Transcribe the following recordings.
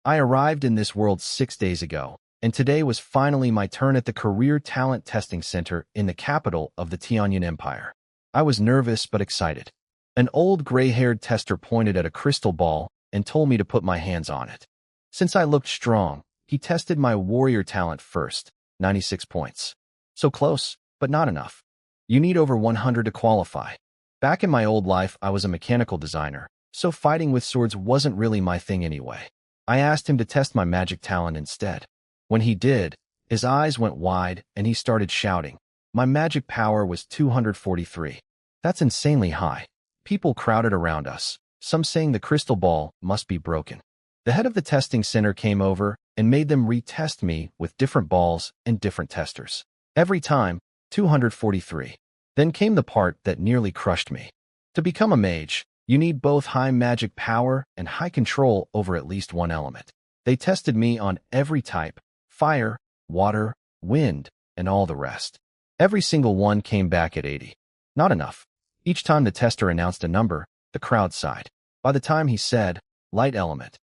I arrived in this world 6 days ago, and today was finally my turn at the Career Talent Testing Center in the capital of the Tianyan Empire. I was nervous but excited. An old gray-haired tester pointed at a crystal ball and told me to put my hands on it. Since I looked strong, he tested my warrior talent first, 96 points. So close, but not enough. You need over 100 to qualify. Back in my old life, I was a mechanical designer, so fighting with swords wasn't really my thing anyway. I asked him to test my magic talent instead. When he did, his eyes went wide and he started shouting. My magic power was 243. That's insanely high. People crowded around us, some saying the crystal ball must be broken. The head of the testing center came over and made them retest me with different balls and different testers. Every time, 243. Then came the part that nearly crushed me. To become a mage, you need both high magic power and high control over at least one element. They tested me on every type: fire, water, wind, and all the rest. Every single one came back at 80. Not enough. Each time the tester announced a number, the crowd sighed. By the time he said, light element,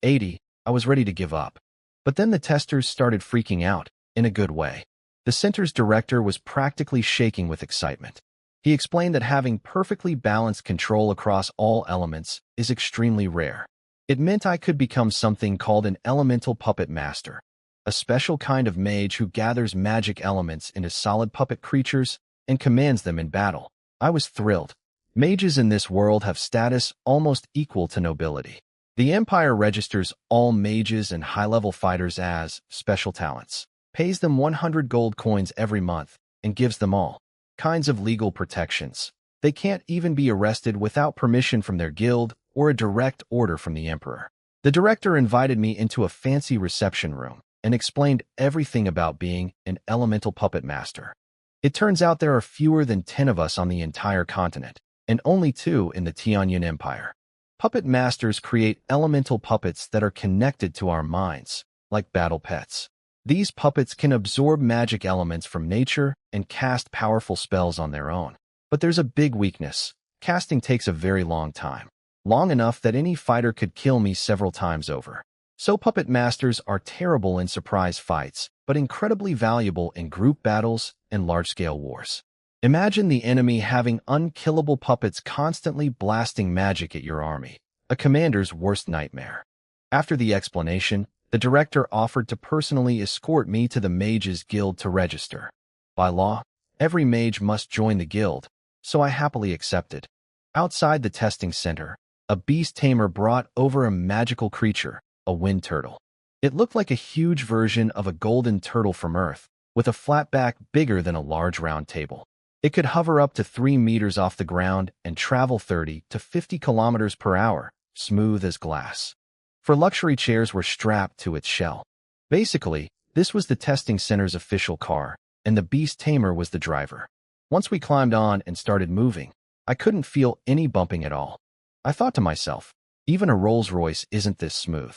80, I was ready to give up. But then the testers started freaking out, in a good way. The center's director was practically shaking with excitement. He explained that having perfectly balanced control across all elements is extremely rare. It meant I could become something called an elemental puppet master, a special kind of mage who gathers magic elements into solid puppet creatures and commands them in battle. I was thrilled. Mages in this world have status almost equal to nobility. The Empire registers all mages and high-level fighters as special talents, pays them 100 gold coins every month, and gives them all kinds of legal protections. They can't even be arrested without permission from their guild or a direct order from the emperor. The director invited me into a fancy reception room and explained everything about being an elemental puppet master. It turns out there are fewer than 10 of us on the entire continent, and only 2 in the Tianyan Empire. Puppet masters create elemental puppets that are connected to our minds, like battle pets. These puppets can absorb magic elements from nature and cast powerful spells on their own. But there's a big weakness. Casting takes a very long time. Long enough that any fighter could kill me several times over. So puppet masters are terrible in surprise fights, but incredibly valuable in group battles and large-scale wars. Imagine the enemy having unkillable puppets constantly blasting magic at your army. A commander's worst nightmare. After the explanation, the director offered to personally escort me to the Mages Guild to register. By law, every mage must join the guild, so I happily accepted. Outside the testing center, a beast tamer brought over a magical creature, a wind turtle. It looked like a huge version of a golden turtle from Earth, with a flat back bigger than a large round table. It could hover up to 3 meters off the ground and travel 30 to 50 kilometers per hour, smooth as glass. For luxury chairs were strapped to its shell. Basically, this was the testing center's official car, and the beast tamer was the driver. Once we climbed on and started moving, I couldn't feel any bumping at all. I thought to myself, even a Rolls-Royce isn't this smooth.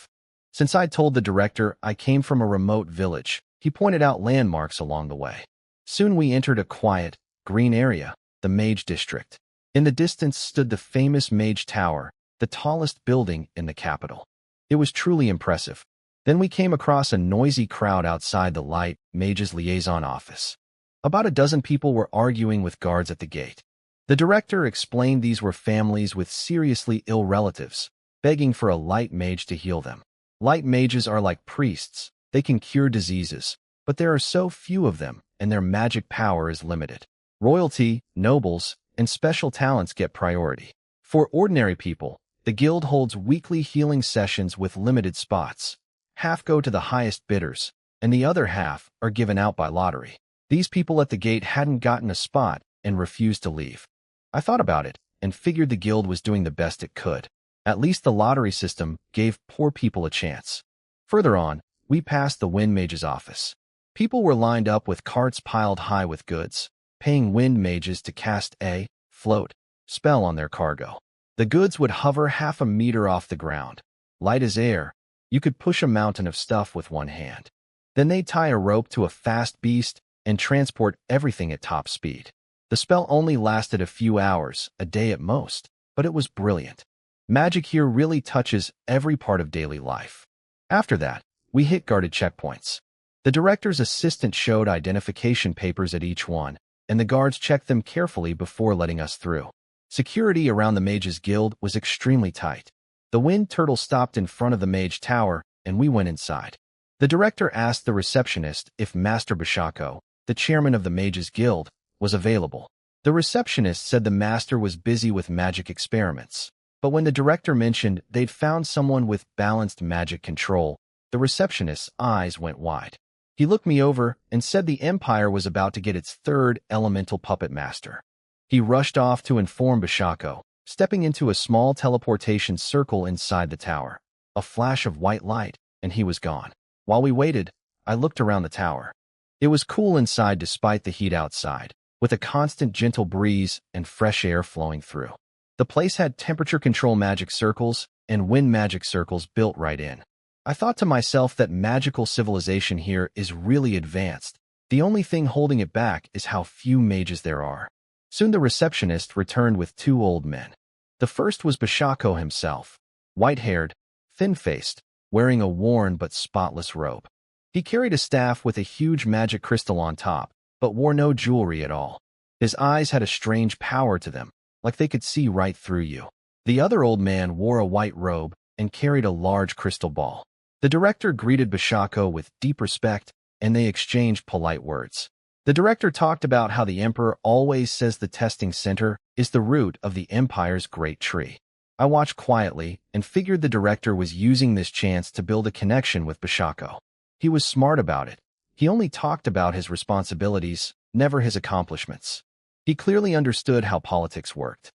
Since I'd told the director I came from a remote village, he pointed out landmarks along the way. Soon we entered a quiet, green area, the Mage District. In the distance stood the famous Mage Tower, the tallest building in the capital. It was truly impressive. Then we came across a noisy crowd outside the Light Mage's liaison office. About a dozen people were arguing with guards at the gate. The director explained these were families with seriously ill relatives, begging for a light mage to heal them. Light mages are like priests. They can cure diseases, but there are so few of them, and their magic power is limited. Royalty, nobles, and special talents get priority. For ordinary people, the guild holds weekly healing sessions with limited spots. Half go to the highest bidders, and the other half are given out by lottery. These people at the gate hadn't gotten a spot and refused to leave. I thought about it and figured the guild was doing the best it could. At least the lottery system gave poor people a chance. Further on, we passed the Wind Mage's office. People were lined up with carts piled high with goods, paying wind mages to cast a float spell on their cargo. The goods would hover half a meter off the ground. Light as air, you could push a mountain of stuff with one hand. Then they'd tie a rope to a fast beast and transport everything at top speed. The spell only lasted a few hours, a day at most, but it was brilliant. Magic here really touches every part of daily life. After that, we hit guarded checkpoints. The director's assistant showed identification papers at each one, and the guards checked them carefully before letting us through. Security around the Mages Guild was extremely tight. The Wind Turtle stopped in front of the Mage Tower, and we went inside. The director asked the receptionist if Master Bashako, the chairman of the Mages Guild, was available. The receptionist said the master was busy with magic experiments. But when the director mentioned they'd found someone with balanced magic control, the receptionist's eyes went wide. He looked me over and said the Empire was about to get its third elemental puppet master. He rushed off to inform Bashako, stepping into a small teleportation circle inside the tower. A flash of white light, and he was gone. While we waited, I looked around the tower. It was cool inside despite the heat outside, with a constant gentle breeze and fresh air flowing through. The place had temperature control magic circles and wind magic circles built right in. I thought to myself that magical civilization here is really advanced. The only thing holding it back is how few mages there are. Soon the receptionist returned with two old men. The first was Bashako himself, white-haired, thin-faced, wearing a worn but spotless robe. He carried a staff with a huge magic crystal on top, but wore no jewelry at all. His eyes had a strange power to them, like they could see right through you. The other old man wore a white robe and carried a large crystal ball. The director greeted Bashako with deep respect, and they exchanged polite words. The director talked about how the Emperor always says the testing center is the root of the Empire's great tree. I watched quietly and figured the director was using this chance to build a connection with Bashako. He was smart about it. He only talked about his responsibilities, never his accomplishments. He clearly understood how politics worked.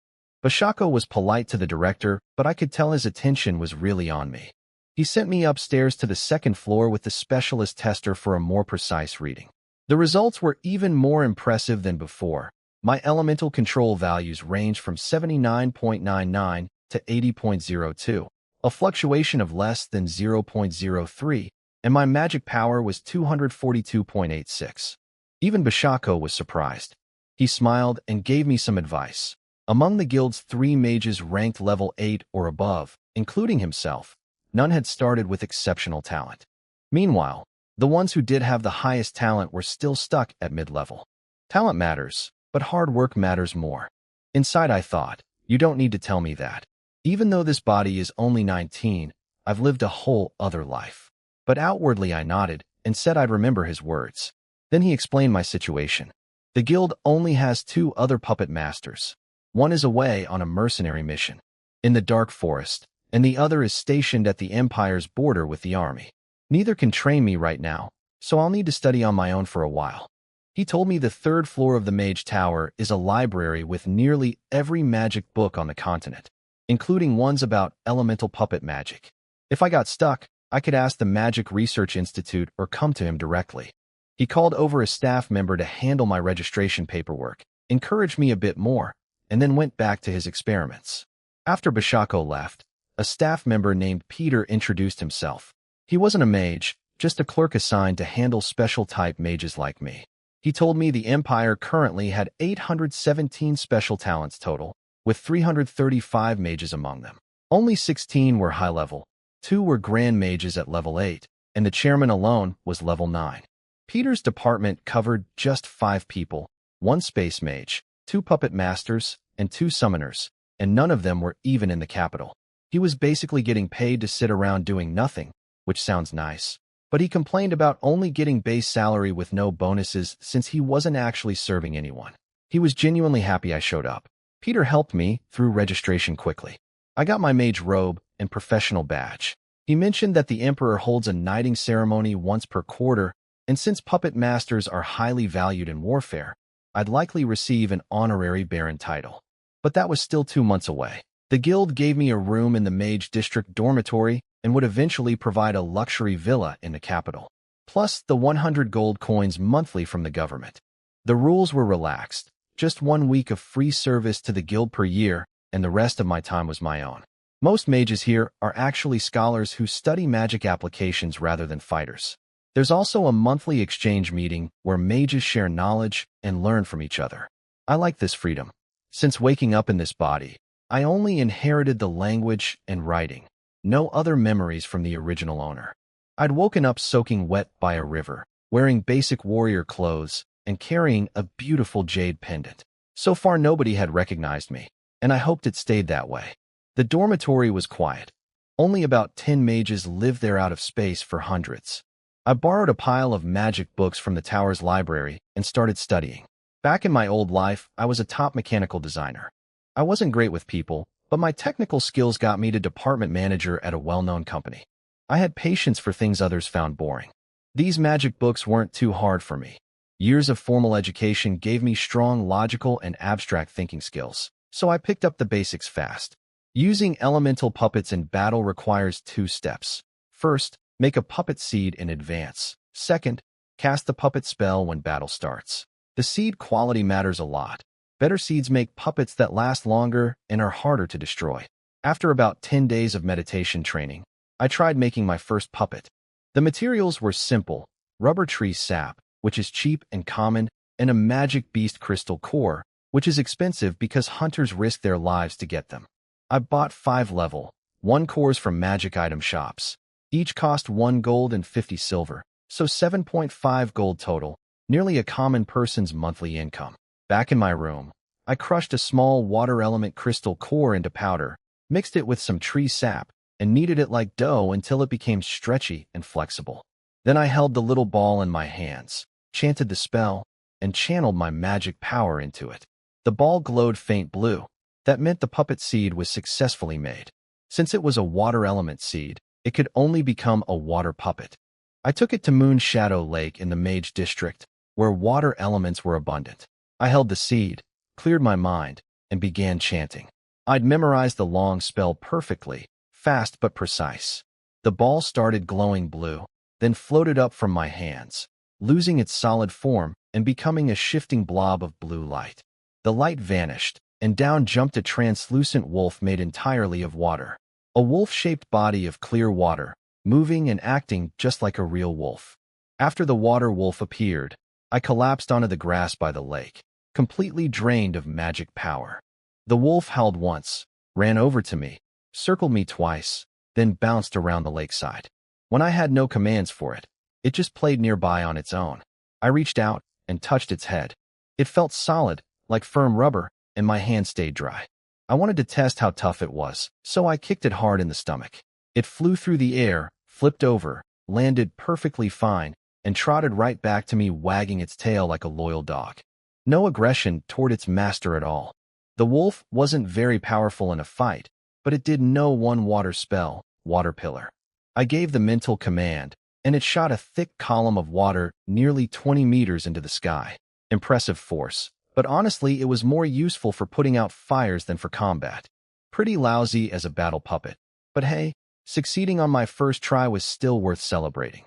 Bashako was polite to the director, but I could tell his attention was really on me. He sent me upstairs to the second floor with the specialist tester for a more precise reading. The results were even more impressive than before. My elemental control values ranged from 79.99 to 80.02, a fluctuation of less than 0.03, and my magic power was 242.86. Even Bashako was surprised. He smiled and gave me some advice. Among the guild's 3 mages ranked level 8 or above, including himself, none had started with exceptional talent. Meanwhile, the ones who did have the highest talent were still stuck at mid-level. Talent matters, but hard work matters more. Inside I thought, you don't need to tell me that. Even though this body is only 19, I've lived a whole other life. But outwardly I nodded and said I'd remember his words. Then he explained my situation. The guild only has 2 other puppet masters. One is away on a mercenary mission in the Dark Forest, and the other is stationed at the Empire's border with the army. Neither can train me right now, so I'll need to study on my own for a while. He told me the 3rd floor of the Mage Tower is a library with nearly every magic book on the continent, including ones about elemental puppet magic. If I got stuck, I could ask the Magic Research Institute or come to him directly. He called over a staff member to handle my registration paperwork, encouraged me a bit more, and then went back to his experiments. After Bashako left, a staff member named Peter introduced himself. He wasn't a mage, just a clerk assigned to handle special-type mages like me. He told me the Empire currently had 817 special talents total, with 335 mages among them. Only 16 were high-level, 2 were grand mages at level 8, and the chairman alone was level 9. Peter's department covered just 5 people, 1 space mage, 2 puppet masters, and 2 summoners, and none of them were even in the capital. He was basically getting paid to sit around doing nothing, which sounds nice. But he complained about only getting base salary with no bonuses since he wasn't actually serving anyone. He was genuinely happy I showed up. Peter helped me through registration quickly. I got my mage robe and professional badge. He mentioned that the Emperor holds a knighting ceremony once per quarter, and since puppet masters are highly valued in warfare, I'd likely receive an honorary baron title. But that was still 2 months away. The guild gave me a room in the Mage District dormitory and would eventually provide a luxury villa in the capital, plus the 100 gold coins monthly from the government. The rules were relaxed, just 1 week of free service to the guild per year, and the rest of my time was my own. Most mages here are actually scholars who study magic applications rather than fighters. There's also a monthly exchange meeting where mages share knowledge and learn from each other. I like this freedom. Since waking up in this body, I only inherited the language and writing, no other memories from the original owner. I'd woken up soaking wet by a river, wearing basic warrior clothes, and carrying a beautiful jade pendant. So far nobody had recognized me, and I hoped it stayed that way. The dormitory was quiet. Only about 10 mages lived there out of space for hundreds. I borrowed a pile of magic books from the tower's library and started studying. Back in my old life, I was a top mechanical designer. I wasn't great with people, but my technical skills got me to department manager at a well-known company. I had patience for things others found boring. These magic books weren't too hard for me. Years of formal education gave me strong logical and abstract thinking skills, so I picked up the basics fast. Using elemental puppets in battle requires 2 steps. First, make a puppet seed in advance. Second, cast the puppet spell when battle starts. The seed quality matters a lot. Better seeds make puppets that last longer and are harder to destroy. After about 10 days of meditation training, I tried making my first puppet. The materials were simple: rubber tree sap, which is cheap and common, and a magic beast crystal core, which is expensive because hunters risk their lives to get them. I bought 5 level 1 cores from magic item shops. Each cost 1 gold and 50 silver, so 7.5 gold total, nearly a common person's monthly income. Back in my room, I crushed a small water element crystal core into powder, mixed it with some tree sap, and kneaded it like dough until it became stretchy and flexible. Then I held the little ball in my hands, chanted the spell, and channeled my magic power into it. The ball glowed faint blue. That meant the puppet seed was successfully made. Since it was a water element seed, it could only become a water puppet. I took it to Moon Shadow Lake in the Mage District, where water elements were abundant. I held the seed, cleared my mind, and began chanting. I'd memorized the long spell perfectly, fast but precise. The ball started glowing blue, then floated up from my hands, losing its solid form and becoming a shifting blob of blue light. The light vanished, and down jumped a translucent wolf made entirely of water. A wolf-shaped body of clear water, moving and acting just like a real wolf. After the water wolf appeared, I collapsed onto the grass by the lake, completely drained of magic power. The wolf howled once, ran over to me, circled me twice, then bounced around the lakeside. When I had no commands for it, it just played nearby on its own. I reached out and touched its head. It felt solid, like firm rubber, and my hand stayed dry. I wanted to test how tough it was, so I kicked it hard in the stomach. It flew through the air, flipped over, landed perfectly fine, and trotted right back to me, wagging its tail like a loyal dog. No aggression toward its master at all. The wolf wasn't very powerful in a fight, but it did know one water spell, Water Pillar. I gave the mental command, and it shot a thick column of water nearly 20 meters into the sky. Impressive force, but honestly it was more useful for putting out fires than for combat. Pretty lousy as a battle puppet, but hey, succeeding on my first try was still worth celebrating.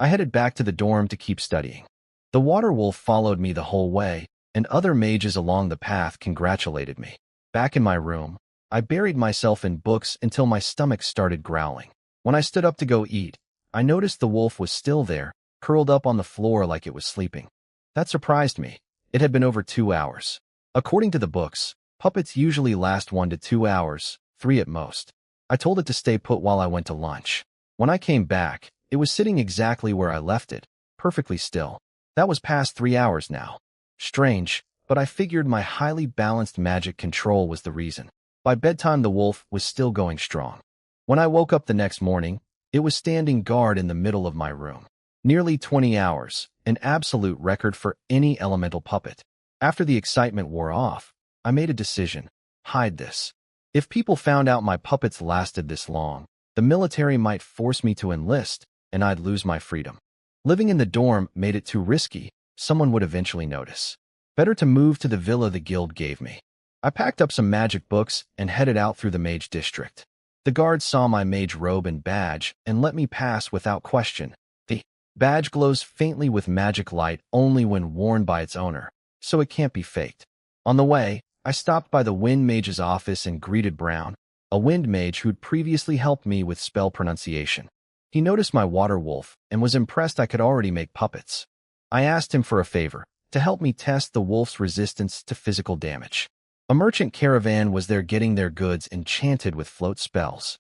I headed back to the dorm to keep studying. The water wolf followed me the whole way, and other mages along the path congratulated me. Back in my room, I buried myself in books until my stomach started growling. When I stood up to go eat, I noticed the wolf was still there, curled up on the floor like it was sleeping. That surprised me. It had been over 2 hours. According to the books, puppets usually last 1 to 2 hours, 3 at most. I told it to stay put while I went to lunch. When I came back, it was sitting exactly where I left it, perfectly still. That was past 3 hours now. Strange, but I figured my highly balanced magic control was the reason. By bedtime the wolf was still going strong. When I woke up the next morning, it was standing guard in the middle of my room. Nearly 20 hours, an absolute record for any elemental puppet. After the excitement wore off, I made a decision: hide this. If people found out my puppets lasted this long, the military might force me to enlist, and I'd lose my freedom. Living in the dorm made it too risky. Someone would eventually notice. Better to move to the villa the guild gave me. I packed up some magic books and headed out through the Mage District. The guards saw my mage robe and badge and let me pass without question. The badge glows faintly with magic light only when worn by its owner, so it can't be faked. On the way, I stopped by the Wind Mage's office and greeted Brown, a wind mage who'd previously helped me with spell pronunciation. He noticed my water wolf and was impressed I could already make puppets. I asked him for a favor, to help me test the wolf's resistance to physical damage. A merchant caravan was there getting their goods enchanted with float spells.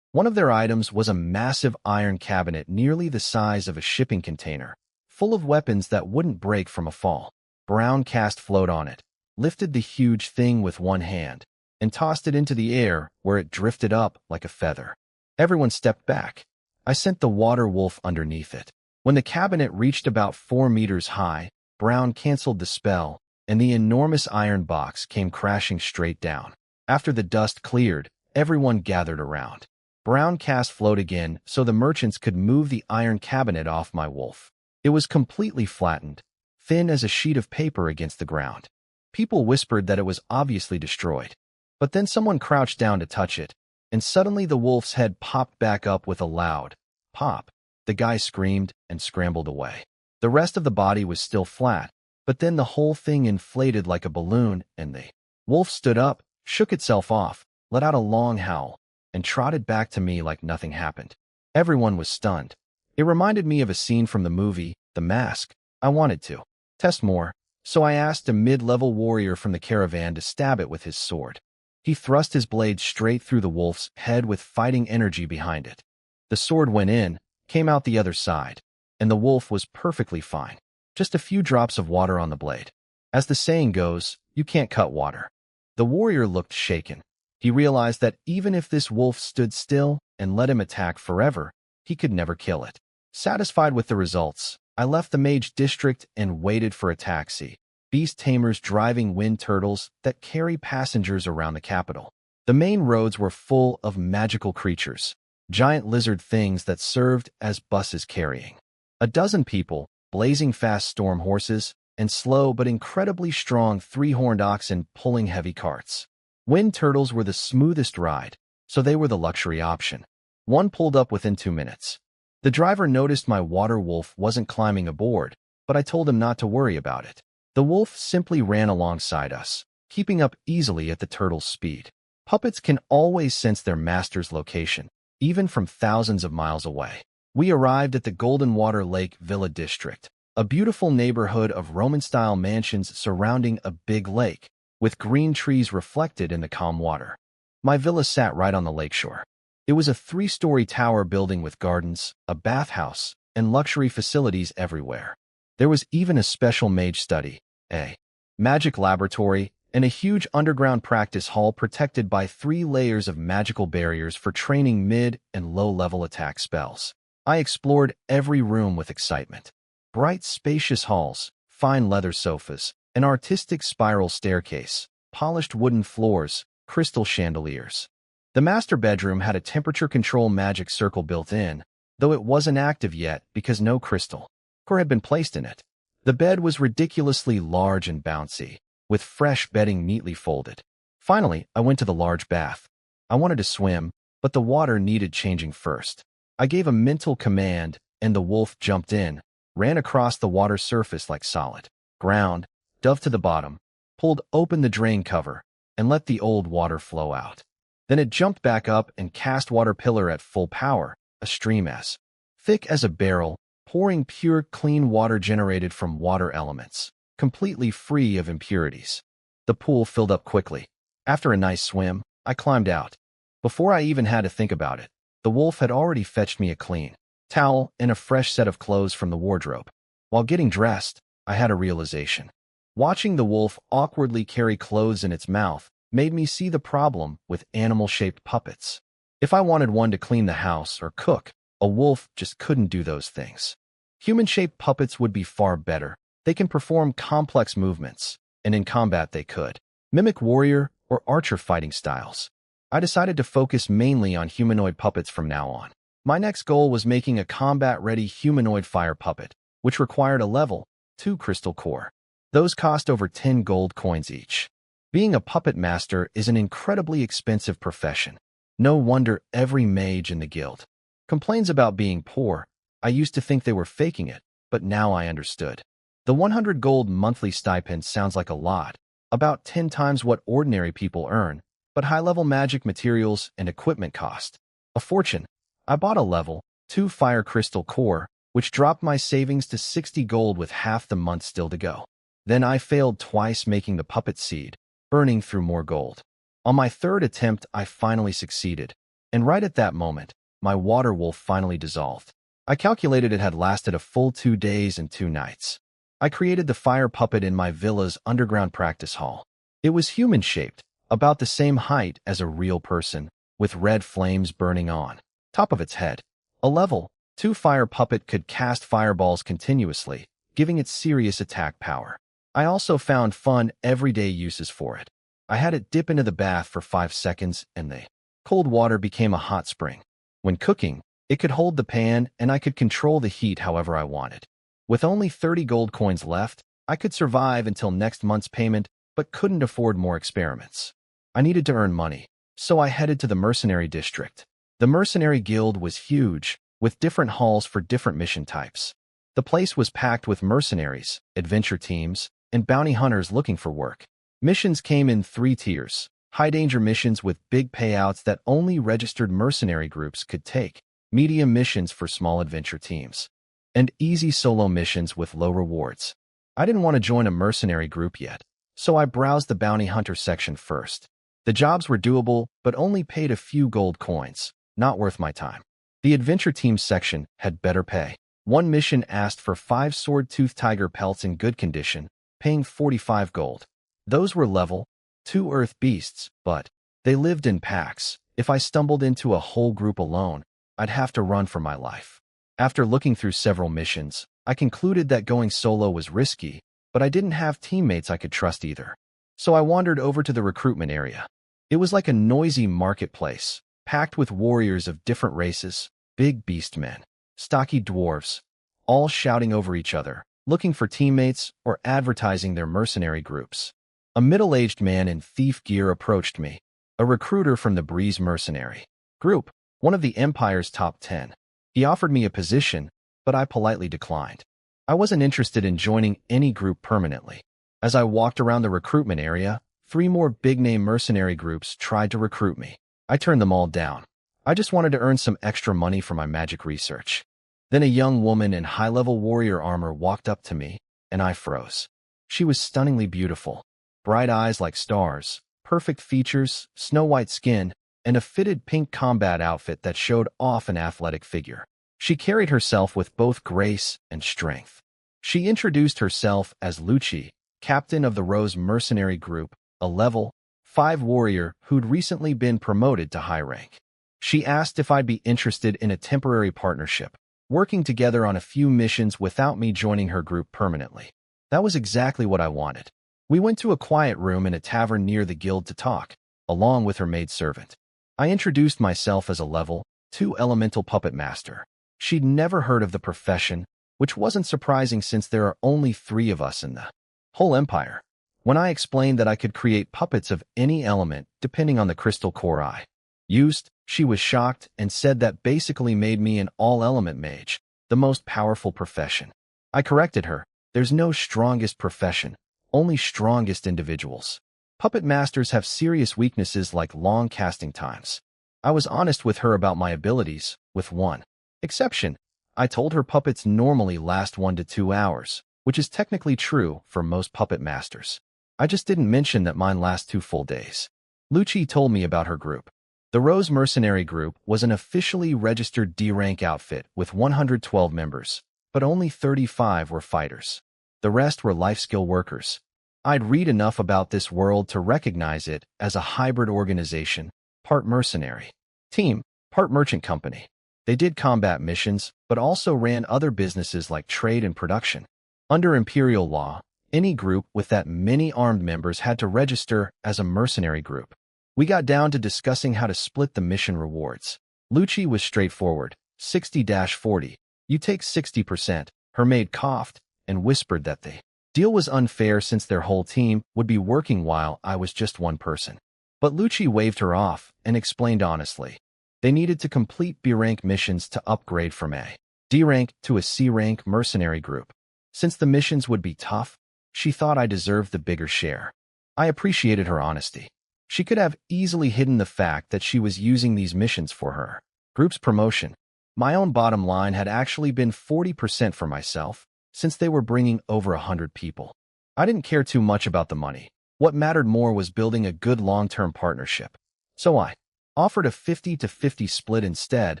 One of their items was a massive iron cabinet nearly the size of a shipping container, full of weapons that wouldn't break from a fall. Brown cast float on it, lifted the huge thing with one hand, and tossed it into the air where it drifted up like a feather. Everyone stepped back. I sent the water wolf underneath it. When the cabinet reached about 4 meters high, Brown canceled the spell, and the enormous iron box came crashing straight down. After the dust cleared, everyone gathered around. Brown cast float again so the merchants could move the iron cabinet off my wolf. It was completely flattened, thin as a sheet of paper against the ground. People whispered that it was obviously destroyed. But then someone crouched down to touch it, and suddenly the wolf's head popped back up with a loud pop. The guy screamed and scrambled away. The rest of the body was still flat, but then the whole thing inflated like a balloon, and the wolf stood up, shook itself off, let out a long howl, and trotted back to me like nothing happened. Everyone was stunned. It reminded me of a scene from the movie, The Mask. I wanted to test more, so I asked a mid-level warrior from the caravan to stab it with his sword. He thrust his blade straight through the wolf's head with fighting energy behind it. The sword went in, came out the other side, and the wolf was perfectly fine. Just a few drops of water on the blade. As the saying goes, you can't cut water. The warrior looked shaken. He realized that even if this wolf stood still and let him attack forever, he could never kill it. Satisfied with the results, I left the mage district and waited for a taxi. Beast tamers driving wind turtles that carry passengers around the capital. The main roads were full of magical creatures, giant lizard things that served as buses carrying a dozen people, blazing fast storm horses, and slow but incredibly strong three-horned oxen pulling heavy carts. Wind turtles were the smoothest ride, so they were the luxury option. One pulled up within 2 minutes. The driver noticed my water wolf wasn't climbing aboard, but I told him not to worry about it. The wolf simply ran alongside us, keeping up easily at the turtle's speed. Puppets can always sense their master's location, even from thousands of miles away. We arrived at the Golden Water Lake Villa District, a beautiful neighborhood of Roman-style mansions surrounding a big lake, with green trees reflected in the calm water. My villa sat right on the lakeshore. It was a 3-story tower building with gardens, a bathhouse, and luxury facilities everywhere. There was even a special mage study, a magic laboratory, and a huge underground practice hall protected by 3 layers of magical barriers for training mid- and low-level attack spells. I explored every room with excitement. Bright, spacious halls, fine leather sofas, an artistic spiral staircase, polished wooden floors, crystal chandeliers. The master bedroom had a temperature control magic circle built in, though it wasn't active yet because no crystal core had been placed in it. The bed was ridiculously large and bouncy, with fresh bedding neatly folded. Finally, I went to the large bath. I wanted to swim, but the water needed changing first. I gave a mental command, and the wolf jumped in, ran across the water surface like solid ground, dove to the bottom, pulled open the drain cover, and let the old water flow out. Then it jumped back up and cast water pillar at full power, a stream as thick as a barrel, pouring pure, clean water generated from water elements, completely free of impurities. The pool filled up quickly. After a nice swim, I climbed out. Before I even had to think about it, the wolf had already fetched me a clean towel and a fresh set of clothes from the wardrobe. While getting dressed, I had a realization. Watching the wolf awkwardly carry clothes in its mouth made me see the problem with animal-shaped puppets. If I wanted one to clean the house or cook, a wolf just couldn't do those things. Human-shaped puppets would be far better. They can perform complex movements, and in combat they could mimic warrior or archer fighting styles. I decided to focus mainly on humanoid puppets from now on. My next goal was making a combat-ready humanoid fire puppet, which required a level 2 crystal core. Those cost over 10 gold coins each. Being a puppet master is an incredibly expensive profession. No wonder every mage in the guild complains about being poor. I used to think they were faking it, but now I understood. The 100 gold monthly stipend sounds like a lot, about 10 times what ordinary people earn, but high-level magic materials and equipment cost a fortune. I bought a level 2 fire crystal core, which dropped my savings to 60 gold with half the month still to go. Then I failed twice making the puppet seed, burning through more gold. On my 3rd attempt, I finally succeeded. And right at that moment, my water wolf finally dissolved. I calculated it had lasted a full 2 days and 2 nights. I created the fire puppet in my villa's underground practice hall. It was human-shaped, about the same height as a real person, with red flames burning on top of its head. A level 2 fire puppet could cast fireballs continuously, giving it serious attack power. I also found fun, everyday uses for it. I had it dip into the bath for 5 seconds, and the cold water became a hot spring. When cooking, it could hold the pan, and I could control the heat however I wanted. With only 30 gold coins left, I could survive until next month's payment, but couldn't afford more experiments. I needed to earn money, so I headed to the mercenary district. The mercenary guild was huge, with different halls for different mission types. The place was packed with mercenaries, adventure teams, and bounty hunters looking for work. Missions came in 3 tiers: high-danger missions with big payouts that only registered mercenary groups could take, medium missions for small adventure teams, and easy solo missions with low rewards. I didn't want to join a mercenary group yet, so I browsed the bounty hunter section first. The jobs were doable, but only paid a few gold coins, not worth my time. The adventure team section had better pay. One mission asked for 5 sword-tooth tiger pelts in good condition, paying 45 gold. Those were level 2 earth beasts, but they lived in packs. If I stumbled into a whole group alone, I'd have to run for my life. After looking through several missions, I concluded that going solo was risky, but I didn't have teammates I could trust either. So I wandered over to the recruitment area. It was like a noisy marketplace, packed with warriors of different races, big beast men, stocky dwarves, all shouting over each other, looking for teammates or advertising their mercenary groups. A middle-aged man in thief gear approached me, a recruiter from the Breeze Mercenary Group, one of the Empire's top 10. He offered me a position, but I politely declined. I wasn't interested in joining any group permanently. As I walked around the recruitment area, 3 more big-name mercenary groups tried to recruit me. I turned them all down. I just wanted to earn some extra money for my magic research. Then a young woman in high-level warrior armor walked up to me, and I froze. She was stunningly beautiful. Bright eyes like stars, perfect features, snow-white skin, and a fitted pink combat outfit that showed off an athletic figure. She carried herself with both grace and strength. She introduced herself as Lucci, captain of the Rose Mercenary Group, a level 5 warrior who'd recently been promoted to high rank. She asked if I'd be interested in a temporary partnership, working together on a few missions without me joining her group permanently. That was exactly what I wanted. We went to a quiet room in a tavern near the guild to talk, along with her maidservant. I introduced myself as a level 2 elemental puppet master. She'd never heard of the profession, which wasn't surprising since there are only 3 of us in the whole empire. When I explained that I could create puppets of any element depending on the crystal core I used, she was shocked and said that basically made me an all-element mage, the most powerful profession. I corrected her. There's no strongest profession, only strongest individuals. Puppet masters have serious weaknesses like long casting times. I was honest with her about my abilities, with one exception. I told her puppets normally last 1 to 2 hours, which is technically true for most puppet masters. I just didn't mention that mine last 2 full days. Lucci told me about her group. The Rose Mercenary Group was an officially registered D-rank outfit with 112 members, but only 35 were fighters. The rest were life skill workers. I'd read enough about this world to recognize it as a hybrid organization, part mercenary team, part merchant company. They did combat missions, but also ran other businesses like trade and production. Under Imperial law, any group with that many armed members had to register as a mercenary group. We got down to discussing how to split the mission rewards. Lucci was straightforward, 60-40. You take 60%. Her maid coughed and whispered that the deal was unfair since their whole team would be working while I was just one person. But Lucci waved her off and explained honestly. They needed to complete B-rank missions to upgrade from a D-rank to a C-rank mercenary group. Since the missions would be tough, she thought I deserved the bigger share. I appreciated her honesty. She could have easily hidden the fact that she was using these missions for her group's promotion. My own bottom line had actually been 40% for myself, since they were bringing over 100 people. I didn't care too much about the money. What mattered more was building a good long-term partnership. So I offered a 50-50 split instead,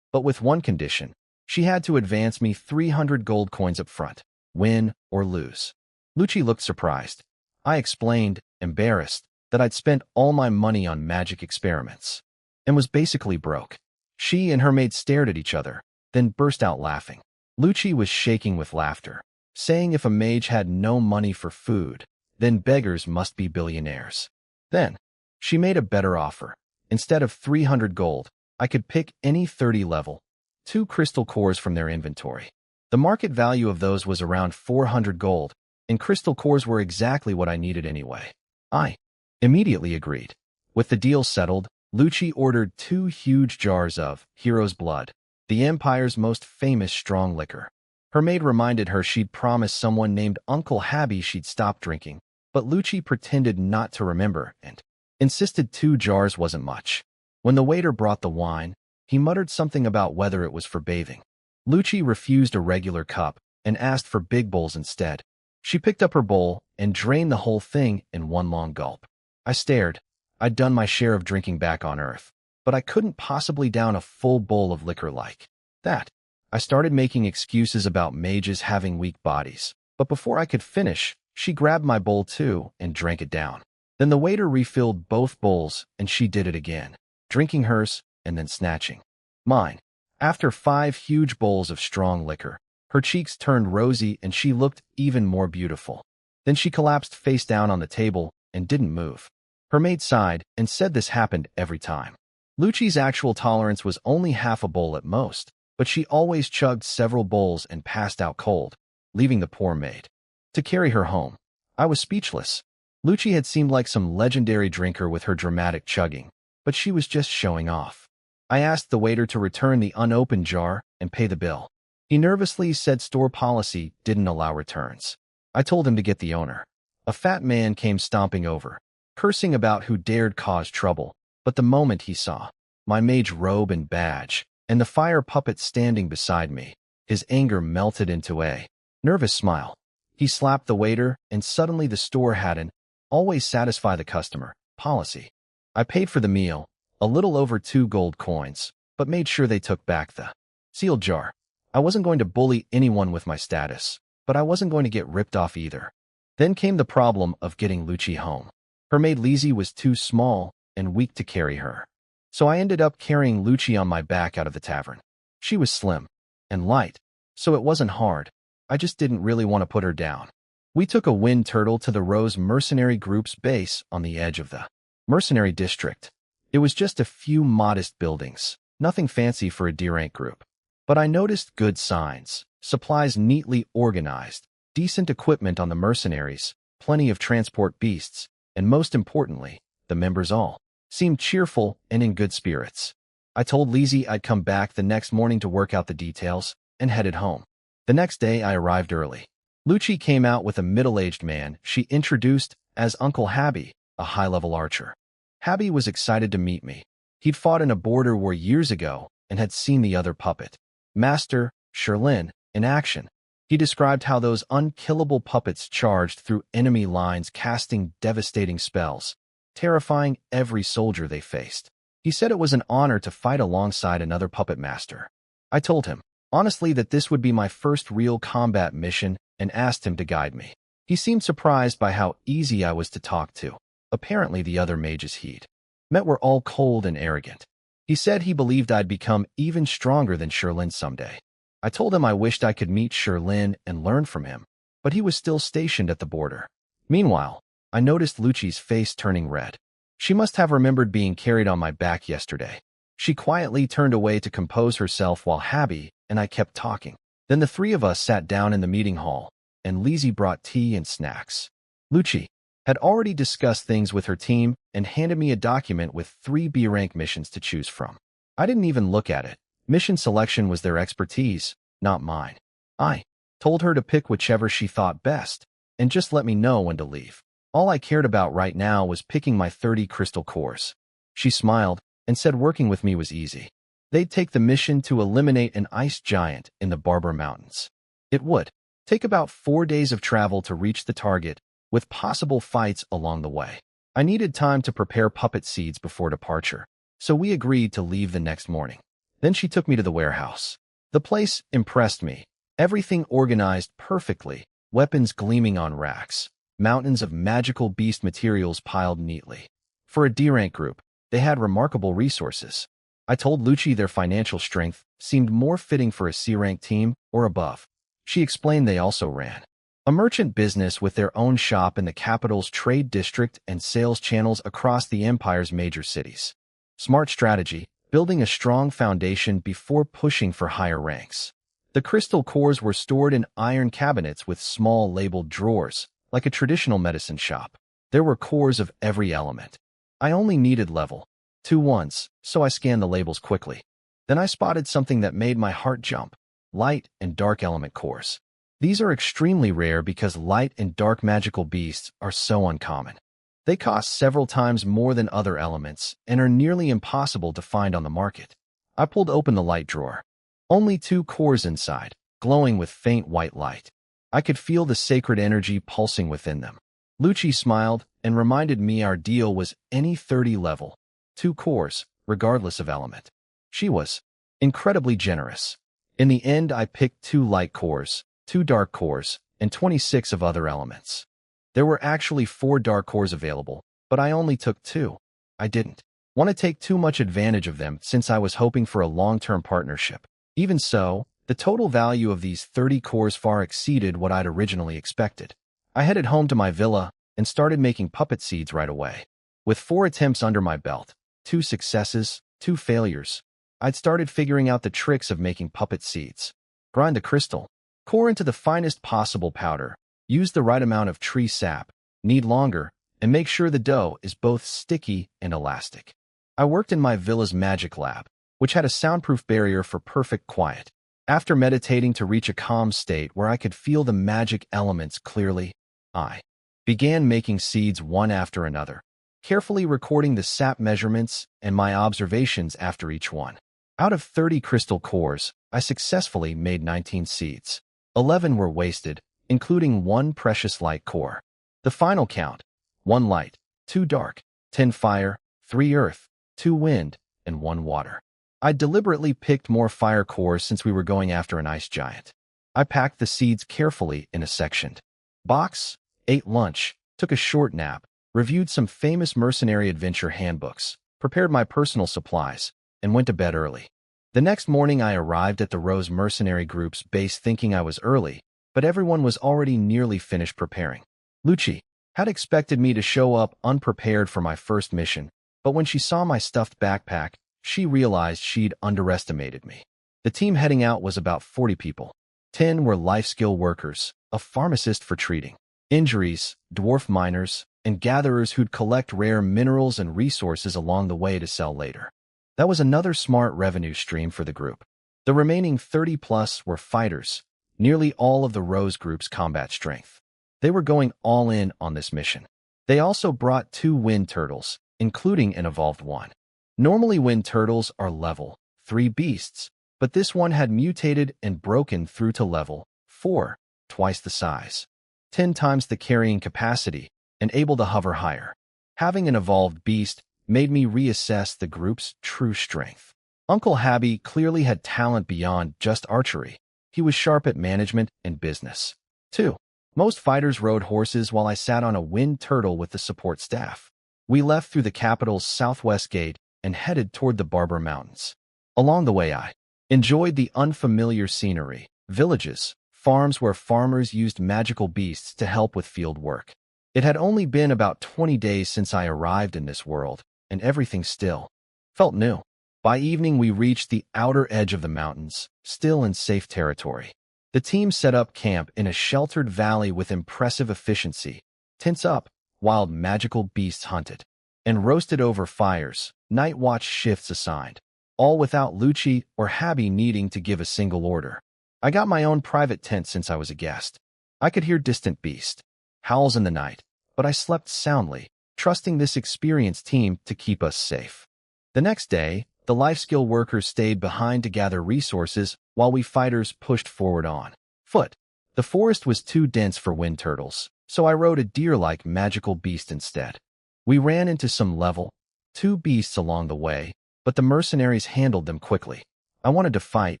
but with one condition. She had to advance me 300 gold coins up front, win or lose. Lucci looked surprised. I explained, embarrassed, that I'd spent all my money on magic experiments and was basically broke. She and her maid stared at each other, then burst out laughing. Lucci was shaking with laughter, saying if a mage had no money for food, then beggars must be billionaires. Then, she made a better offer. Instead of 300 gold, I could pick any 30-level, 2 crystal cores from their inventory. The market value of those was around 400 gold, and crystal cores were exactly what I needed anyway. I immediately agreed. With the deal settled, Lucci ordered 2 huge jars of Hero's Blood, the Empire's most famous strong liquor. Her maid reminded her she'd promised someone named Uncle Habby she'd stop drinking, but Lucci pretended not to remember and insisted 2 jars wasn't much. When the waiter brought the wine, he muttered something about whether it was for bathing. Lucci refused a regular cup and asked for big bowls instead. She picked up her bowl and drained the whole thing in one long gulp. I stared. I'd done my share of drinking back on Earth, but I couldn't possibly down a full bowl of liquor like that. I started making excuses about mages having weak bodies, but before I could finish, she grabbed my bowl too and drank it down. Then the waiter refilled both bowls and she did it again, drinking hers and then snatching mine. After 5 huge bowls of strong liquor, her cheeks turned rosy and she looked even more beautiful. Then she collapsed face down on the table and didn't move. Her maid sighed and said this happened every time. Lucci's actual tolerance was only half a bowl at most, but she always chugged several bowls and passed out cold, leaving the poor maid to carry her home. I was speechless. Lucci had seemed like some legendary drinker with her dramatic chugging, but she was just showing off. I asked the waiter to return the unopened jar and pay the bill. He nervously said store policy didn't allow returns. I told him to get the owner. A fat man came stomping over, cursing about who dared cause trouble, but the moment he saw my mage robe and badge, and the fire puppet standing beside me, his anger melted into a nervous smile. He slapped the waiter, and suddenly the store had an always satisfy the customer policy. I paid for the meal, a little over 2 gold coins, but made sure they took back the sealed jar. I wasn't going to bully anyone with my status, but I wasn't going to get ripped off either. Then came the problem of getting Lucci home. Her maid Lizzie was too small and weak to carry her, so I ended up carrying Lucci on my back out of the tavern. She was slim and light, so it wasn't hard. I just didn't really want to put her down. We took a wind turtle to the Rose mercenary group's base on the edge of the mercenary district. It was just a few modest buildings, nothing fancy for a D-rank group. But I noticed good signs, supplies neatly organized, decent equipment on the mercenaries, plenty of transport beasts, and most importantly, the members all seemed cheerful and in good spirits. I told Lizzie I'd come back the next morning to work out the details and headed home. The next day I arrived early. Lucci came out with a middle-aged man she introduced as Uncle Habby, a high-level archer. Habby was excited to meet me. He'd fought in a border war years ago and had seen the other puppet, Master Sherlin, in action. He described how those unkillable puppets charged through enemy lines casting devastating spells, terrifying every soldier they faced. He said it was an honor to fight alongside another puppet master. I told him, honestly, that this would be my first real combat mission and asked him to guide me. He seemed surprised by how easy I was to talk to. Apparently the other mages he'd met were all cold and arrogant. He said he believed I'd become even stronger than Sherlin someday. I told him I wished I could meet Sherlin and learn from him, but he was still stationed at the border. Meanwhile, I noticed Lucci's face turning red. She must have remembered being carried on my back yesterday. She quietly turned away to compose herself while Habby and I kept talking. Then the 3 of us sat down in the meeting hall, and Lizzie brought tea and snacks. Lucci had already discussed things with her team and handed me a document with 3 B-rank missions to choose from. I didn't even look at it. Mission selection was their expertise, not mine. I told her to pick whichever she thought best, and just let me know when to leave. All I cared about right now was picking my 30 crystal cores. She smiled and said working with me was easy. They'd take the mission to eliminate an ice giant in the Barber Mountains. It would take about 4 days of travel to reach the target, with possible fights along the way. I needed time to prepare puppet seeds before departure. so we agreed to leave the next morning. Then she took me to the warehouse. The place impressed me. Everything organized perfectly, weapons gleaming on racks, mountains of magical beast materials piled neatly. For a D-rank group, they had remarkable resources. I told Lucci their financial strength seemed more fitting for a C-rank team or above. She explained they also ran a merchant business with their own shop in the capital's trade district and sales channels across the empire's major cities. Smart strategy, building a strong foundation before pushing for higher ranks. The crystal cores were stored in iron cabinets with small labeled drawers, like a traditional medicine shop. There were cores of every element. I only needed level 2 once, so I scanned the labels quickly. Then I spotted something that made my heart jump: light and dark element cores. These are extremely rare because light and dark magical beasts are so uncommon. They cost several times more than other elements and are nearly impossible to find on the market. I pulled open the light drawer. Only 2 cores inside, glowing with faint white light. I could feel the sacred energy pulsing within them. Lucci smiled and reminded me our deal was any 30 level, 2 cores, regardless of element. She was incredibly generous. In the end, I picked 2 light cores, 2 dark cores, and 26 of other elements. There were actually 4 dark cores available, but I only took 2. I didn't want to take too much advantage of them since I was hoping for a long-term partnership. Even so, the total value of these 30 cores far exceeded what I'd originally expected. I headed home to my villa and started making puppet seeds right away. With 4 attempts under my belt, 2 successes, 2 failures, I'd started figuring out the tricks of making puppet seeds. Grind the crystal core into the finest possible powder, use the right amount of tree sap, knead longer, and make sure the dough is both sticky and elastic. I worked in my villa's magic lab, which had a soundproof barrier for perfect quiet. After meditating to reach a calm state where I could feel the magic elements clearly, I began making seeds one after another, carefully recording the sap measurements and my observations after each one. Out of 30 crystal cores, I successfully made 19 seeds. 11 were wasted, including 1 precious light core. The final count: 1 light, 2 dark, 10 fire, 3 earth, 2 wind, and 1 water. I deliberately picked more fire cores since we were going after an ice giant. I packed the seeds carefully in a sectioned box, ate lunch, took a short nap, reviewed some famous mercenary adventure handbooks, prepared my personal supplies, and went to bed early. The next morning I arrived at the Rose mercenary group's base thinking I was early, but everyone was already nearly finished preparing. Lucci had expected me to show up unprepared for my first mission, but when she saw my stuffed backpack, she realized she'd underestimated me. The team heading out was about 40 people. 10 were life skill workers, a pharmacist for treating injuries, dwarf miners, and gatherers who'd collect rare minerals and resources along the way to sell later. That was another smart revenue stream for the group. The remaining 30+ were fighters, nearly all of the Rose group's combat strength. They were going all in on this mission. They also brought 2 wind turtles, including an evolved one. Normally wind turtles are level 3 beasts, but this one had mutated and broken through to level 4, twice the size, 10 times the carrying capacity, and able to hover higher. Having an evolved beast made me reassess the group's true strength. Uncle Habby clearly had talent beyond just archery. He was sharp at management and business, too. Most fighters rode horses while I sat on a wind turtle with the support staff. We left through the capital's southwest gate and headed toward the Barber Mountains. Along the way I enjoyed the unfamiliar scenery, villages, farms where farmers used magical beasts to help with field work. It had only been about 20 days since I arrived in this world, and everything still felt new. By evening, we reached the outer edge of the mountains, still in safe territory. The team set up camp in a sheltered valley with impressive efficiency. Tents up, wild magical beasts hunted, and roasted over fires, night watch shifts assigned, all without Lucci or Habby needing to give a single order. I got my own private tent since I was a guest. I could hear distant beast howls in the night, but I slept soundly, trusting this experienced team to keep us safe. The next day, the life skill workers stayed behind to gather resources while we fighters pushed forward on foot. The forest was too dense for wind turtles, so I rode a deer-like magical beast instead. We ran into some level 2 beasts along the way, but the mercenaries handled them quickly. I wanted to fight,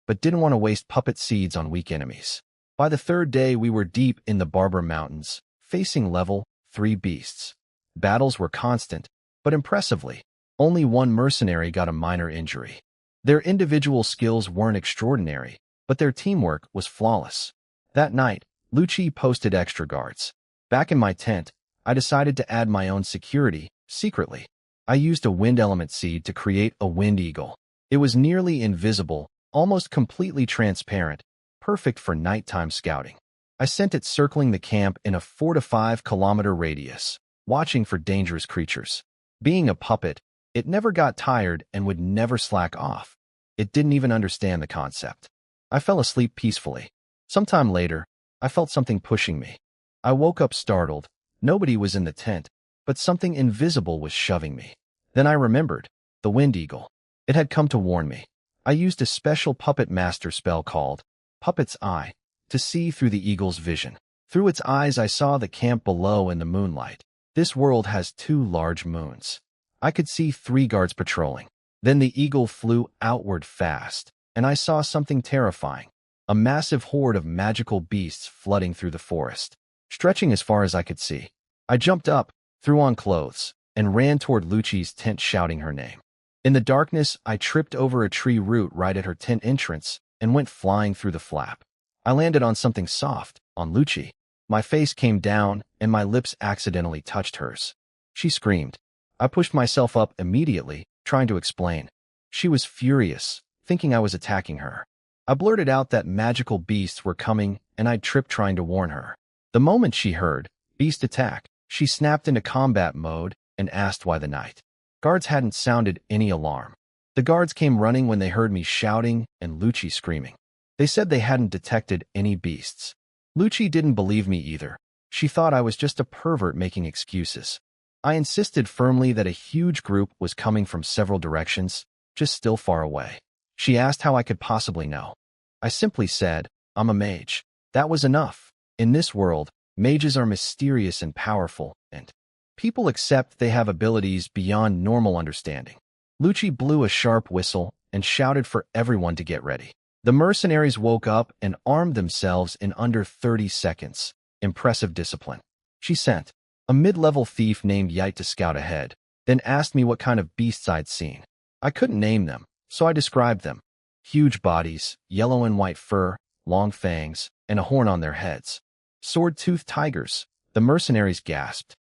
but didn't want to waste puppet seeds on weak enemies. By the third day, we were deep in the Barber Mountains, facing level 3 beasts. Battles were constant, but impressively, only one mercenary got a minor injury. Their individual skills weren't extraordinary, but their teamwork was flawless. That night, Lucci posted extra guards. Back in my tent, I decided to add my own security, secretly. I used a wind element seed to create a wind eagle. It was nearly invisible, almost completely transparent, perfect for nighttime scouting. I sent it circling the camp in a 4 to 5 kilometer radius, watching for dangerous creatures. Being a puppet, it never got tired and would never slack off. It didn't even understand the concept. I fell asleep peacefully. Sometime later, I felt something pushing me. I woke up startled. Nobody was in the tent, but something invisible was shoving me. Then I remembered, the wind eagle. It had come to warn me. I used a special puppet master spell called Puppet's Eye to see through the eagle's vision. Through its eyes, I saw the camp below in the moonlight. This world has 2 large moons. I could see 3 guards patrolling. Then the eagle flew outward fast, and I saw something terrifying. A massive horde of magical beasts flooding through the forest, stretching as far as I could see. I jumped up, threw on clothes, and ran toward Lucci's tent shouting her name. In the darkness, I tripped over a tree root right at her tent entrance and went flying through the flap. I landed on something soft, on Lucci. My face came down, and my lips accidentally touched hers. She screamed. I pushed myself up immediately, trying to explain. She was furious, thinking I was attacking her. I blurted out that magical beasts were coming, and I'd tripped trying to warn her. The moment she heard, beast attack, she snapped into combat mode and asked why the night. Guards hadn't sounded any alarm. The guards came running when they heard me shouting and Lucci screaming. They said they hadn't detected any beasts. Lucci didn't believe me either. She thought I was just a pervert making excuses. I insisted firmly that a huge group was coming from several directions, just still far away. She asked how I could possibly know. I simply said, I'm a mage. That was enough. In this world, mages are mysterious and powerful, and people accept they have abilities beyond normal understanding. Lucci blew a sharp whistle and shouted for everyone to get ready. The mercenaries woke up and armed themselves in under 30 seconds. Impressive discipline. She sent a mid-level thief named Isekai'd to scout ahead, then asked me what kind of beasts I'd seen. I couldn't name them, so I described them. Huge bodies, yellow and white fur, long fangs, and a horn on their heads. Sword-toothed tigers, the mercenaries gasped.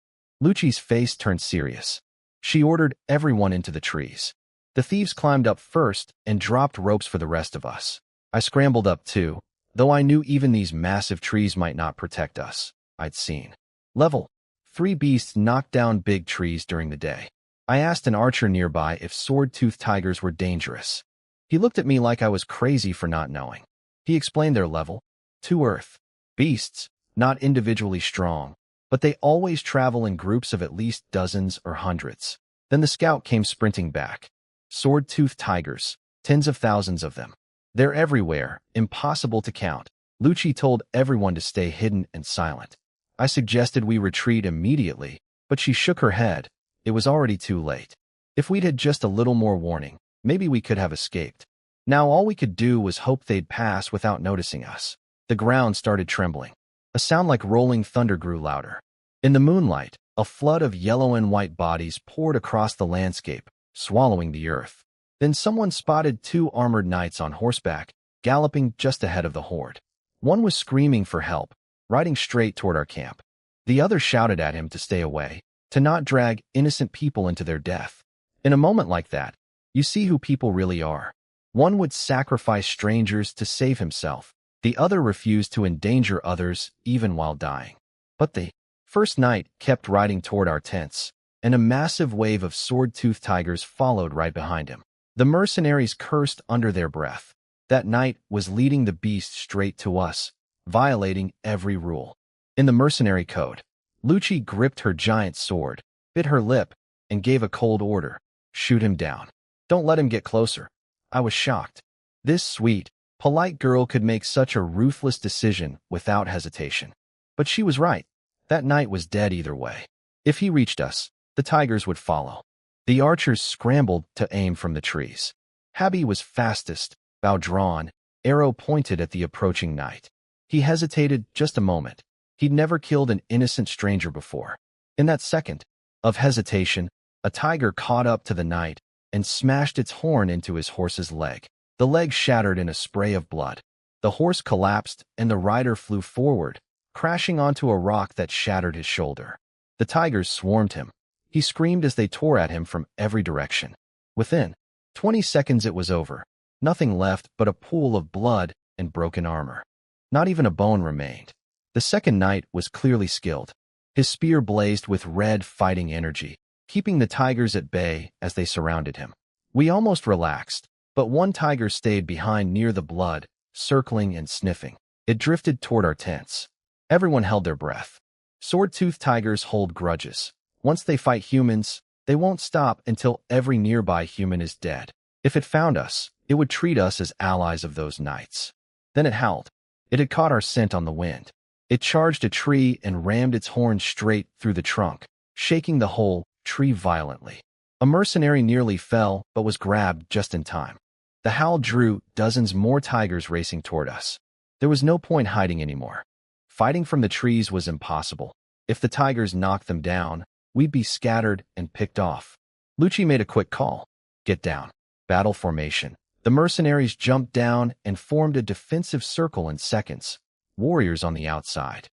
Lucci's face turned serious. She ordered everyone into the trees. The thieves climbed up first and dropped ropes for the rest of us. I scrambled up too, though I knew even these massive trees might not protect us. I'd seen level 3 beasts knock down big trees during the day. I asked an archer nearby if sword-toothed tigers were dangerous. He looked at me like I was crazy for not knowing. He explained their level 2 earth beasts, not individually strong, but they always travel in groups of at least dozens or hundreds. Then the scout came sprinting back. Sword-toothed tigers, tens of thousands of them. They're everywhere, impossible to count. Lucci told everyone to stay hidden and silent. I suggested we retreat immediately, but she shook her head. It was already too late. If we'd had just a little more warning, maybe we could have escaped. Now all we could do was hope they'd pass without noticing us. The ground started trembling. A sound like rolling thunder grew louder. In the moonlight, a flood of yellow and white bodies poured across the landscape, swallowing the earth. Then someone spotted 2 armored knights on horseback, galloping just ahead of the horde. One was screaming for help, riding straight toward our camp. The other shouted at him to stay away, to not drag innocent people into their death. In a moment like that, you see who people really are. One would sacrifice strangers to save himself. The other refused to endanger others even while dying. But the first knight kept riding toward our tents, and a massive wave of sword-toothed tigers followed right behind him. The mercenaries cursed under their breath. That knight was leading the beast straight to us, violating every rule. In the mercenary code, Lucci gripped her giant sword, bit her lip, and gave a cold order. Shoot him down. Don't let him get closer. I was shocked. This sweet, polite girl could make such a ruthless decision without hesitation. But she was right. That knight was dead either way. If he reached us, the tigers would follow. The archers scrambled to aim from the trees. Habi was fastest, bow drawn, arrow pointed at the approaching knight. He hesitated just a moment. He'd never killed an innocent stranger before. In that second of hesitation, a tiger caught up to the knight and smashed its horn into his horse's leg. The leg shattered in a spray of blood. The horse collapsed and the rider flew forward, crashing onto a rock that shattered his shoulder. The tigers swarmed him. He screamed as they tore at him from every direction. Within 20 seconds it was over. Nothing left but a pool of blood and broken armor. Not even a bone remained. The second knight was clearly skilled. His spear blazed with red fighting energy, keeping the tigers at bay as they surrounded him. We almost relaxed, but one tiger stayed behind near the blood, circling and sniffing. It drifted toward our tents. Everyone held their breath. Sword-toothed tigers hold grudges. Once they fight humans, they won't stop until every nearby human is dead. If it found us, it would treat us as allies of those knights. Then it howled. It had caught our scent on the wind. It charged a tree and rammed its horn straight through the trunk, shaking the whole tree violently. A mercenary nearly fell, but was grabbed just in time. The howl drew dozens more tigers racing toward us. There was no point hiding anymore. Fighting from the trees was impossible. If the tigers knocked them down, we'd be scattered and picked off. Lucci made a quick call. Get down. Battle formation. The mercenaries jumped down and formed a defensive circle in seconds. Warriors on the outside,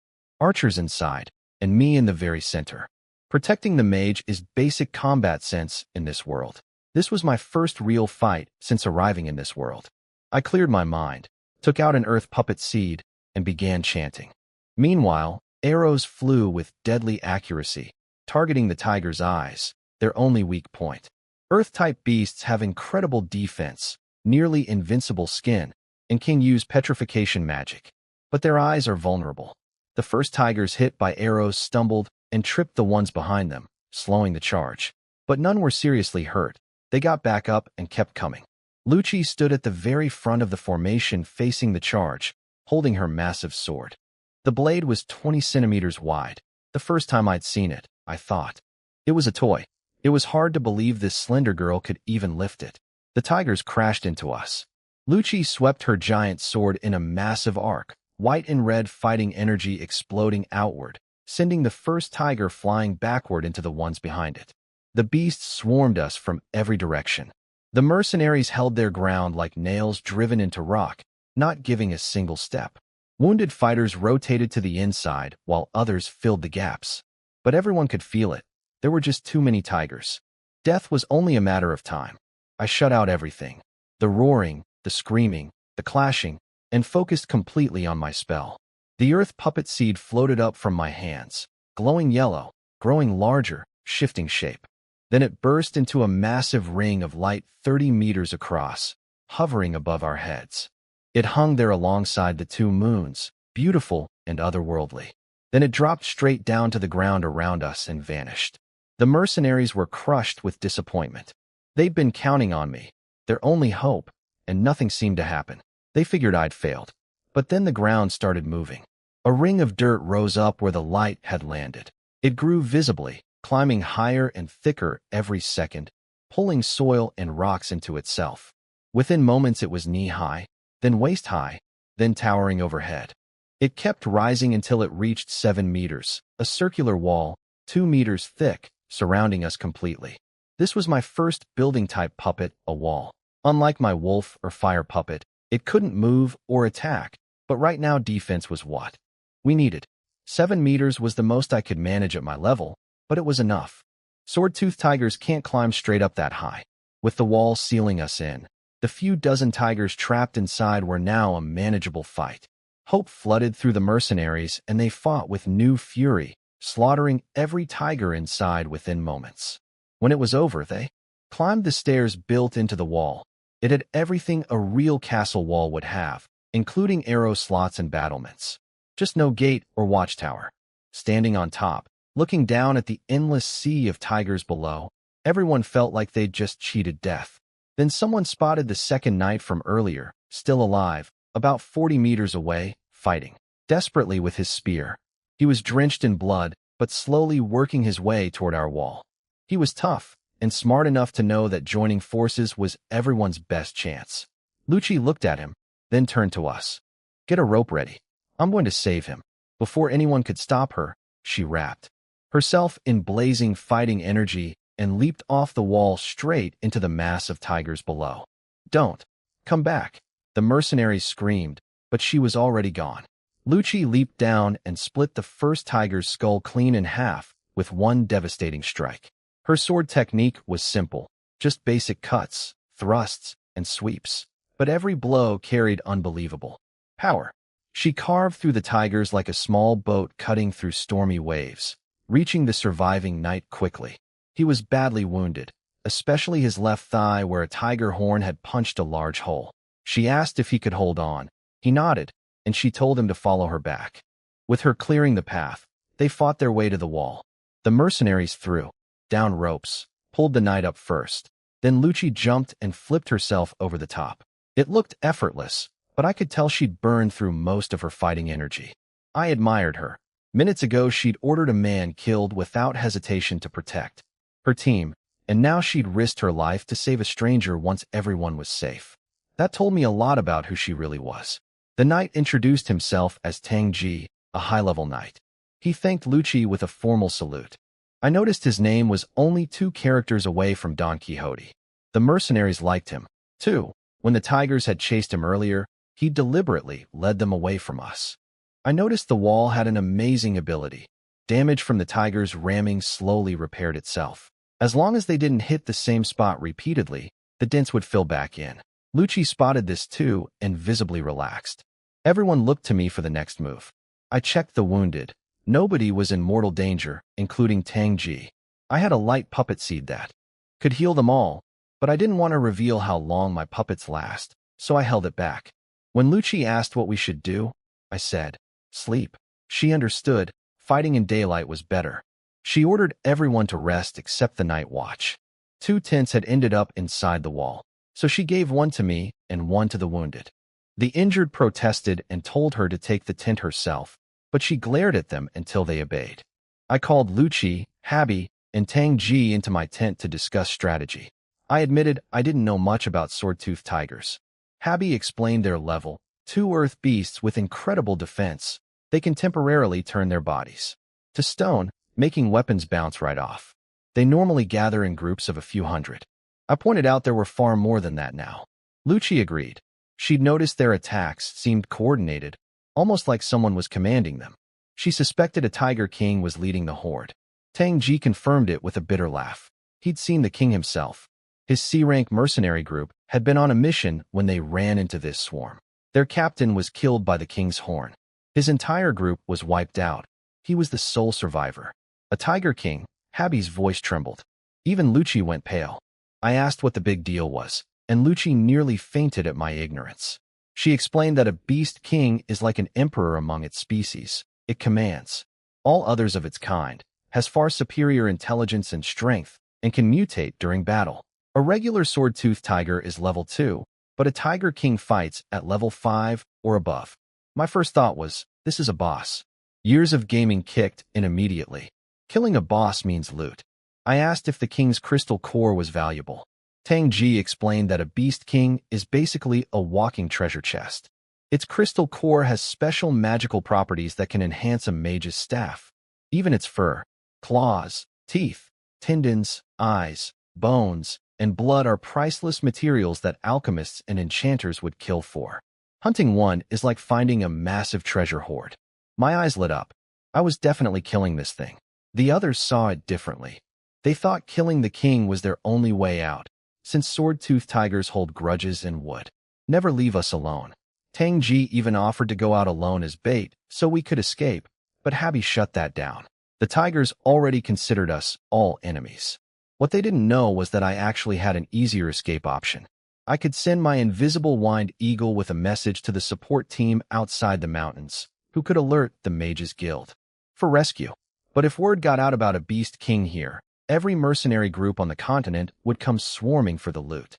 archers inside, and me in the very center. Protecting the mage is basic combat sense in this world. This was my first real fight since arriving in this world. I cleared my mind, took out an earth puppet seed, and began chanting. Meanwhile, arrows flew with deadly accuracy, targeting the tiger's eyes, their only weak point. Earth-type beasts have incredible defense, nearly invincible skin, and can use petrification magic. But their eyes are vulnerable. The first tigers hit by arrows stumbled and tripped the ones behind them, slowing the charge. But none were seriously hurt. They got back up and kept coming. Lucci stood at the very front of the formation facing the charge, holding her massive sword. The blade was 20 centimeters wide. The first time I'd seen it, I thought. It was a toy. It was hard to believe this slender girl could even lift it. The tigers crashed into us. Lucci swept her giant sword in a massive arc, white and red fighting energy exploding outward, sending the first tiger flying backward into the ones behind it. The beasts swarmed us from every direction. The mercenaries held their ground like nails driven into rock, not giving a single step. Wounded fighters rotated to the inside while others filled the gaps. But everyone could feel it. There were just too many tigers. Death was only a matter of time. I shut out everything. The roaring, the screaming, the clashing, and focused completely on my spell. The earth puppet seed floated up from my hands, glowing yellow, growing larger, shifting shape. Then it burst into a massive ring of light 30 meters across, hovering above our heads. It hung there alongside the two moons, beautiful and otherworldly. Then it dropped straight down to the ground around us and vanished. The mercenaries were crushed with disappointment. They'd been counting on me, their only hope, and nothing seemed to happen. They figured I'd failed. But then the ground started moving. A ring of dirt rose up where the light had landed. It grew visibly, climbing higher and thicker every second, pulling soil and rocks into itself. Within moments it was knee-high, then waist-high, then towering overhead. It kept rising until it reached 7 meters, a circular wall, 2 meters thick, surrounding us completely. This was my first building-type puppet, a wall. Unlike my wolf or fire puppet, it couldn't move or attack, but right now defense was what we needed. 7 meters was the most I could manage at my level, but it was enough. Sword-toothed tigers can't climb straight up that high. With the wall sealing us in, the few dozen tigers trapped inside were now a manageable fight. Hope flooded through the mercenaries, and they fought with new fury, slaughtering every tiger inside within moments. When it was over, they climbed the stairs built into the wall. It had everything a real castle wall would have, including arrow slots and battlements. Just no gate or watchtower. Standing on top, looking down at the endless sea of tigers below, everyone felt like they'd just cheated death. Then someone spotted the second knight from earlier, still alive, about 40 meters away, fighting desperately with his spear. He was drenched in blood, but slowly working his way toward our wall. He was tough, and smart enough to know that joining forces was everyone's best chance. Lucci looked at him, then turned to us. Get a rope ready. I'm going to save him. Before anyone could stop her, she wrapped herself in blazing fighting energy and leaped off the wall straight into the mass of tigers below. Don't. Come back. The mercenaries screamed, but she was already gone. Lucci leaped down and split the first tiger's skull clean in half with one devastating strike. Her sword technique was simple, just basic cuts, thrusts, and sweeps. But every blow carried unbelievable power. She carved through the tigers like a small boat cutting through stormy waves, reaching the surviving knight quickly. He was badly wounded, especially his left thigh where a tiger horn had punched a large hole. She asked if he could hold on. He nodded, and she told him to follow her back. With her clearing the path, they fought their way to the wall. The mercenaries threw down ropes, pulled the knight up first. Then Lucci jumped and flipped herself over the top. It looked effortless, but I could tell she'd burned through most of her fighting energy. I admired her. Minutes ago, she'd ordered a man killed without hesitation to protect her team, and now she'd risked her life to save a stranger once everyone was safe. That told me a lot about who she really was. The knight introduced himself as Tang Ji, a high-level knight. He thanked Lucci with a formal salute. I noticed his name was only 2 characters away from Don Quixote. The mercenaries liked him, too. When the tigers had chased him earlier, he deliberately led them away from us. I noticed the wall had an amazing ability. Damage from the tigers ramming slowly repaired itself. As long as they didn't hit the same spot repeatedly, the dents would fill back in. Lucci spotted this too and visibly relaxed. Everyone looked to me for the next move. I checked the wounded. Nobody was in mortal danger, including Tang Ji. I had a light puppet seed that could heal them all, but I didn't want to reveal how long my puppets last, so I held it back. When Lucci asked what we should do, I said, sleep. She understood. Fighting in daylight was better. She ordered everyone to rest except the night watch. 2 tents had ended up inside the wall, so she gave one to me and one to the wounded. The injured protested and told her to take the tent herself, but she glared at them until they obeyed. I called Lucci, Habi, and Tang Ji into my tent to discuss strategy. I admitted I didn't know much about sword-toothed tigers. Habi explained their level, 2 earth beasts with incredible defense. They can temporarily turn their bodies to stone, making weapons bounce right off. They normally gather in groups of a few hundred. I pointed out there were far more than that now. Lucci agreed. She'd noticed their attacks seemed coordinated, almost like someone was commanding them. She suspected a Tiger King was leading the horde. Tang Ji confirmed it with a bitter laugh. He'd seen the king himself. His C-rank mercenary group had been on a mission when they ran into this swarm. Their captain was killed by the king's horn. His entire group was wiped out. He was the sole survivor. A Tiger King. Habi's voice trembled. Even Lucci went pale. I asked what the big deal was, and Lucci nearly fainted at my ignorance. She explained that a beast king is like an emperor among its species. It commands all others of its kind, has far superior intelligence and strength, and can mutate during battle. A regular sword-toothed tiger is level 2, but a Tiger King fights at level 5 or above. My first thought was, this is a boss. Years of gaming kicked in immediately. Killing a boss means loot. I asked if the king's crystal core was valuable. Tang Ji explained that a beast king is basically a walking treasure chest. Its crystal core has special magical properties that can enhance a mage's staff. Even its fur, claws, teeth, tendons, eyes, bones, and blood are priceless materials that alchemists and enchanters would kill for. Hunting one is like finding a massive treasure hoard. My eyes lit up. I was definitely killing this thing. The others saw it differently. They thought killing the king was their only way out, since sword-toothed tigers hold grudges and would never leave us alone. Tang Ji even offered to go out alone as bait so we could escape, but Habi shut that down. The tigers already considered us all enemies. What they didn't know was that I actually had an easier escape option. I could send my invisible winged eagle with a message to the support team outside the mountains, who could alert the Mages Guild for rescue. But if word got out about a beast king here, every mercenary group on the continent would come swarming for the loot.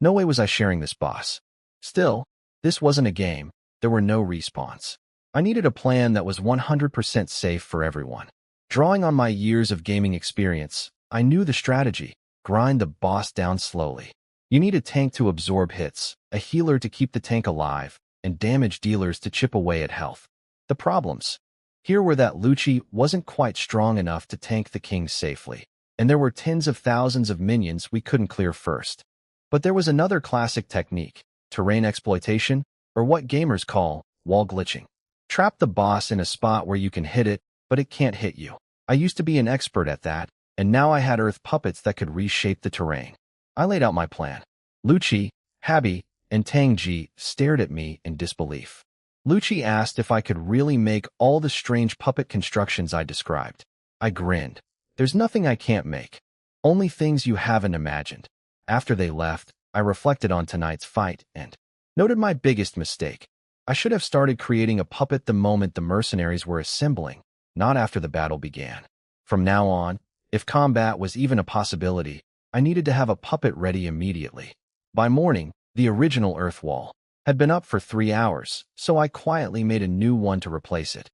No way was I sharing this boss. Still, this wasn't a game. There were no respawns. I needed a plan that was 100% safe for everyone. Drawing on my years of gaming experience, I knew the strategy. grind the boss down slowly. You need a tank to absorb hits, a healer to keep the tank alive, and damage dealers to chip away at health. The problems here were that Lucci wasn't quite strong enough to tank the king safely, and there were tens of thousands of minions we couldn't clear first. But there was another classic technique, terrain exploitation, or what gamers call wall glitching. Trap the boss in a spot where you can hit it, but it can't hit you. I used to be an expert at that, and now I had earth puppets that could reshape the terrain. I laid out my plan. Lucci, Habi, and Tangji stared at me in disbelief. Lucci asked if I could really make all the strange puppet constructions I described. I grinned. There's nothing I can't make. Only things you haven't imagined. After they left, I reflected on tonight's fight and noted my biggest mistake. I should have started creating a puppet the moment the mercenaries were assembling, not after the battle began. From now on, if combat was even a possibility, I needed to have a puppet ready immediately. By morning, the original earth wall had been up for 3 hours, so I quietly made a new one to replace it,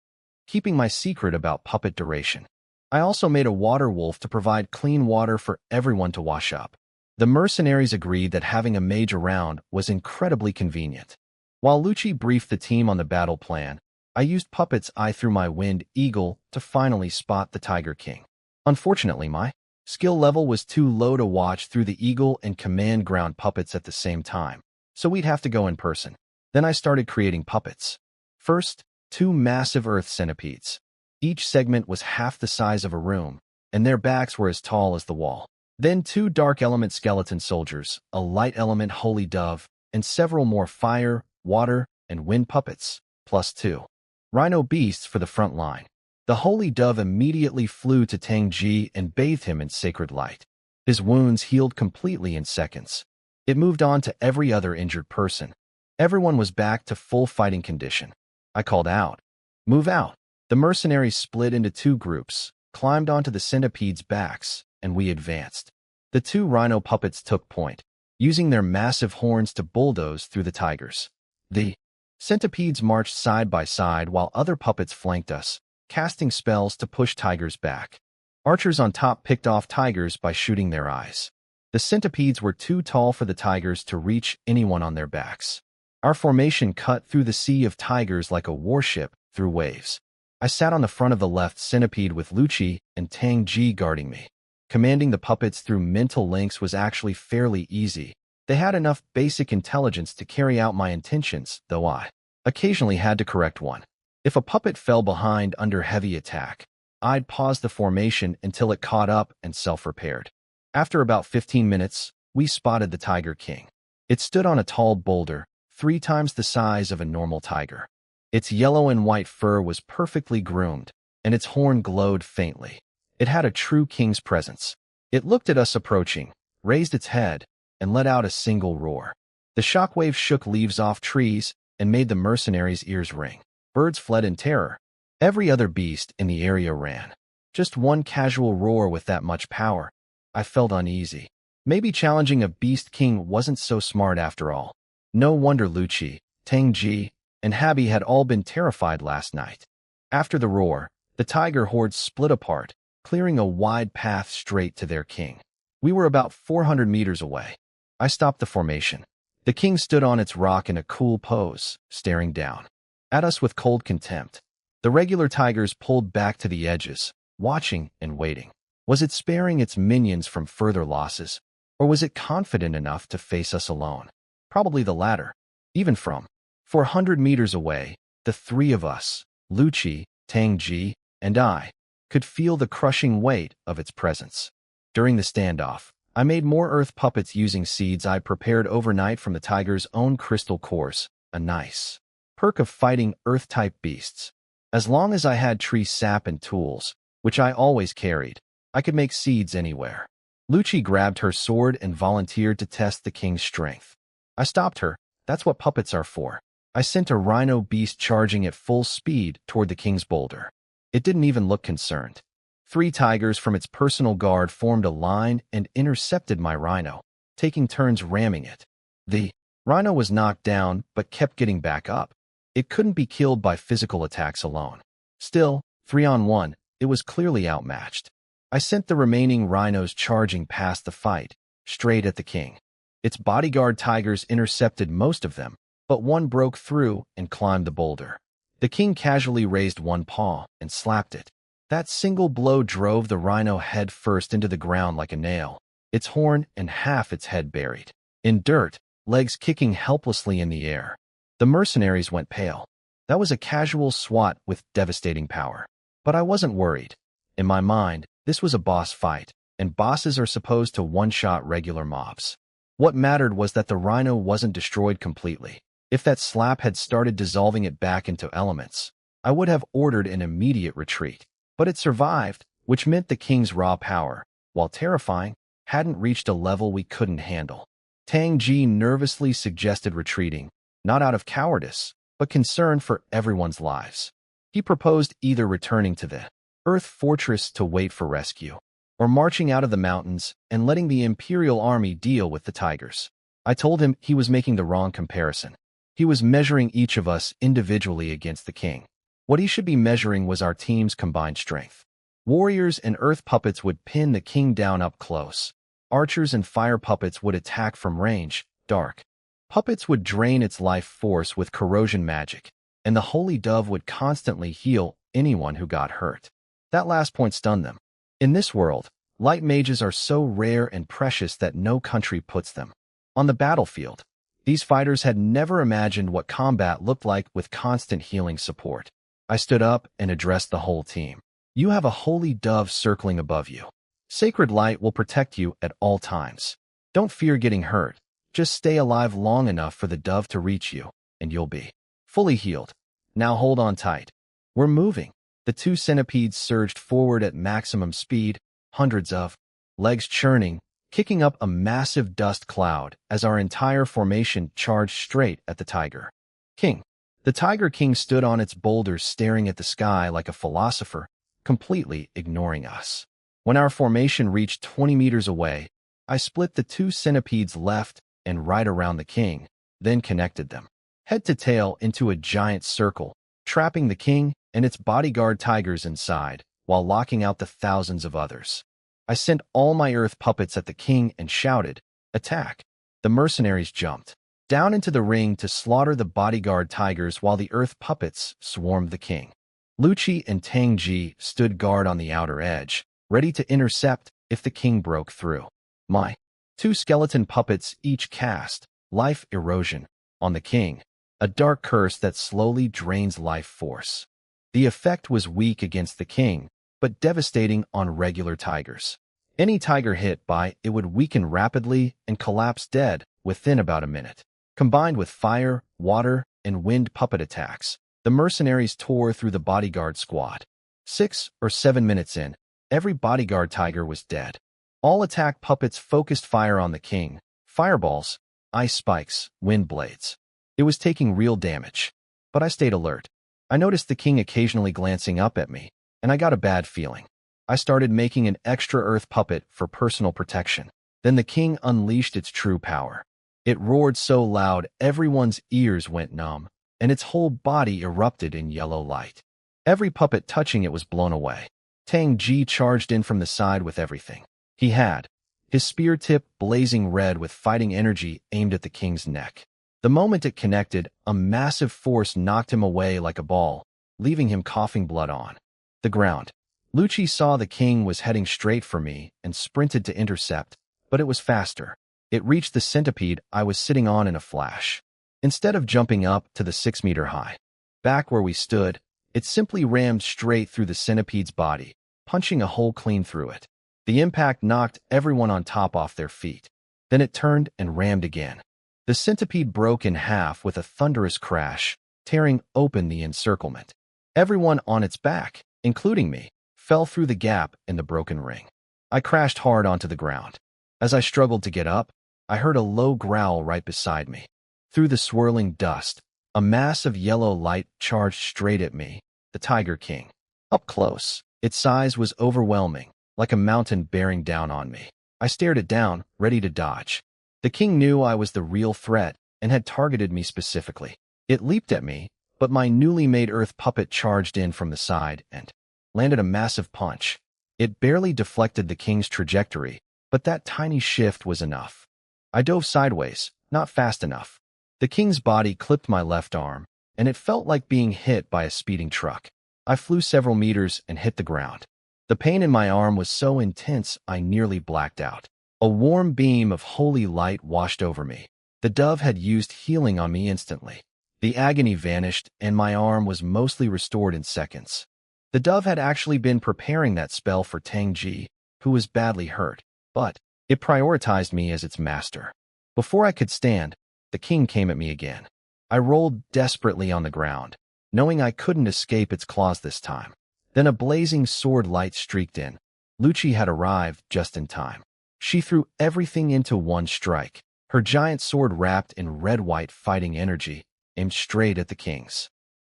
keeping my secret about puppet duration. I also made a water wolf to provide clean water for everyone to wash up. The mercenaries agreed that having a mage around was incredibly convenient. While Lucci briefed the team on the battle plan, I used puppets eye through my wind eagle to finally spot the Tiger King. Unfortunately, my skill level was too low to watch through the eagle and command ground puppets at the same time, so we'd have to go in person. Then I started creating puppets. First, 2 massive earth centipedes. Each segment was half the size of a room, and their backs were as tall as the wall. Then 2 dark element skeleton soldiers, a light element holy dove, and several more fire, water, and wind puppets, plus 2 rhino beasts for the front line. The holy dove immediately flew to Tangji and bathed him in sacred light. His wounds healed completely in seconds. It moved on to every other injured person. Everyone was back to full fighting condition. I called out, "Move out." The mercenaries split into 2 groups, climbed onto the centipedes' backs, and we advanced. The 2 rhino puppets took point, using their massive horns to bulldoze through the tigers. The centipedes marched side by side while other puppets flanked us, casting spells to push tigers back. Archers on top picked off tigers by shooting their eyes. The centipedes were too tall for the tigers to reach anyone on their backs. Our formation cut through the sea of tigers like a warship through waves. I sat on the front of the left centipede with Lucci and Tangji guarding me. Commanding the puppets through mental links was actually fairly easy. They had enough basic intelligence to carry out my intentions, though I occasionally had to correct one. If a puppet fell behind under heavy attack, I'd pause the formation until it caught up and self-repaired. After about 15 minutes, we spotted the Tiger King. It stood on a tall boulder, 3 times the size of a normal tiger. Its yellow and white fur was perfectly groomed, and its horn glowed faintly. It had a true king's presence. It looked at us approaching, raised its head, and let out a single roar. The shockwave shook leaves off trees and made the mercenaries' ears ring. Birds fled in terror. Every other beast in the area ran. Just one casual roar with that much power. I felt uneasy. Maybe challenging a beast king wasn't so smart after all. No wonder Lucci, Tangji, and Habi had all been terrified last night. After the roar, the tiger hordes split apart, clearing a wide path straight to their king. We were about 400 meters away. I stopped the formation. The king stood on its rock in a cool pose, staring down at us with cold contempt. The regular tigers pulled back to the edges, watching and waiting. Was it sparing its minions from further losses, or was it confident enough to face us alone? Probably the latter. Even from 400 meters away, the 3 of us, Lucci, Tangji, and I, could feel the crushing weight of its presence. During the standoff, I made more earth puppets using seeds I prepared overnight from the tiger's own crystal cores, a nice perk of fighting earth-type beasts. As long as I had tree sap and tools, which I always carried, I could make seeds anywhere. Lucci grabbed her sword and volunteered to test the king's strength. I stopped her. That's what puppets are for. I sent a rhino beast charging at full speed toward the king's boulder. It didn't even look concerned. 3 tigers from its personal guard formed a line and intercepted my rhino, taking turns ramming it. The rhino was knocked down but kept getting back up. It couldn't be killed by physical attacks alone. Still, 3-on-1, it was clearly outmatched. I sent the remaining rhinos charging past the fight, straight at the king. Its bodyguard tigers intercepted most of them, but one broke through and climbed the boulder. The king casually raised one paw and slapped it. That single blow drove the rhino head first into the ground like a nail, its horn and half its head buried in dirt, legs kicking helplessly in the air. The mercenaries went pale. That was a casual swat with devastating power. But I wasn't worried. In my mind, this was a boss fight, and bosses are supposed to one-shot regular mobs. What mattered was that the rhino wasn't destroyed completely. If that slap had started dissolving it back into elements, I would have ordered an immediate retreat. But it survived, which meant the king's raw power, while terrifying, hadn't reached a level we couldn't handle. Tang Ji nervously suggested retreating, not out of cowardice, but concern for everyone's lives. He proposed either returning to the Earth Fortress to wait for rescue, or marching out of the mountains and letting the Imperial Army deal with the tigers. I told him he was making the wrong comparison. He was measuring each of us individually against the king. What he should be measuring was our team's combined strength. Warriors and earth puppets would pin the king down up close. Archers and fire puppets would attack from range, dark. Puppets would drain its life force with corrosion magic, and the holy dove would constantly heal anyone who got hurt. That last point stunned them. In this world, light mages are so rare and precious that no country puts them on the battlefield. These fighters had never imagined what combat looked like with constant healing support. I stood up and addressed the whole team. You have a holy dove circling above you. Sacred light will protect you at all times. Don't fear getting hurt. Just stay alive long enough for the dove to reach you, and you'll be fully healed. Now hold on tight. We're moving. The two centipedes surged forward at maximum speed, hundreds of legs churning, kicking up a massive dust cloud as our entire formation charged straight at the tiger king. The Tiger King stood on its boulders staring at the sky like a philosopher, completely ignoring us. When our formation reached 20 meters away, I split the two centipedes left and right around the king, then connected them, head to tail, into a giant circle, trapping the king and its bodyguard tigers inside, while locking out the thousands of others. I sent all my earth puppets at the king and shouted, "Attack!" The mercenaries jumped down into the ring to slaughter the bodyguard tigers while the earth puppets swarmed the king. Lucci and Tang Ji stood guard on the outer edge, ready to intercept if the king broke through. My two skeleton puppets each cast life erosion on the king, a dark curse that slowly drains life force. The effect was weak against the king, but devastating on regular tigers. Any tiger hit by it would weaken rapidly and collapse dead within about a minute. Combined with fire, water, and wind puppet attacks, the mercenaries tore through the bodyguard squad. 6 or 7 minutes in, every bodyguard tiger was dead. All attack puppets focused fire on the king, fireballs, ice spikes, wind blades. It was taking real damage, but I stayed alert. I noticed the king occasionally glancing up at me, and I got a bad feeling. I started making an extra earth puppet for personal protection. Then the king unleashed its true power. It roared so loud everyone's ears went numb, and its whole body erupted in yellow light. Every puppet touching it was blown away. Tang Ji charged in from the side with everything he had, his spear tip blazing red with fighting energy aimed at the king's neck. The moment it connected, a massive force knocked him away like a ball, leaving him coughing blood on the ground. Lucci saw the king was heading straight for me and sprinted to intercept, but it was faster. It reached the centipede I was sitting on in a flash. Instead of jumping up to the 6-meter-high back where we stood, it simply rammed straight through the centipede's body, punching a hole clean through it. The impact knocked everyone on top off their feet. Then it turned and rammed again. The centipede broke in half with a thunderous crash, tearing open the encirclement. Everyone on its back, including me, fell through the gap in the broken ring. I crashed hard onto the ground. As I struggled to get up, I heard a low growl right beside me. Through the swirling dust, a mass of yellow light charged straight at me, the Tiger King. Up close, its size was overwhelming, like a mountain bearing down on me. I stared it down, ready to dodge. The king knew I was the real threat and had targeted me specifically. It leaped at me, but my newly made earth puppet charged in from the side and landed a massive punch. It barely deflected the king's trajectory, but that tiny shift was enough. I dove sideways, not fast enough. The king's body clipped my left arm, and it felt like being hit by a speeding truck. I flew several meters and hit the ground. The pain in my arm was so intense I nearly blacked out. A warm beam of holy light washed over me. The dove had used healing on me instantly. The agony vanished, and my arm was mostly restored in seconds. The dove had actually been preparing that spell for Tang-ji, who was badly hurt, but it prioritized me as its master. Before I could stand, the king came at me again. I rolled desperately on the ground, knowing I couldn't escape its claws this time. Then a blazing sword light streaked in. Lucci had arrived just in time. She threw everything into one strike, her giant sword wrapped in red-white fighting energy, aimed straight at the king's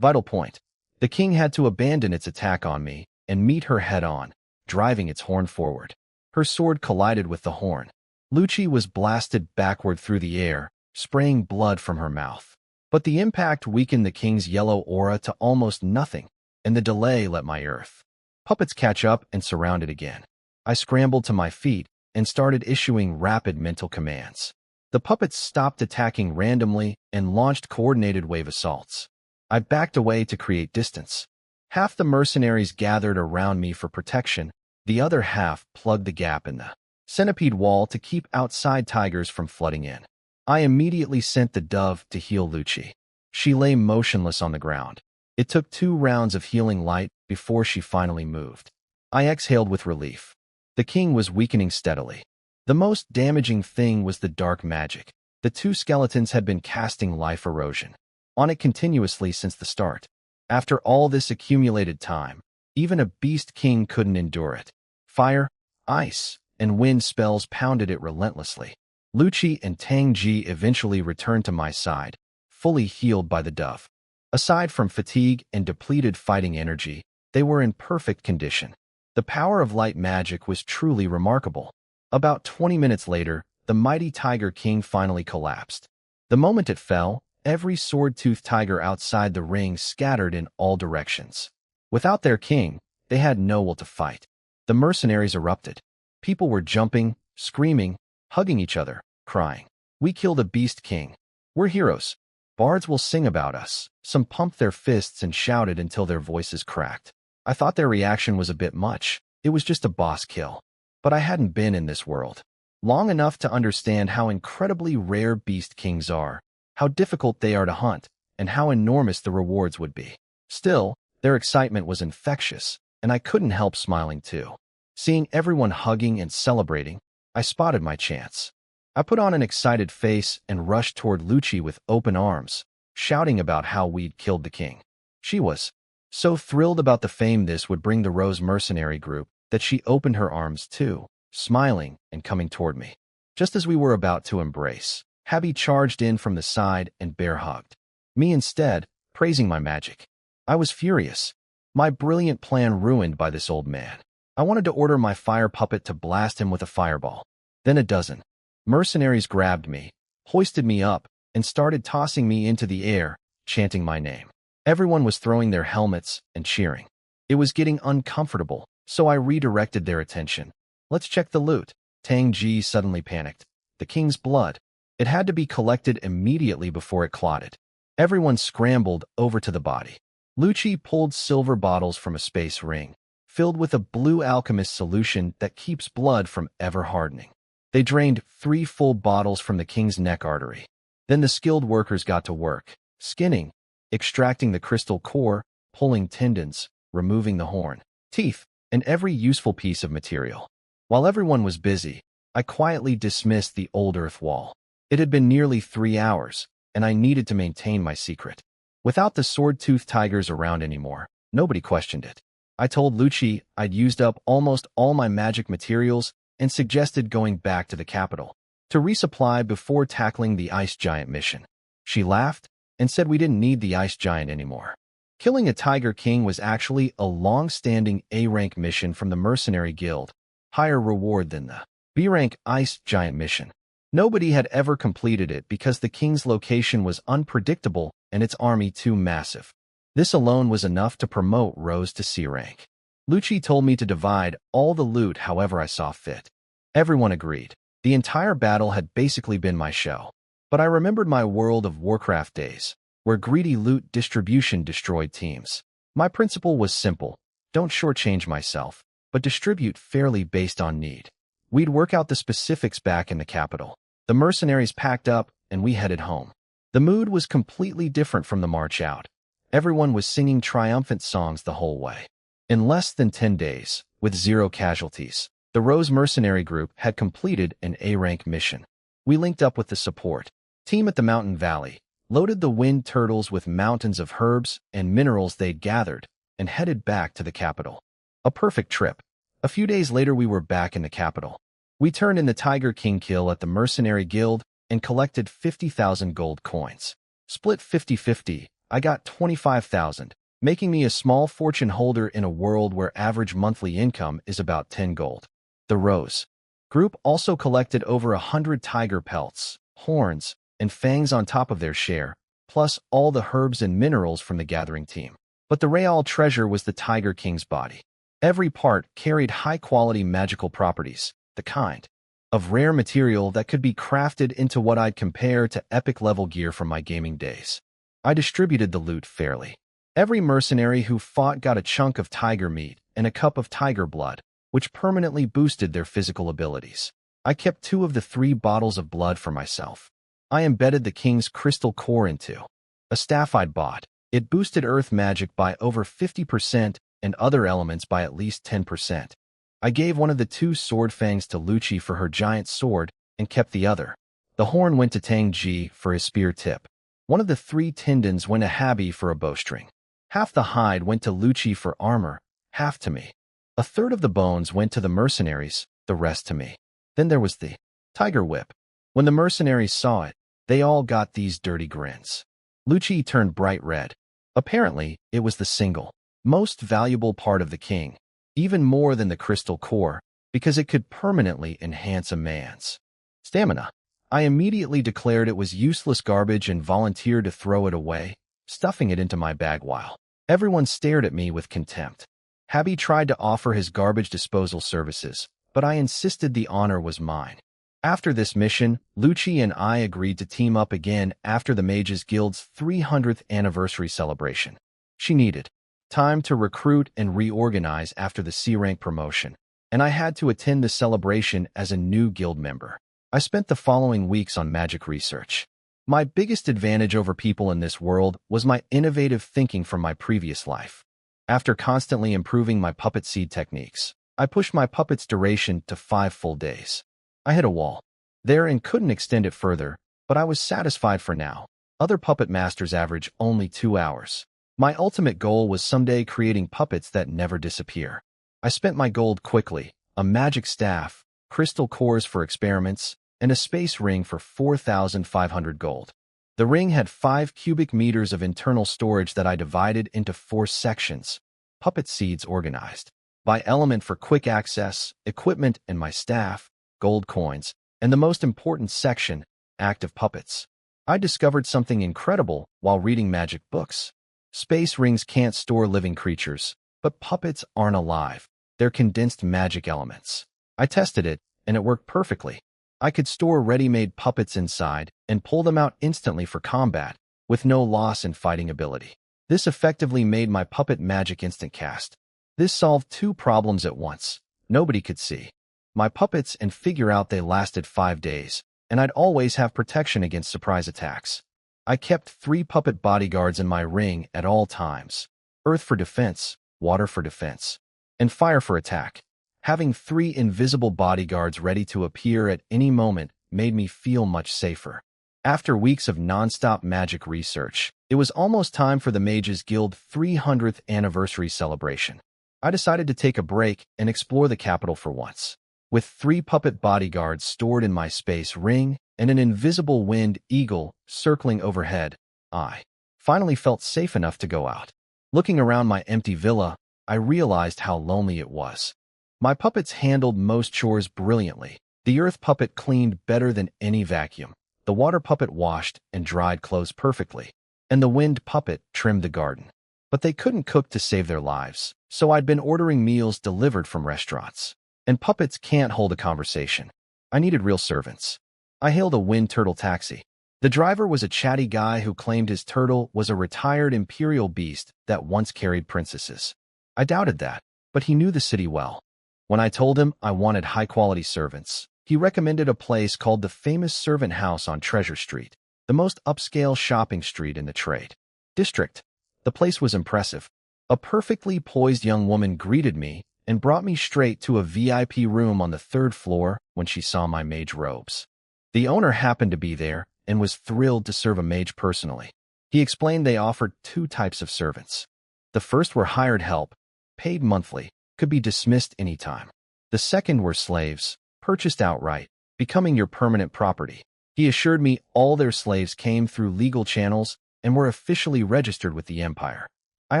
vital point. The king had to abandon its attack on me and meet her head-on, driving its horn forward. Her sword collided with the horn. Lucci was blasted backward through the air, spraying blood from her mouth. But the impact weakened the king's yellow aura to almost nothing, and the delay let my earth puppets catch up and surround it again. I scrambled to my feet and started issuing rapid mental commands. The puppets stopped attacking randomly and launched coordinated wave assaults. I backed away to create distance. Half the mercenaries gathered around me for protection, the other half plugged the gap in the centipede wall to keep outside tigers from flooding in. I immediately sent the dove to heal Lucci. She lay motionless on the ground. It took 2 rounds of healing light before she finally moved. I exhaled with relief. The king was weakening steadily. The most damaging thing was the dark magic. The 2 skeletons had been casting life erosion on it continuously since the start. After all this accumulated time, even a beast king couldn't endure it. Fire, ice, and wind spells pounded it relentlessly. Lucci and Tang-ji eventually returned to my side, fully healed by the dove. Aside from fatigue and depleted fighting energy, they were in perfect condition. The power of light magic was truly remarkable. About 20 minutes later, the mighty Tiger King finally collapsed. The moment it fell, every sword-toothed tiger outside the ring scattered in all directions. Without their king, they had no will to fight. The mercenaries erupted. People were jumping, screaming, hugging each other, crying. "We killed a beast king. We're heroes. Bards will sing about us." Some pumped their fists and shouted until their voices cracked. I thought their reaction was a bit much. It was just a boss kill. But I hadn't been in this world long enough to understand how incredibly rare beast kings are, how difficult they are to hunt, and how enormous the rewards would be. Still, their excitement was infectious, and I couldn't help smiling too. Seeing everyone hugging and celebrating, I spotted my chance. I put on an excited face and rushed toward Lucci with open arms, shouting about how we'd killed the king. She was so thrilled about the fame this would bring the Rose mercenary group that she opened her arms too, smiling and coming toward me. Just as we were about to embrace, Habi charged in from the side and bear-hugged me instead, praising my magic. I was furious. My brilliant plan ruined by this old man. I wanted to order my fire puppet to blast him with a fireball. Then a dozen mercenaries grabbed me, hoisted me up, and started tossing me into the air, chanting my name. Everyone was throwing their helmets and cheering. It was getting uncomfortable, so I redirected their attention. "Let's check the loot." Tang-ji suddenly panicked. The king's blood. It had to be collected immediately before it clotted. Everyone scrambled over to the body. Lucci pulled silver bottles from a space ring, filled with a blue alchemist solution that keeps blood from ever hardening. They drained 3 full bottles from the king's neck artery. Then the skilled workers got to work, skinning, extracting the crystal core, pulling tendons, removing the horn, teeth, and every useful piece of material. While everyone was busy, I quietly dismissed the old earth wall. It had been nearly 3 hours, and I needed to maintain my secret. Without the sword-toothed tigers around anymore, nobody questioned it. I told Lucci I'd used up almost all my magic materials and suggested going back to the capital to resupply before tackling the ice giant mission. She laughed and said we didn't need the ice giant anymore. Killing a tiger king was actually a long-standing A-rank mission from the mercenary guild, higher reward than the B-rank ice giant mission. Nobody had ever completed it because the king's location was unpredictable and its army too massive. This alone was enough to promote Rose to C rank. Lucci told me to divide all the loot however I saw fit. Everyone agreed. The entire battle had basically been my show. But I remembered my World of Warcraft days, where greedy loot distribution destroyed teams. My principle was simple: don't shortchange myself, but distribute fairly based on need. We'd work out the specifics back in the capital. The mercenaries packed up, and we headed home. The mood was completely different from the march out. Everyone was singing triumphant songs the whole way. In less than 10 days, with 0 casualties, the Rose mercenary group had completed an A-rank mission. We linked up with the support team at the mountain valley, loaded the wind turtles with mountains of herbs and minerals they'd gathered, and headed back to the capital. A perfect trip. A few days later we were back in the capital. We turned in the Tiger King kill at the Mercenary Guild and collected 50,000 gold coins. Split 50-50, I got 25,000, making me a small fortune holder in a world where average monthly income is about 10 gold. The Rose group also collected over 100 tiger pelts, horns, and fangs on top of their share, plus all the herbs and minerals from the gathering team. But the real treasure was the Tiger King's body. Every part carried high-quality magical properties, the kind of rare material that could be crafted into what I'd compare to epic-level gear from my gaming days. I distributed the loot fairly. Every mercenary who fought got a chunk of tiger meat and a cup of tiger blood, which permanently boosted their physical abilities. I kept 2 of the 3 bottles of blood for myself. I embedded the king's crystal core into a staff I'd bought. It boosted earth magic by over 50% and other elements by at least 10%. I gave one of the 2 sword fangs to Lucci for her giant sword and kept the other. The horn went to Tang Ji for his spear tip. One of the 3 tendons went to Habi for a bowstring. Half the hide went to Lucci for armor, half to me. A third of the bones went to the mercenaries, the rest to me. Then there was the tiger whip. When the mercenaries saw it, they all got these dirty grins. Lucci turned bright red. Apparently, it was the single most valuable part of the king, even more than the crystal core, because it could permanently enhance a man's stamina. I immediately declared it was useless garbage and volunteered to throw it away, stuffing it into my bag while everyone stared at me with contempt. Habi tried to offer his garbage disposal services, but I insisted the honor was mine. After this mission, Lucci and I agreed to team up again after the Mages Guild's 300th anniversary celebration. She needed time to recruit and reorganize after the C-rank promotion, and I had to attend the celebration as a new guild member. I spent the following weeks on magic research. My biggest advantage over people in this world was my innovative thinking from my previous life. After constantly improving my puppet seed techniques, I pushed my puppet's duration to 5 full days. I hit a wall there and couldn't extend it further, but I was satisfied for now. Other puppet masters average only 2 hours. My ultimate goal was someday creating puppets that never disappear. I spent my gold quickly: a magic staff, crystal cores for experiments, and a space ring for 4,500 gold. The ring had 5 cubic meters of internal storage that I divided into 4 sections, puppet seeds organized by element for quick access, equipment, and my staff, gold coins, and the most important section, active puppets. I discovered something incredible while reading magic books. Space rings can't store living creatures, but puppets aren't alive. They're condensed magic elements. I tested it, and it worked perfectly. I could store ready-made puppets inside and pull them out instantly for combat, with no loss in fighting ability. This effectively made my puppet magic instant cast. This solved 2 problems at once. Nobody could see my puppets and figure out they lasted 5 days, and I'd always have protection against surprise attacks. I kept 3 puppet bodyguards in my ring at all times: earth for defense, water for defense, and fire for attack. Having 3 invisible bodyguards ready to appear at any moment made me feel much safer. After weeks of non-stop magic research, it was almost time for the Mages Guild 300th anniversary celebration. I decided to take a break and explore the capital for once. With 3 puppet bodyguards stored in my space ring and an invisible wind eagle circling overhead, I finally felt safe enough to go out. Looking around my empty villa, I realized how lonely it was. My puppets handled most chores brilliantly. The earth puppet cleaned better than any vacuum. The water puppet washed and dried clothes perfectly, and the wind puppet trimmed the garden. But they couldn't cook to save their lives, so I'd been ordering meals delivered from restaurants. And puppets can't hold a conversation. I needed real servants. I hailed a wind turtle taxi. The driver was a chatty guy who claimed his turtle was a retired imperial beast that once carried princesses. I doubted that, but he knew the city well. When I told him I wanted high-quality servants, he recommended a place called the famous Servant House on Treasure Street, the most upscale shopping street in the trade district. The place was impressive. A perfectly poised young woman greeted me and brought me straight to a VIP room on the third floor when she saw my mage robes. The owner happened to be there and was thrilled to serve a mage personally. He explained they offered two types of servants. The first were hired help, paid monthly, could be dismissed anytime. The second were slaves, purchased outright, becoming your permanent property. He assured me all their slaves came through legal channels and were officially registered with the Empire. I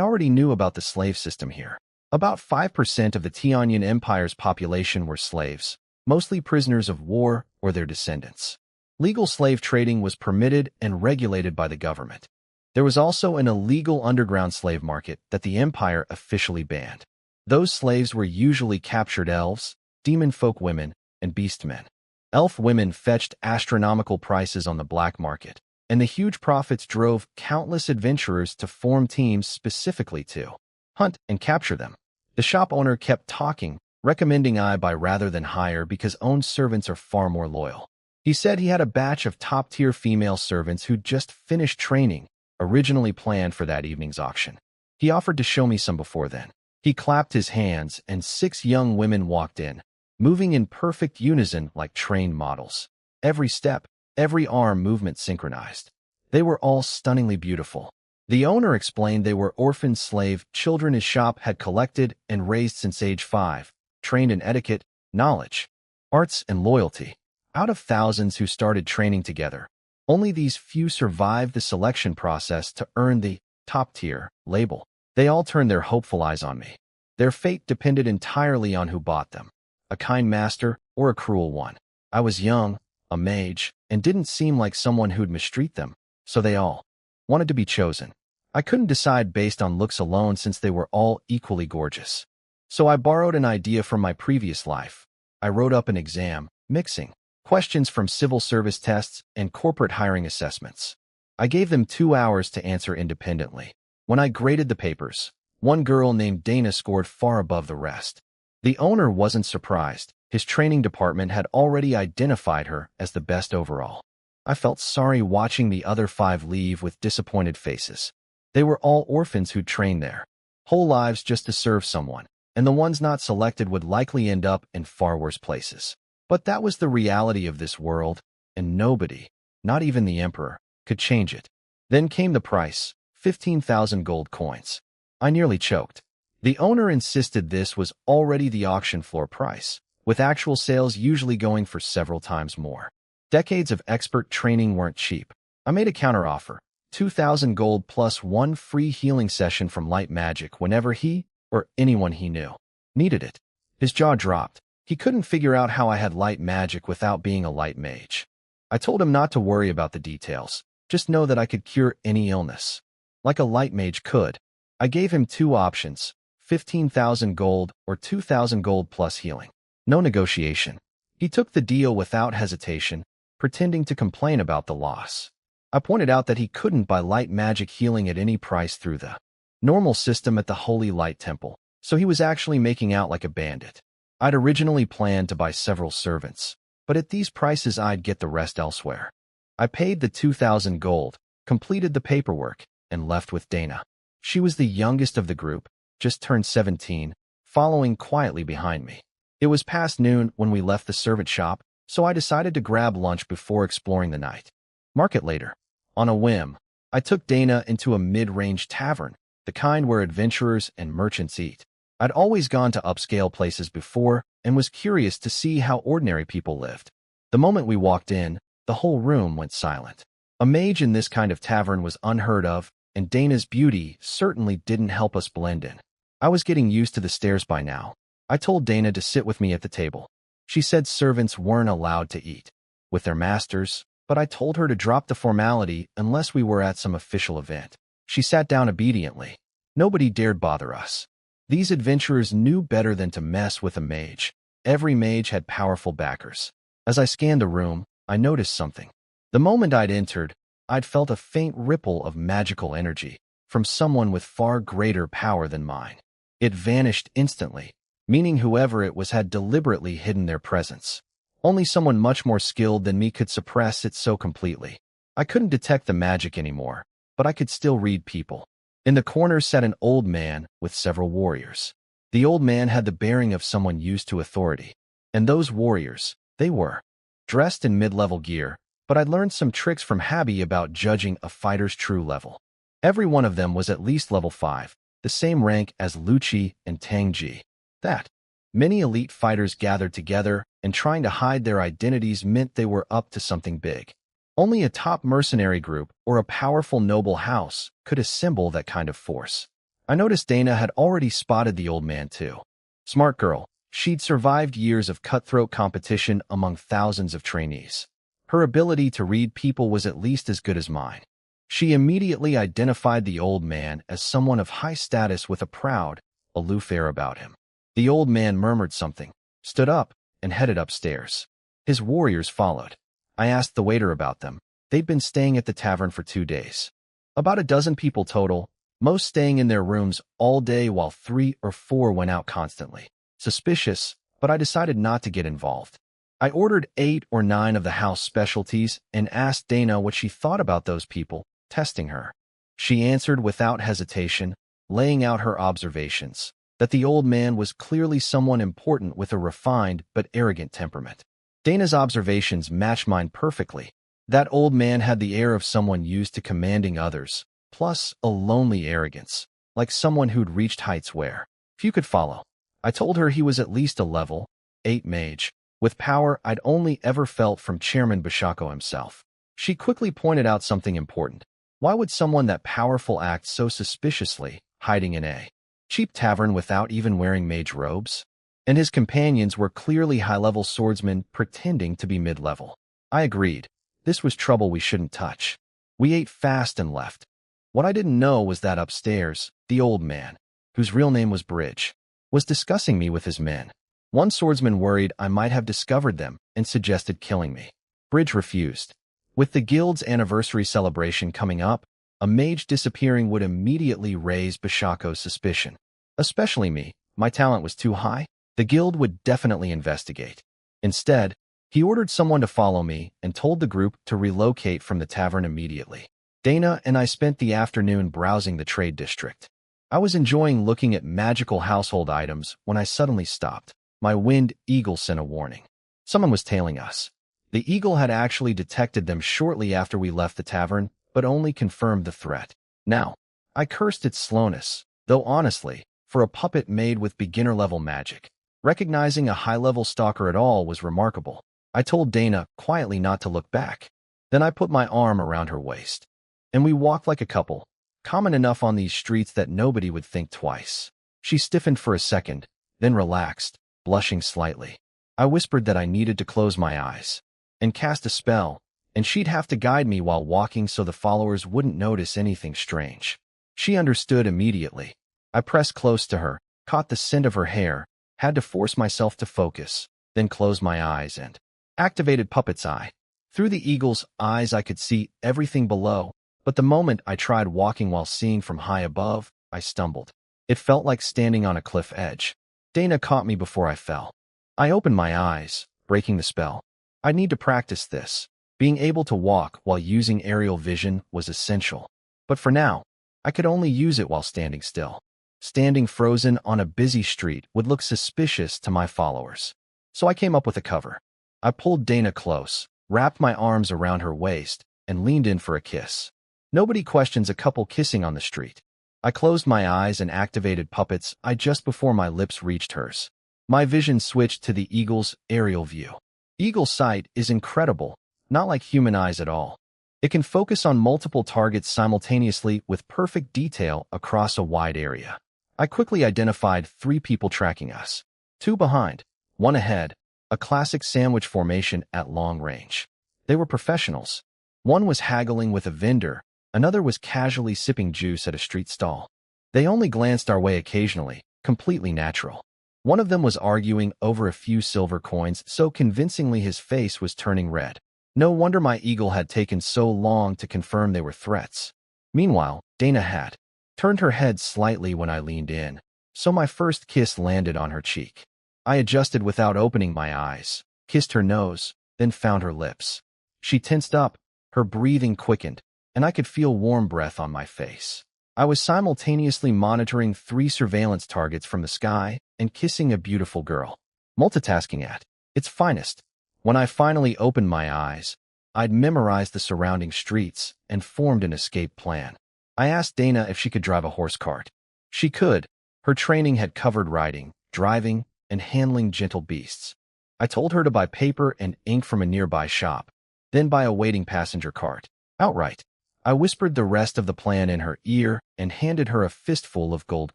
already knew about the slave system here. About 5% of the Tianyan Empire's population were slaves, mostly prisoners of war or their descendants. Legal slave trading was permitted and regulated by the government. There was also an illegal underground slave market that the Empire officially banned. Those slaves were usually captured elves, demon folk women, and beastmen. Elf women fetched astronomical prices on the black market, and the huge profits drove countless adventurers to form teams specifically to hunt and capture them. The shop owner kept talking, recommending I buy rather than hire because owned servants are far more loyal. He said he had a batch of top-tier female servants who'd just finished training, originally planned for that evening's auction. He offered to show me some before then. He clapped his hands, and 6 young women walked in, moving in perfect unison like trained models. Every step, every arm movement synchronized. They were all stunningly beautiful. The owner explained they were orphan slave children his shop had collected and raised since age 5, trained in etiquette, knowledge, arts, and loyalty. Out of thousands who started training together, only these few survived the selection process to earn the top-tier label. They all turned their hopeful eyes on me. Their fate depended entirely on who bought them, a kind master or a cruel one. I was young, a mage, and didn't seem like someone who'd mistreat them, so they all wanted to be chosen. I couldn't decide based on looks alone since they were all equally gorgeous. So I borrowed an idea from my previous life. I wrote up an exam, mixing questions from civil service tests and corporate hiring assessments. I gave them 2 hours to answer independently. When I graded the papers, one girl named Dana scored far above the rest. The owner wasn't surprised. His training department had already identified her as the best overall. I felt sorry watching the other 5 leave with disappointed faces. They were all orphans who'd trained there, whole lives just to serve someone, and the ones not selected would likely end up in far worse places. But that was the reality of this world, and nobody, not even the Emperor, could change it. Then came the price, 15,000 gold coins. I nearly choked. The owner insisted this was already the auction floor price, with actual sales usually going for several times more. Decades of expert training weren't cheap. I made a counteroffer, 2,000 gold plus 1 free healing session from light magic whenever he, or anyone he knew, needed it. His jaw dropped. He couldn't figure out how I had light magic without being a light mage. I told him not to worry about the details, just know that I could cure any illness, like a light mage could. I gave him 2 options, 15,000 gold or 2,000 gold plus healing. No negotiation. He took the deal without hesitation, pretending to complain about the loss. I pointed out that he couldn't buy light magic healing at any price through the normal system at the Holy Light Temple, so he was actually making out like a bandit. I'd originally planned to buy several servants, but at these prices I'd get the rest elsewhere. I paid the 2,000 gold, completed the paperwork, and left with Dana. She was the youngest of the group, just turned 17, following quietly behind me. It was past noon when we left the servant shop, so I decided to grab lunch before exploring the night market later. On a whim, I took Dana into a mid-range tavern, the kind where adventurers and merchants eat. I'd always gone to upscale places before and was curious to see how ordinary people lived. The moment we walked in, the whole room went silent. A mage in this kind of tavern was unheard of, and Dana's beauty certainly didn't help us blend in. I was getting used to the stares by now. I told Dana to sit with me at the table. She said servants weren't allowed to eat with their masters, but I told her to drop the formality unless we were at some official event. She sat down obediently. Nobody dared bother us. These adventurers knew better than to mess with a mage. Every mage had powerful backers. As I scanned the room, I noticed something. The moment I'd entered, I'd felt a faint ripple of magical energy from someone with far greater power than mine. It vanished instantly, meaning whoever it was had deliberately hidden their presence. Only someone much more skilled than me could suppress it so completely. I couldn't detect the magic anymore, but I could still read people. In the corner sat an old man with several warriors. The old man had the bearing of someone used to authority. And those warriors, they were dressed in mid-level gear, but I'd learned some tricks from Habi about judging a fighter's true level. Every one of them was at least level 5, the same rank as Lucci and Tangji. That many elite fighters gathered together, and trying to hide their identities meant they were up to something big. Only a top mercenary group or a powerful noble house could assemble that kind of force. I noticed Dana had already spotted the old man too. Smart girl, she'd survived years of cutthroat competition among thousands of trainees. Her ability to read people was at least as good as mine. She immediately identified the old man as someone of high status with a proud, aloof air about him. The old man murmured something, stood up, and headed upstairs. His warriors followed. I asked the waiter about them. They'd been staying at the tavern for 2 days. About a dozen people total, most staying in their rooms all day while 3 or 4 went out constantly. Suspicious, but I decided not to get involved. I ordered 8 or 9 of the house specialties and asked Dana what she thought about those people, testing her. She answered without hesitation, laying out her observations, that the old man was clearly someone important with a refined but arrogant temperament. Dana's observations matched mine perfectly. That old man had the air of someone used to commanding others, plus a lonely arrogance, like someone who'd reached heights where few could follow. I told her he was at least a level 8 mage, with power I'd only ever felt from Chairman Bashako himself. She quickly pointed out something important. Why would someone that powerful act so suspiciously, hiding in a cheap tavern without even wearing mage robes? And his companions were clearly high-level swordsmen pretending to be mid-level. I agreed. This was trouble we shouldn't touch. We ate fast and left. What I didn't know was that upstairs, the old man, whose real name was Bridge, was discussing me with his men. One swordsman worried I might have discovered them and suggested killing me. Bridge refused. With the guild's anniversary celebration coming up, a mage disappearing would immediately raise Bashako's suspicion. Especially me. My talent was too high. The guild would definitely investigate. Instead, he ordered someone to follow me and told the group to relocate from the tavern immediately. Dana and I spent the afternoon browsing the trade district. I was enjoying looking at magical household items when I suddenly stopped. My winged eagle sent a warning. Someone was tailing us. The eagle had actually detected them shortly after we left the tavern, but only confirmed the threat. Now, I cursed its slowness, though honestly, for a puppet made with beginner-level magic. Recognizing a high-level stalker at all was remarkable. I told Dana quietly not to look back. Then I put my arm around her waist. And we walked like a couple, common enough on these streets that nobody would think twice. She stiffened for a second, then relaxed, blushing slightly. I whispered that I needed to close my eyes and cast a spell, and she'd have to guide me while walking so the followers wouldn't notice anything strange. She understood immediately. I pressed close to her, caught the scent of her hair, had to force myself to focus, then closed my eyes and activated Puppet's Eye. Through the eagle's eyes I could see everything below, but the moment I tried walking while seeing from high above, I stumbled. It felt like standing on a cliff edge. Dana caught me before I fell. I opened my eyes, breaking the spell. I'd need to practice this. Being able to walk while using aerial vision was essential. But for now, I could only use it while standing still. Standing frozen on a busy street would look suspicious to my followers. So I came up with a cover. I pulled Dana close, wrapped my arms around her waist, and leaned in for a kiss. Nobody questions a couple kissing on the street. I closed my eyes and activated Puppet's Eye just before my lips reached hers. My vision switched to the eagle's aerial view. Eagle's sight is incredible, not like human eyes at all. It can focus on multiple targets simultaneously with perfect detail across a wide area. I quickly identified 3 people tracking us. 2 behind, 1 ahead, a classic sandwich formation at long range. They were professionals. One was haggling with a vendor, another was casually sipping juice at a street stall. They only glanced our way occasionally, completely natural. One of them was arguing over a few silver coins so convincingly his face was turning red. No wonder my eagle had taken so long to confirm they were threats. Meanwhile, Dana had turned her head slightly when I leaned in, so my first kiss landed on her cheek. I adjusted without opening my eyes, kissed her nose, then found her lips. She tensed up, her breathing quickened, and I could feel warm breath on my face. I was simultaneously monitoring 3 surveillance targets from the sky and kissing a beautiful girl. Multitasking at its finest. When I finally opened my eyes, I'd memorized the surrounding streets and formed an escape plan. I asked Dana if she could drive a horse cart. She could. Her training had covered riding, driving, and handling gentle beasts. I told her to buy paper and ink from a nearby shop, then buy a waiting passenger cart outright. I whispered the rest of the plan in her ear and handed her a fistful of gold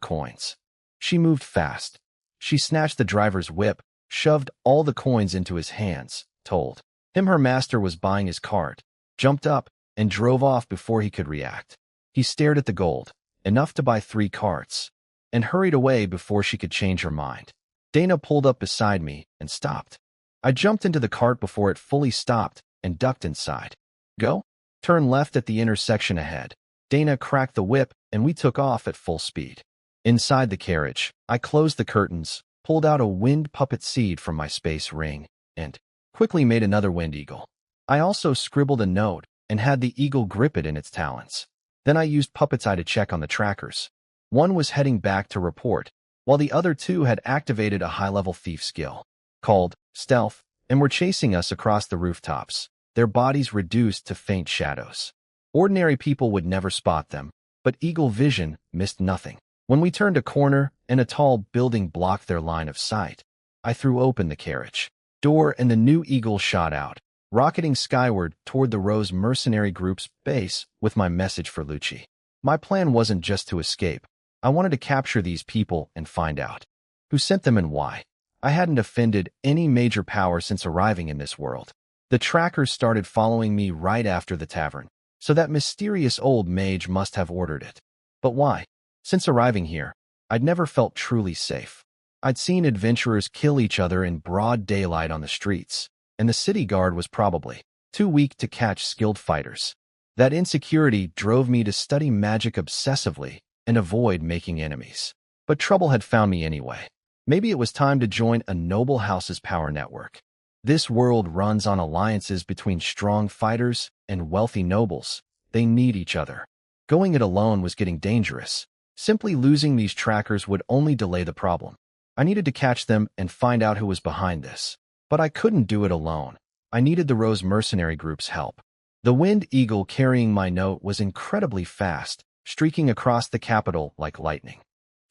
coins. She moved fast. She snatched the driver's whip, shoved all the coins into his hands, told him her master was buying his cart, jumped up, and drove off before he could react. He stared at the gold, enough to buy 3 carts, and hurried away before she could change her mind. Dana pulled up beside me and stopped. I jumped into the cart before it fully stopped and ducked inside. Go? Turn left at the intersection ahead. Dana cracked the whip, and we took off at full speed. Inside the carriage, I closed the curtains, pulled out a wind puppet seed from my space ring, and quickly made another wind eagle. I also scribbled a note and had the eagle grip it in its talons. Then I used Puppet's Eye to check on the trackers. One was heading back to report, while the other 2 had activated a high-level thief skill, called Stealth, and were chasing us across the rooftops, their bodies reduced to faint shadows. Ordinary people would never spot them, but Eagle Vision missed nothing. When we turned a corner and a tall building blocked their line of sight, I threw open the carriage door and the new eagle shot out, rocketing skyward toward the Rose Mercenary Group's base with my message for Lucci. My plan wasn't just to escape. I wanted to capture these people and find out who sent them and why. I hadn't offended any major power since arriving in this world. The trackers started following me right after the tavern, so that mysterious old mage must have ordered it. But why? Since arriving here, I'd never felt truly safe. I'd seen adventurers kill each other in broad daylight on the streets, and the city guard was probably too weak to catch skilled fighters. That insecurity drove me to study magic obsessively and avoid making enemies. But trouble had found me anyway. Maybe it was time to join a noble house's power network. This world runs on alliances between strong fighters and wealthy nobles. They need each other. Going it alone was getting dangerous. Simply losing these trackers would only delay the problem. I needed to catch them and find out who was behind this. But I couldn't do it alone. I needed the Rose Mercenary Group's help. The Wind Eagle carrying my note was incredibly fast, streaking across the capital like lightning.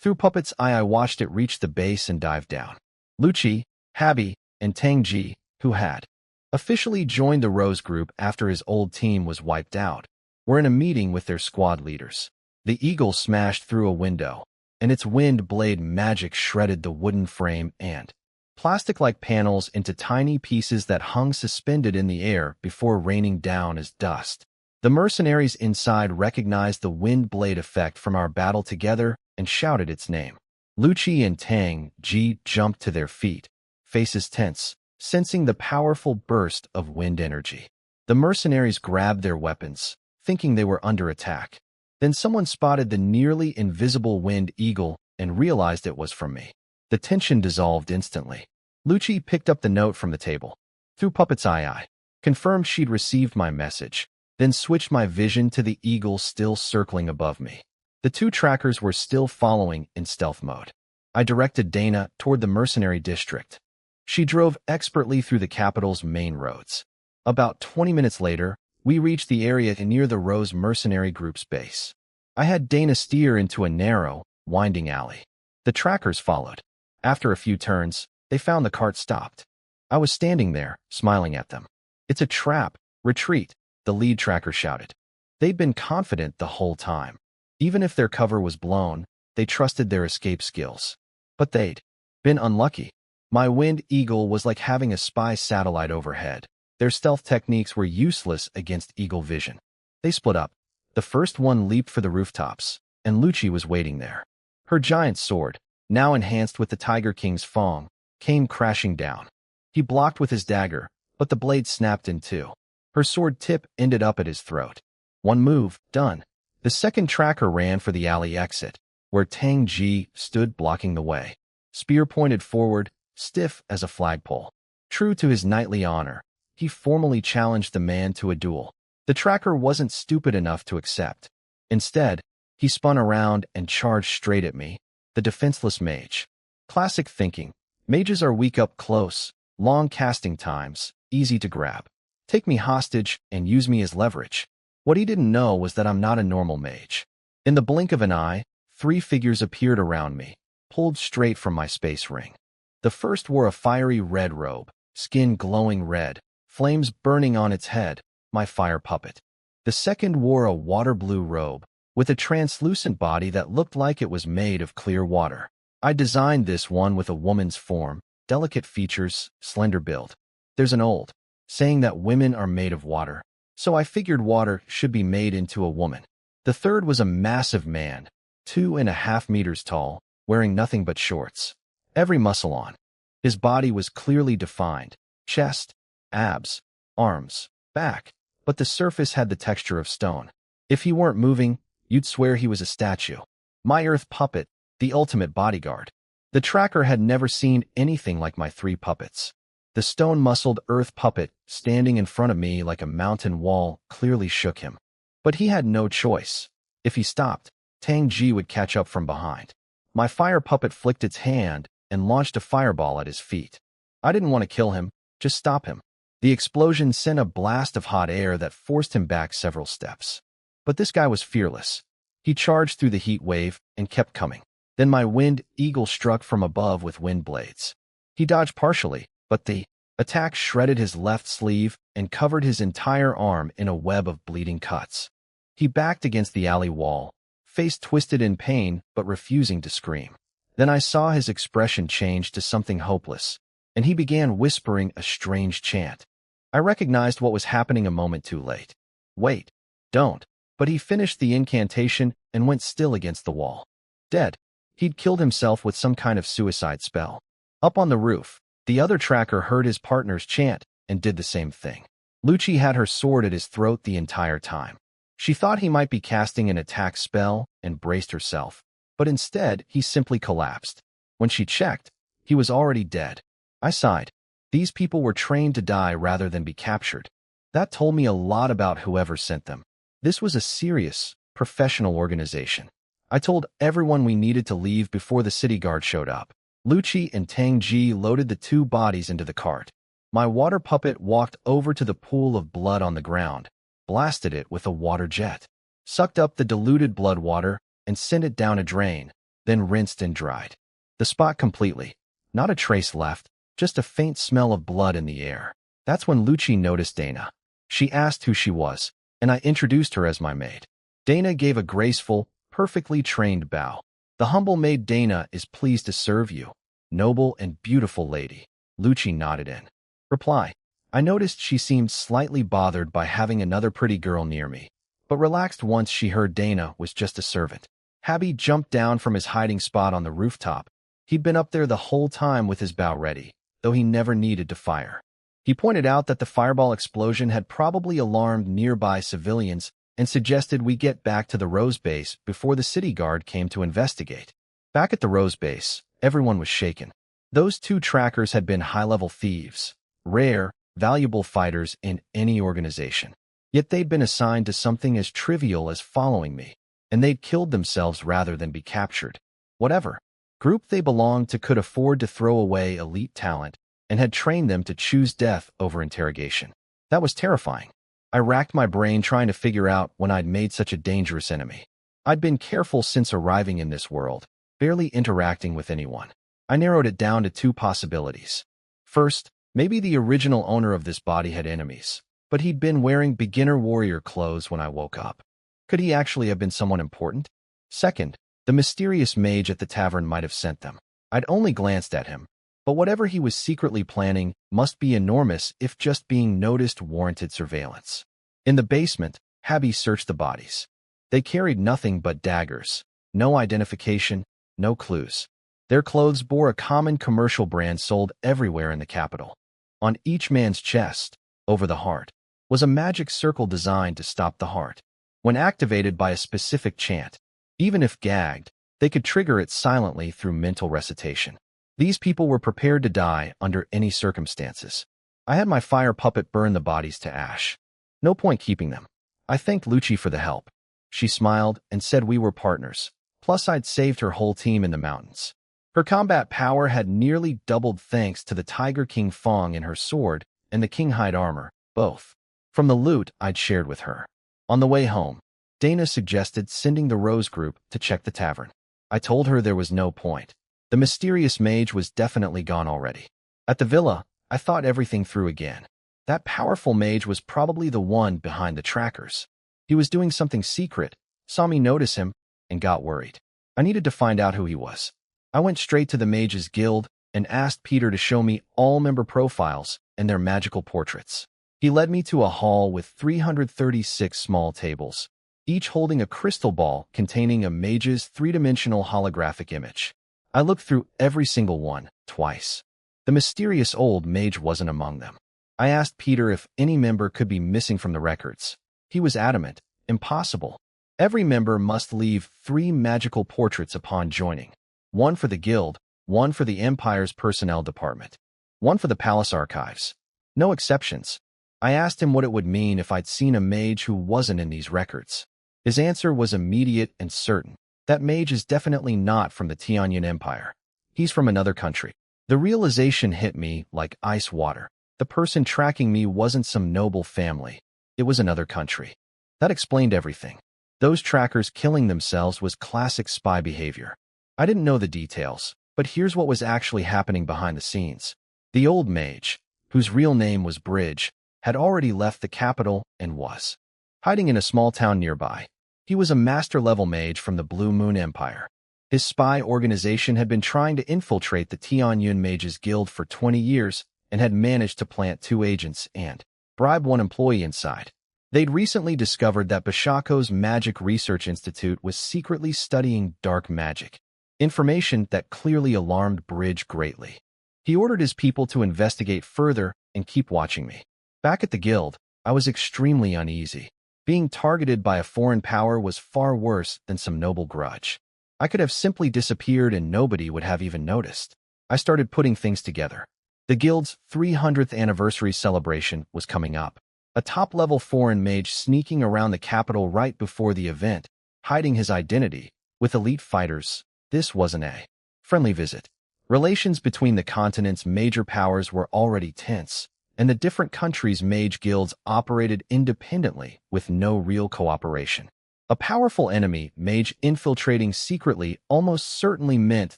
Through Puppet's Eye, I watched it reach the base and dive down. Lucci, Habi, and Tangji, who had officially joined the Rose Group after his old team was wiped out, were in a meeting with their squad leaders. The eagle smashed through a window, and its wind blade magic shredded the wooden frame and plastic-like panels into tiny pieces that hung suspended in the air before raining down as dust. The mercenaries inside recognized the wind blade effect from our battle together and shouted its name. Lucci and Tang Ji jumped to their feet, faces tense, sensing the powerful burst of wind energy. The mercenaries grabbed their weapons, thinking they were under attack. Then someone spotted the nearly invisible wind eagle and realized it was from me. The tension dissolved instantly. Lucci picked up the note from the table. Through Puppet's Eye, confirmed she'd received my message, then switched my vision to the eagle still circling above me. The 2 trackers were still following in stealth mode. I directed Dana toward the mercenary district. She drove expertly through the capital's main roads. About 20 minutes later, we reached the area near the Rose Mercenary Group's base. I had Dana steer into a narrow, winding alley. The trackers followed. After a few turns, they found the cart stopped. I was standing there, smiling at them. "It's a trap. Retreat," the lead tracker shouted. They'd been confident the whole time. Even if their cover was blown, they trusted their escape skills. But they'd been unlucky. My Wind Eagle was like having a spy satellite overhead. Their stealth techniques were useless against Eagle Vision. They split up. The first one leaped for the rooftops, and Lucci was waiting there. Her giant sword, now enhanced with the Tiger King's Fong, came crashing down. He blocked with his dagger, but the blade snapped in two. Her sword tip ended up at his throat. One move, done. The second tracker ran for the alley exit, where Tang Ji stood blocking the way. Spear pointed forward, stiff as a flagpole. True to his knightly honor, he formally challenged the man to a duel. The tracker wasn't stupid enough to accept. Instead, he spun around and charged straight at me, the defenseless mage. Classic thinking. Mages are weak up close, long casting times, easy to grab. Take me hostage and use me as leverage. What he didn't know was that I'm not a normal mage. In the blink of an eye, 3 figures appeared around me, pulled straight from my space ring. The first wore a fiery red robe, skin glowing red, flames burning on its head, my fire puppet. The second wore a water blue robe, with a translucent body that looked like it was made of clear water. I designed this one with a woman's form, delicate features, slender build. There's an old saying that women are made of water, so I figured water should be made into a woman. The third was a massive man, 2.5 meters tall, wearing nothing but shorts. Every muscle on his body was clearly defined, chest, abs, arms, back, but the surface had the texture of stone. If he weren't moving, you'd swear he was a statue. My earth puppet, the ultimate bodyguard. The tracker had never seen anything like my 3 puppets. The stone-muscled earth puppet, standing in front of me like a mountain wall, clearly shook him. But he had no choice. If he stopped, Tang Ji would catch up from behind. My fire puppet flicked its hand and launched a fireball at his feet. I didn't want to kill him, just stop him. The explosion sent a blast of hot air that forced him back several steps. But this guy was fearless. He charged through the heat wave and kept coming. Then my wind eagle struck from above with wind blades. He dodged partially, but the attack shredded his left sleeve and covered his entire arm in a web of bleeding cuts. He backed against the alley wall, face twisted in pain but refusing to scream. Then I saw his expression change to something hopeless, and he began whispering a strange chant. I recognized what was happening a moment too late. Wait, don't. But he finished the incantation and went still against the wall. Dead. He'd killed himself with some kind of suicide spell. Up on the roof, the other tracker heard his partner's chant and did the same thing. Lucci had her sword at his throat the entire time. She thought he might be casting an attack spell and braced herself, but instead he simply collapsed. When she checked, he was already dead. I sighed. These people were trained to die rather than be captured. That told me a lot about whoever sent them. This was a serious, professional organization. I told everyone we needed to leave before the city guard showed up. Lucci and Tang Ji loaded the 2 bodies into the cart. My water puppet walked over to the pool of blood on the ground, blasted it with a water jet, sucked up the diluted blood water, and sent it down a drain, then rinsed and dried the spot completely. Not a trace left, just a faint smell of blood in the air. That's when Lucci noticed Dana. She asked who she was, and I introduced her as my maid. Dana gave a graceful, perfectly trained bow. The humble maid Dana is pleased to serve you, noble and beautiful lady. Lucci nodded in reply. I noticed she seemed slightly bothered by having another pretty girl near me, but relaxed once she heard Dana was just a servant. Habby jumped down from his hiding spot on the rooftop. He'd been up there the whole time with his bow ready, though he never needed to fire. He pointed out that the fireball explosion had probably alarmed nearby civilians and suggested we get back to the Rose Base before the city guard came to investigate. Back at the Rose Base, everyone was shaken. Those 2 trackers had been high-level thieves, rare, valuable fighters in any organization. Yet they'd been assigned to something as trivial as following me, and they'd killed themselves rather than be captured. Whatever group they belonged to could afford to throw away elite talent and had trained them to choose death over interrogation. That was terrifying. I racked my brain trying to figure out when I'd made such a dangerous enemy. I'd been careful since arriving in this world, barely interacting with anyone. I narrowed it down to 2 possibilities. First, maybe the original owner of this body had enemies, but he'd been wearing beginner warrior clothes when I woke up. Could he actually have been someone important? Second, the mysterious mage at the tavern might have sent them. I'd only glanced at him, but whatever he was secretly planning must be enormous if just being noticed warranted surveillance. In the basement, Habby searched the bodies. They carried nothing but daggers, no identification, no clues. Their clothes bore a common commercial brand sold everywhere in the capital. On each man's chest, over the heart, was a magic circle designed to stop the heart. When activated by a specific chant, even if gagged, they could trigger it silently through mental recitation. These people were prepared to die under any circumstances. I had my fire puppet burn the bodies to ash. No point keeping them. I thanked Lucci for the help. She smiled and said we were partners. Plus I'd saved her whole team in the mountains. Her combat power had nearly doubled thanks to the Tiger King Fong in her sword and the King-hide armor, both from the loot I'd shared with her. On the way home, Dana suggested sending the Rose group to check the tavern. I told her there was no point. The mysterious mage was definitely gone already. At the villa, I thought everything through again. That powerful mage was probably the one behind the trackers. He was doing something secret, saw me notice him, and got worried. I needed to find out who he was. I went straight to the Mages Guild and asked Peter to show me all member profiles and their magical portraits. He led me to a hall with 336 small tables, each holding a crystal ball containing a mage's three-dimensional holographic image. I looked through every single one, twice. The mysterious old mage wasn't among them. I asked Peter if any member could be missing from the records. He was adamant. Impossible. Every member must leave 3 magical portraits upon joining. 1 for the guild, 1 for the Empire's personnel department, 1 for the palace archives. No exceptions. I asked him what it would mean if I'd seen a mage who wasn't in these records. His answer was immediate and certain. That mage is definitely not from the Tianyan Empire. He's from another country. The realization hit me like ice water. The person tracking me wasn't some noble family. It was another country. That explained everything. Those trackers killing themselves was classic spy behavior. I didn't know the details, but here's what was actually happening behind the scenes. The old mage, whose real name was Bridge, had already left the capital and was hiding in a small town nearby. He was a master-level mage from the Blue Moon Empire. His spy organization had been trying to infiltrate the Tianyun Mages Guild for 20 years and had managed to plant 2 agents and bribe 1 employee inside. They'd recently discovered that Bashako's Magic Research Institute was secretly studying dark magic, information that clearly alarmed Bridge greatly. He ordered his people to investigate further and keep watching me. Back at the guild, I was extremely uneasy. Being targeted by a foreign power was far worse than some noble grudge. I could have simply disappeared and nobody would have even noticed. I started putting things together. The guild's 300th anniversary celebration was coming up. A top-level foreign mage sneaking around the capital right before the event, hiding his identity, with elite fighters. This wasn't a friendly visit. Relations between the continent's major powers were already tense, and the different countries' mage guilds operated independently with no real cooperation. A powerful enemy mage infiltrating secretly almost certainly meant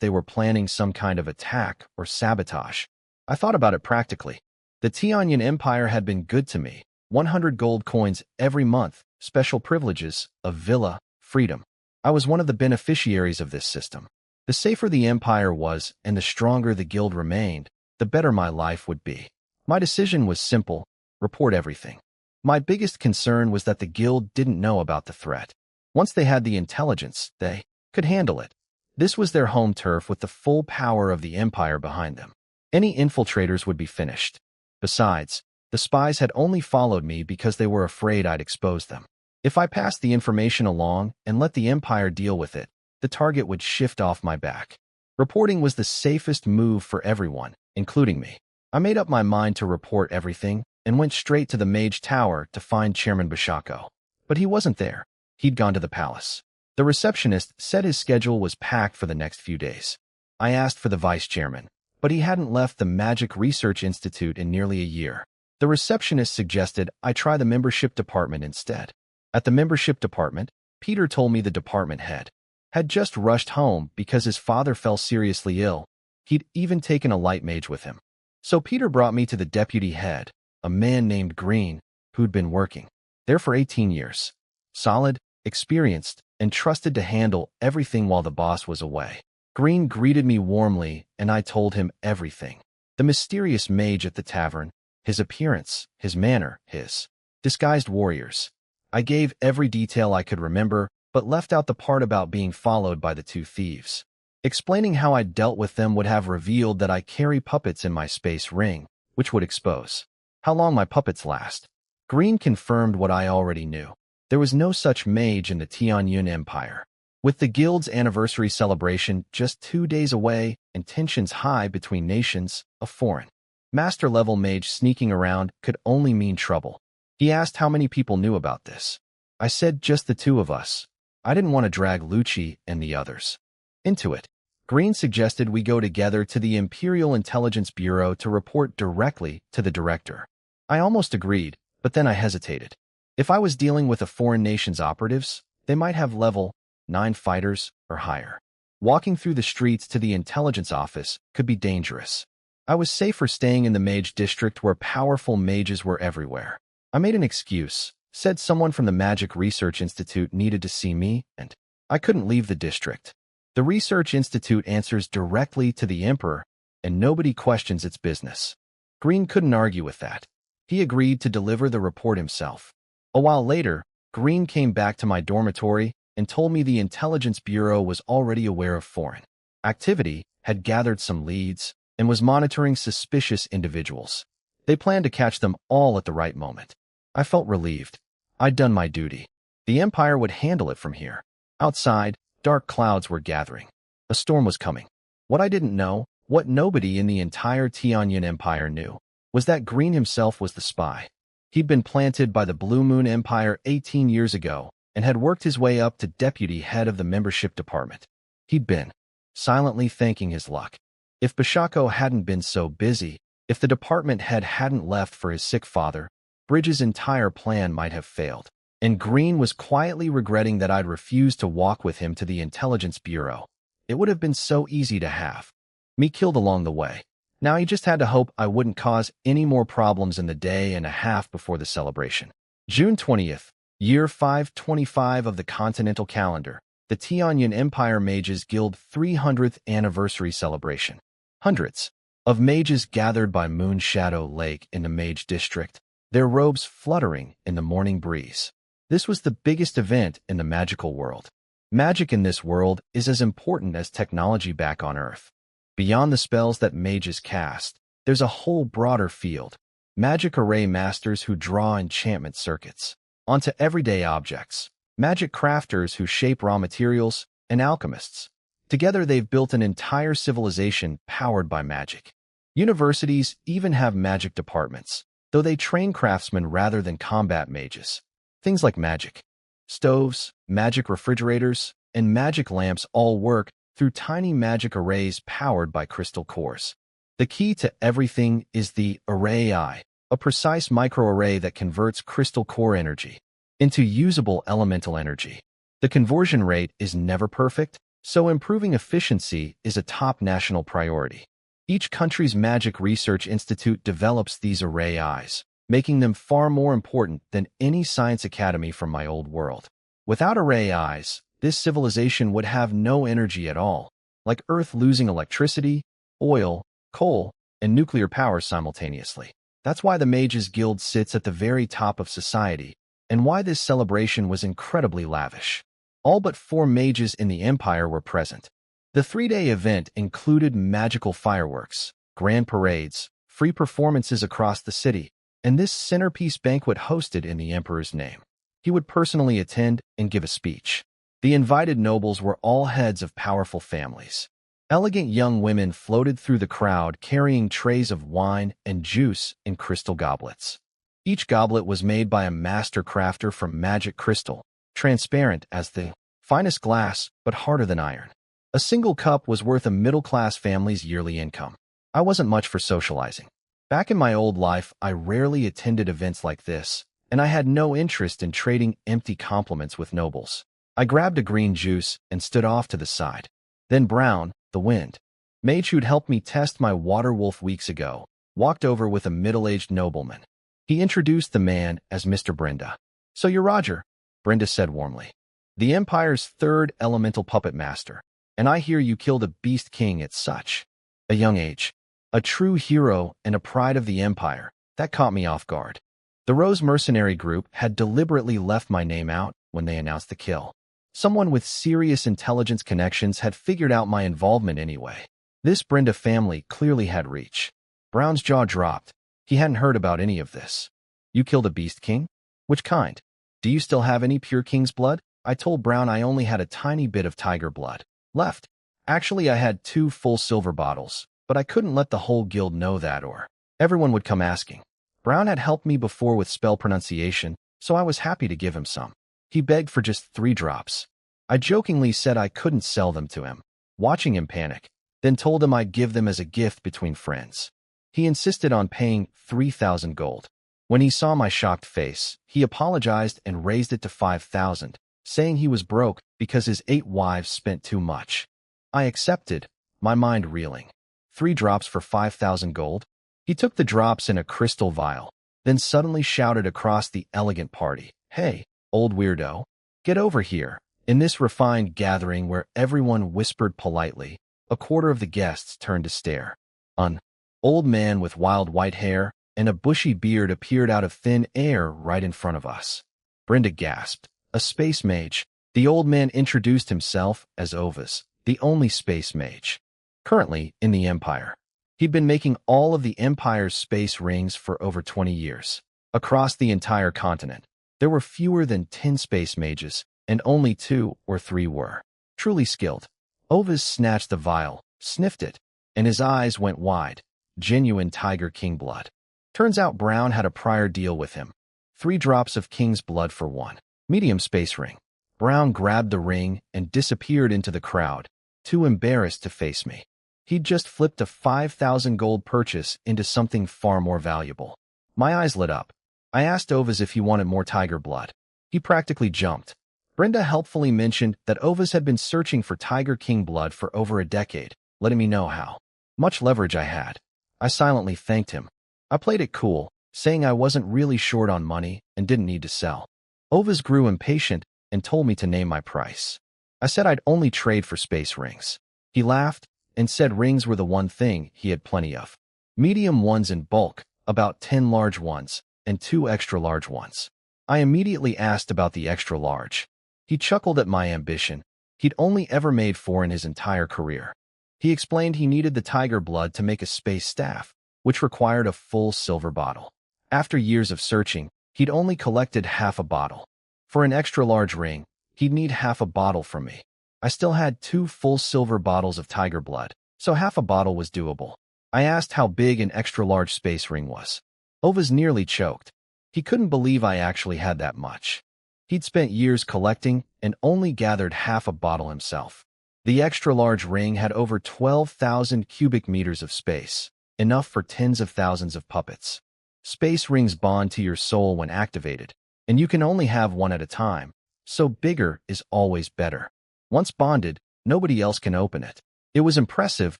they were planning some kind of attack or sabotage. I thought about it practically. The Tianyan Empire had been good to me. 100 gold coins every month, special privileges, a villa, freedom. I was one of the beneficiaries of this system. The safer the empire was and the stronger the guild remained, the better my life would be. My decision was simple: report everything. My biggest concern was that the guild didn't know about the threat. Once they had the intelligence, they could handle it. This was their home turf with the full power of the empire behind them. Any infiltrators would be finished. Besides, the spies had only followed me because they were afraid I'd expose them. If I passed the information along and let the empire deal with it, the target would shift off my back. Reporting was the safest move for everyone, including me. I made up my mind to report everything and went straight to the Mage Tower to find Chairman Bashako. But he wasn't there. He'd gone to the palace. The receptionist said his schedule was packed for the next few days. I asked for the vice chairman, but he hadn't left the Magic Research Institute in nearly a year. The receptionist suggested I try the membership department instead. At the membership department, Peter told me the department head had just rushed home because his father fell seriously ill. He'd even taken a light mage with him. So Peter brought me to the deputy head, a man named Green, who'd been working there for 18 years. Solid, experienced, and trusted to handle everything while the boss was away. Green greeted me warmly, and I told him everything. The mysterious mage at the tavern, his appearance, his manner, his disguised warriors. I gave every detail I could remember, but left out the part about being followed by the 2 thieves. Explaining how I dealt with them would have revealed that I carry puppets in my space ring, which would expose how long my puppets last. Green confirmed what I already knew. There was no such mage in the Tianyun Empire. With the guild's anniversary celebration just 2 days away and tensions high between nations, a foreign master-level mage sneaking around could only mean trouble. He asked how many people knew about this. I said just the two of us. I didn't want to drag Lucci and the others into it. Green suggested we go together to the Imperial Intelligence Bureau to report directly to the director. I almost agreed, but then I hesitated. If I was dealing with a foreign nation's operatives, they might have level 9 fighters or higher. Walking through the streets to the intelligence office could be dangerous. I was safer staying in the mage district where powerful mages were everywhere. I made an excuse, said someone from the Magic Research Institute needed to see me, and I couldn't leave the district. The Research Institute answers directly to the Emperor, and nobody questions its business. Green couldn't argue with that. He agreed to deliver the report himself. A while later, Green came back to my dormitory and told me the Intelligence Bureau was already aware of foreign activity, had gathered some leads, and was monitoring suspicious individuals. They planned to catch them all at the right moment. I felt relieved. I'd done my duty. The Empire would handle it from here. Outside, dark clouds were gathering. A storm was coming. What I didn't know, what nobody in the entire Tianyun Empire knew, was that Green himself was the spy. He'd been planted by the Blue Moon Empire 18 years ago and had worked his way up to deputy head of the membership department. He'd been silently thanking his luck. If Bashako hadn't been so busy, if the department head hadn't left for his sick father, Bridge's entire plan might have failed. And Green was quietly regretting that I'd refused to walk with him to the Intelligence Bureau. It would have been so easy to have me killed along the way. Now he just had to hope I wouldn't cause any more problems in the day and a half before the celebration. June 20th, year 525 of the Continental Calendar, the Tianyun Empire Mages Guild 300th Anniversary Celebration. Hundreds of mages gathered by Moonshadow Lake in the Mage District, their robes fluttering in the morning breeze. This was the biggest event in the magical world. Magic in this world is as important as technology back on Earth. Beyond the spells that mages cast, there's a whole broader field. Magic array masters who draw enchantment circuits onto everyday objects, magic crafters who shape raw materials, and alchemists. Together they've built an entire civilization powered by magic. Universities even have magic departments, though they train craftsmen rather than combat mages. Things like magic stoves, magic refrigerators, and magic lamps all work through tiny magic arrays powered by crystal cores. The key to everything is the Array Eye, a precise microarray that converts crystal core energy into usable elemental energy. The conversion rate is never perfect, so improving efficiency is a top national priority. Each country's Magic Research Institute develops these Array Eyes, making them far more important than any science academy from my old world. Without Array Eyes, this civilization would have no energy at all, like Earth losing electricity, oil, coal, and nuclear power simultaneously. That's why the Mages Guild sits at the very top of society, and why this celebration was incredibly lavish. All but 4 mages in the Empire were present. The 3-day event included magical fireworks, grand parades, free performances across the city, and this centerpiece banquet hosted in the Emperor's name. He would personally attend and give a speech. The invited nobles were all heads of powerful families. Elegant young women floated through the crowd carrying trays of wine and juice in crystal goblets. Each goblet was made by a master crafter from magic crystal, transparent as the finest glass but harder than iron. A single cup was worth a middle-class family's yearly income. I wasn't much for socializing. Back in my old life, I rarely attended events like this, and I had no interest in trading empty compliments with nobles. I grabbed a green juice and stood off to the side. Then Brown, the wind mage who'd helped me test my water wolf weeks ago, walked over with a middle-aged nobleman. He introduced the man as Mr. Brenda. "So you're Roger," Brenda said warmly. "The Empire's 3rd elemental puppet master, and I hear you killed a beast king at such a young age. A true hero and a pride of the Empire." That caught me off guard. The Rose Mercenary Group had deliberately left my name out when they announced the kill. Someone with serious intelligence connections had figured out my involvement anyway. This Brenda family clearly had reach. Brown's jaw dropped. He hadn't heard about any of this. You killed a beast king? Which kind? Do you still have any pure king's blood? I told Brown I only had a tiny bit of tiger blood left. Actually, I had 2 full silver bottles, but I couldn't let the whole guild know that or everyone would come asking. Brown had helped me before with spell pronunciation, so I was happy to give him some. He begged for just 3 drops. I jokingly said I couldn't sell them to him, watching him panic, then told him I'd give them as a gift between friends. He insisted on paying 3,000 gold. When he saw my shocked face, he apologized and raised it to 5,000, saying he was broke because his 8 wives spent too much. I accepted, my mind reeling. 3 drops for 5,000 gold? He took the drops in a crystal vial, then suddenly shouted across the elegant party, "Hey, old weirdo, get over here." In this refined gathering where everyone whispered politely, a quarter of the guests turned to stare. An old man with wild white hair and a bushy beard appeared out of thin air right in front of us. Brenda gasped. A space mage. The old man introduced himself as Ovis, the only space mage currently in the Empire. He'd been making all of the Empire's space rings for over 20 years. Across the entire continent, there were fewer than 10 space mages, and only 2 or 3 were truly skilled. Ovis snatched the vial, sniffed it, and his eyes went wide. Genuine Tiger King blood. Turns out Brown had a prior deal with him. 3 drops of King's blood for 1 medium space ring. Brown grabbed the ring and disappeared into the crowd, too embarrassed to face me. He'd just flipped a 5,000 gold purchase into something far more valuable. My eyes lit up. I asked Ovis if he wanted more tiger blood. He practically jumped. Brenda helpfully mentioned that Ovis had been searching for Tiger King blood for over a decade, letting me know how much leverage I had. I silently thanked him. I played it cool, saying I wasn't really short on money and didn't need to sell. Ovis grew impatient and told me to name my price. I said I'd only trade for space rings. He laughed and said rings were the one thing he had plenty of. Medium ones in bulk, about 10 large ones, and 2 extra large ones. I immediately asked about the extra large. He chuckled at my ambition. He'd only ever made 4 in his entire career. He explained he needed the tiger blood to make a space staff, which required a full silver bottle. After years of searching, he'd only collected half a bottle. For an extra large ring, he'd need half a bottle from me. I still had 2 full silver bottles of tiger blood, so half a bottle was doable. I asked how big an extra large space ring was. Ovis nearly choked. He couldn't believe I actually had that much. He'd spent years collecting and only gathered half a bottle himself. The extra large ring had over 12,000 cubic meters of space, enough for tens of thousands of puppets. Space rings bond to your soul when activated, and you can only have one at a time, so bigger is always better. Once bonded, nobody else can open it. It was impressive,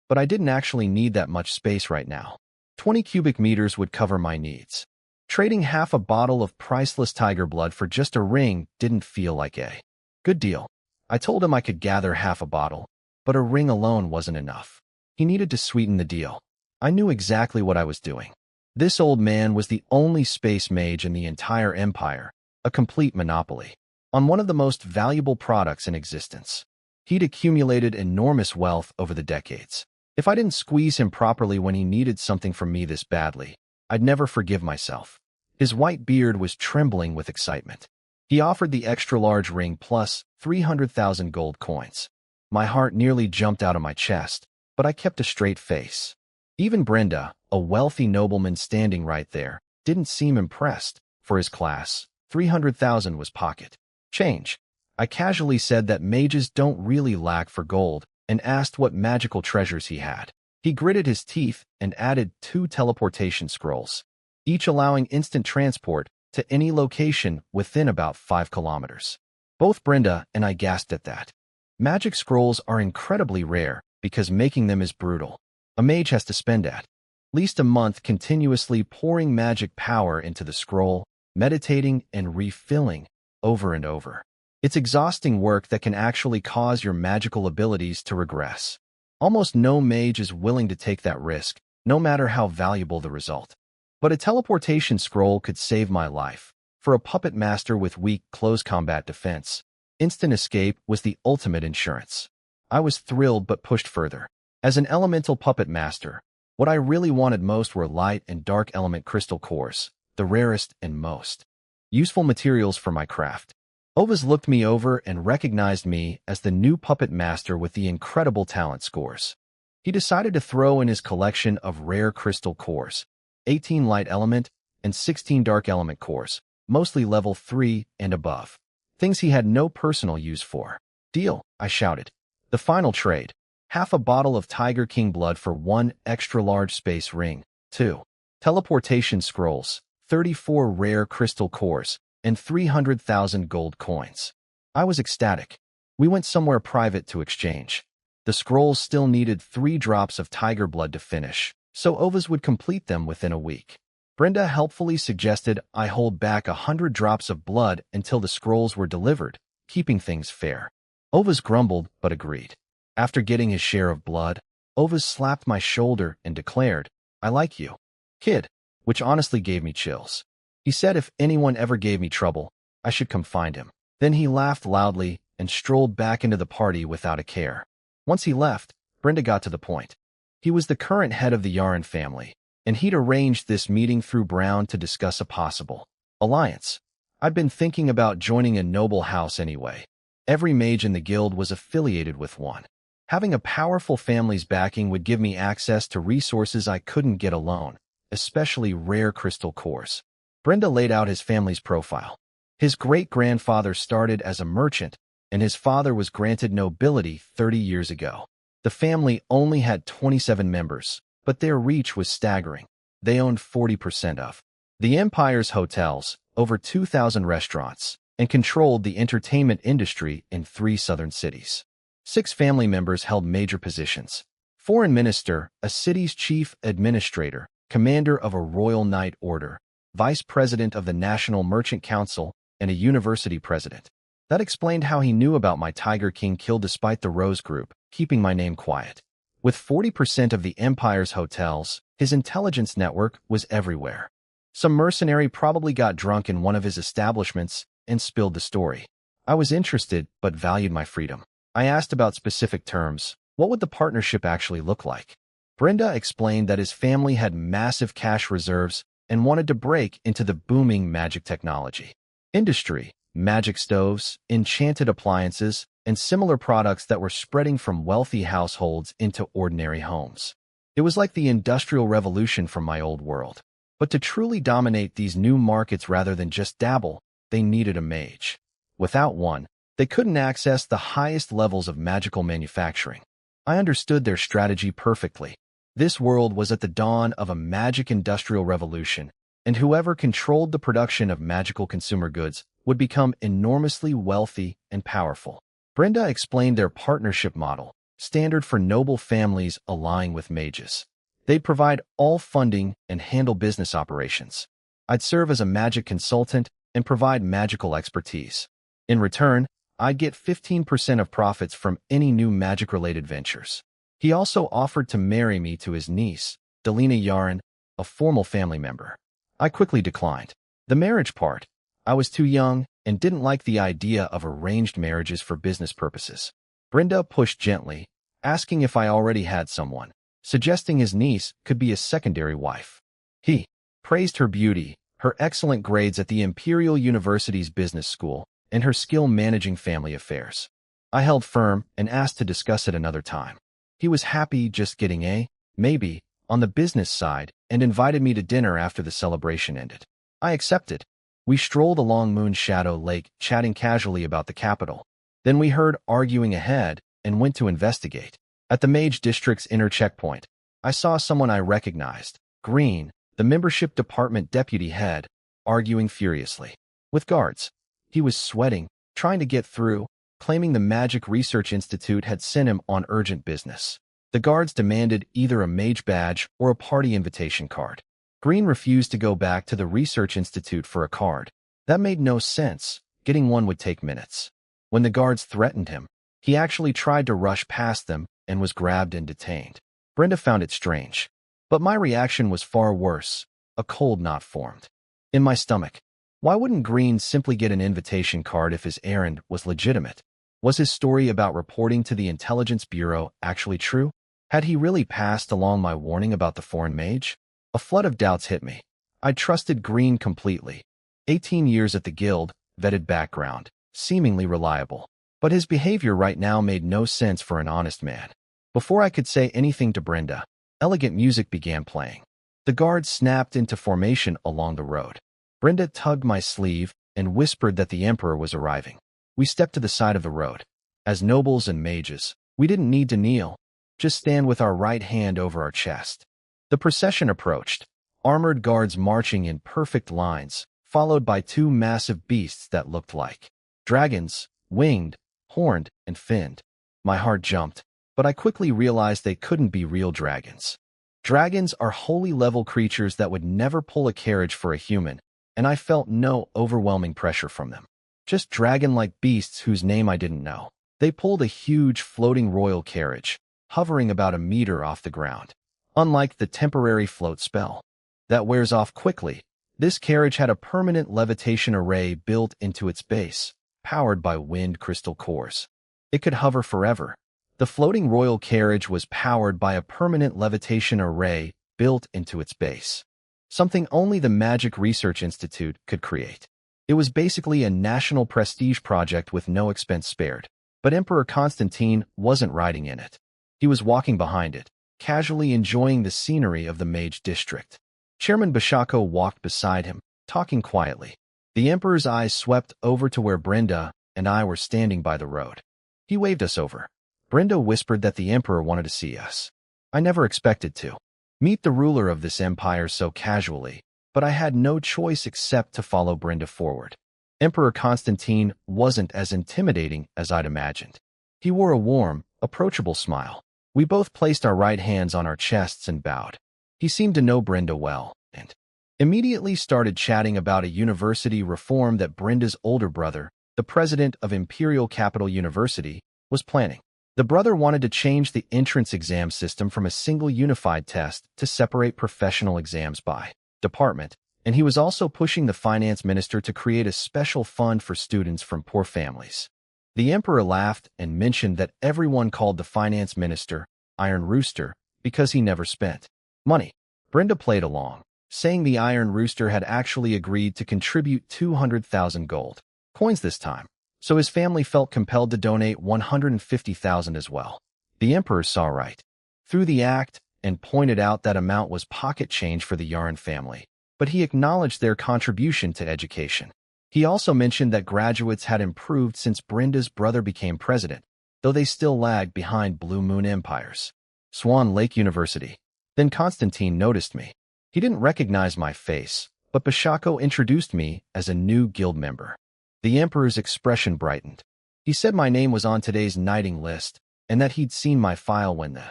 but I didn't actually need that much space right now. 20 cubic meters would cover my needs. Trading half a bottle of priceless tiger blood for just a ring didn't feel like a good deal. I told him I could gather half a bottle, but a ring alone wasn't enough. He needed to sweeten the deal. I knew exactly what I was doing. This old man was the only space mage in the entire empire, a complete monopoly on one of the most valuable products in existence. He'd accumulated enormous wealth over the decades. If I didn't squeeze him properly when he needed something from me this badly, I'd never forgive myself. His white beard was trembling with excitement. He offered the extra-large ring plus 300,000 gold coins. My heart nearly jumped out of my chest, but I kept a straight face. Even Brenda, a wealthy nobleman standing right there, didn't seem impressed. For his class, 300,000 was pocket change. I casually said that mages don't really lack for gold and asked what magical treasures he had. He gritted his teeth and added 2 teleportation scrolls, each allowing instant transport to any location within about 5 kilometers. Both Brenda and I gasped at that. Magic scrolls are incredibly rare because making them is brutal. A mage has to spend at least a month continuously pouring magic power into the scroll, meditating and refilling over and over. It's exhausting work that can actually cause your magical abilities to regress. Almost no mage is willing to take that risk, no matter how valuable the result. But a teleportation scroll could save my life. For a puppet master with weak close combat defense, Instant escape was the ultimate insurance. I was thrilled but pushed further. As an elemental puppet master, what I really wanted most were light and dark element crystal cores, the rarest and most useful materials for my craft. Ovas looked me over and recognized me as the new puppet master with the incredible talent scores. He decided to throw in his collection of rare crystal cores, 18 light element and 16 dark element cores, mostly level 3 and above. Things he had no personal use for. Deal, I shouted. The final trade. Half a bottle of Tiger King blood for 1 extra-large space ring. 2 teleportation scrolls, 34 rare crystal cores, and 300,000 gold coins. I was ecstatic. We went somewhere private to exchange. The scrolls still needed 3 drops of tiger blood to finish, so Ovas would complete them within a week. Brenda helpfully suggested I hold back 100 drops of blood until the scrolls were delivered, keeping things fair. Ovas grumbled but agreed. After getting his share of blood, Ovas slapped my shoulder and declared, "I like you, kid," which honestly gave me chills. He said if anyone ever gave me trouble, I should come find him. Then he laughed loudly and strolled back into the party without a care. Once he left, Brenda got to the point. He was the current head of the Yaren family, and he'd arranged this meeting through Brown to discuss a possible alliance. I'd been thinking about joining a noble house anyway. Every mage in the guild was affiliated with one. Having a powerful family's backing would give me access to resources I couldn't get alone, especially rare crystal cores. Brenda laid out his family's profile. His great-grandfather started as a merchant, and his father was granted nobility 30 years ago. The family only had 27 members, but their reach was staggering. They owned 40% of the Empire's hotels, over 2,000 restaurants, and controlled the entertainment industry in 3 southern cities. 6 family members held major positions. Foreign minister, a city's chief administrator, commander of a royal knight order, vice president of the National Merchant Council, and a university president. That explained how he knew about my Tiger King kill despite the Rose Group keeping my name quiet. With 40% of the Empire's hotels, his intelligence network was everywhere. Some mercenary probably got drunk in one of his establishments and spilled the story. I was interested but valued my freedom. I asked about specific terms. What would the partnership actually look like? Brenda explained that his family had massive cash reserves and wanted to break into the booming magic technology industry, magic stoves, enchanted appliances, and similar products that were spreading from wealthy households into ordinary homes. It was like the Industrial Revolution from my old world. But to truly dominate these new markets rather than just dabble, they needed a mage. Without one, they couldn't access the highest levels of magical manufacturing. I understood their strategy perfectly. This world was at the dawn of a magic industrial revolution, and whoever controlled the production of magical consumer goods would become enormously wealthy and powerful. Brenda explained their partnership model, standard for noble families allying with mages. They'd provide all funding and handle business operations. I'd serve as a magic consultant and provide magical expertise. In return, I'd get 15% of profits from any new magic-related ventures. He also offered to marry me to his niece, Delina Yaren, a formal family member. I quickly declined. The marriage part, I was too young and didn't like the idea of arranged marriages for business purposes. Brenda pushed gently, asking if I already had someone, suggesting his niece could be a secondary wife. He praised her beauty, her excellent grades at the Imperial University's business school, and her skill managing family affairs. I held firm and asked to discuss it another time. He was happy just getting a, maybe, on the business side and invited me to dinner after the celebration ended. I accepted. We strolled along Moonshadow Lake, chatting casually about the capital. Then we heard arguing ahead and went to investigate. At the Mage District's inner checkpoint, I saw someone I recognized, Green, the membership department deputy head, arguing furiously with guards. He was sweating, trying to get through, claiming the Magic Research Institute had sent him on urgent business. The guards demanded either a mage badge or a party invitation card. Green refused to go back to the Research Institute for a card. That made no sense. Getting one would take minutes. When the guards threatened him, he actually tried to rush past them and was grabbed and detained. Brenda found it strange. But my reaction was far worse. A cold knot formed in my stomach. Why wouldn't Green simply get an invitation card if his errand was legitimate? Was his story about reporting to the Intelligence Bureau actually true? Had he really passed along my warning about the foreign mage? A flood of doubts hit me. I trusted Green completely. 18 years at the guild, vetted background, seemingly reliable. But his behavior right now made no sense for an honest man. Before I could say anything to Brenda, elegant music began playing. The guards snapped into formation along the road. Brenda tugged my sleeve and whispered that the Emperor was arriving. We stepped to the side of the road. As nobles and mages, we didn't need to kneel, just stand with our right hand over our chest. The procession approached, armored guards marching in perfect lines, followed by two massive beasts that looked like dragons, winged, horned, and finned. My heart jumped, but I quickly realized they couldn't be real dragons. Dragons are holy level creatures that would never pull a carriage for a human, and I felt no overwhelming pressure from them. Just dragon-like beasts whose name I didn't know. They pulled a huge floating royal carriage, hovering about a meter off the ground. Unlike the temporary float spell that wears off quickly, this carriage had a permanent levitation array built into its base, powered by wind crystal cores. It could hover forever. The floating royal carriage was powered by a permanent levitation array built into its base, something only the Magic Research Institute could create. It was basically a national prestige project with no expense spared. But Emperor Constantine wasn't riding in it. He was walking behind it, casually enjoying the scenery of the Mage District. Chairman Bashako walked beside him, talking quietly. The Emperor's eyes swept over to where Brenda and I were standing by the road. He waved us over. Brenda whispered that the Emperor wanted to see us. I never expected to meet the ruler of this empire so casually, but I had no choice except to follow Brenda forward. Emperor Constantine wasn't as intimidating as I'd imagined. He wore a warm, approachable smile. We both placed our right hands on our chests and bowed. He seemed to know Brenda well, and immediately started chatting about a university reform that Brenda's older brother, the president of Imperial Capital University, was planning. The brother wanted to change the entrance exam system from a single unified test to separate professional exams by department, and he was also pushing the finance minister to create a special fund for students from poor families. The Emperor laughed and mentioned that everyone called the finance minister Iron Rooster because he never spent money. Brenda played along, saying the Iron Rooster had actually agreed to contribute 200,000 gold coins this time, so his family felt compelled to donate 150,000 as well. The Emperor saw right through the act and pointed out that amount was pocket change for the Yarn family, but he acknowledged their contribution to education. He also mentioned that graduates had improved since Brenda's brother became president, though they still lagged behind Blue Moon empires. Swan Lake University. Then Constantine noticed me. He didn't recognize my face, but Bashako introduced me as a new guild member. The Emperor's expression brightened. He said my name was on today's knighting list, and that he'd seen my file when the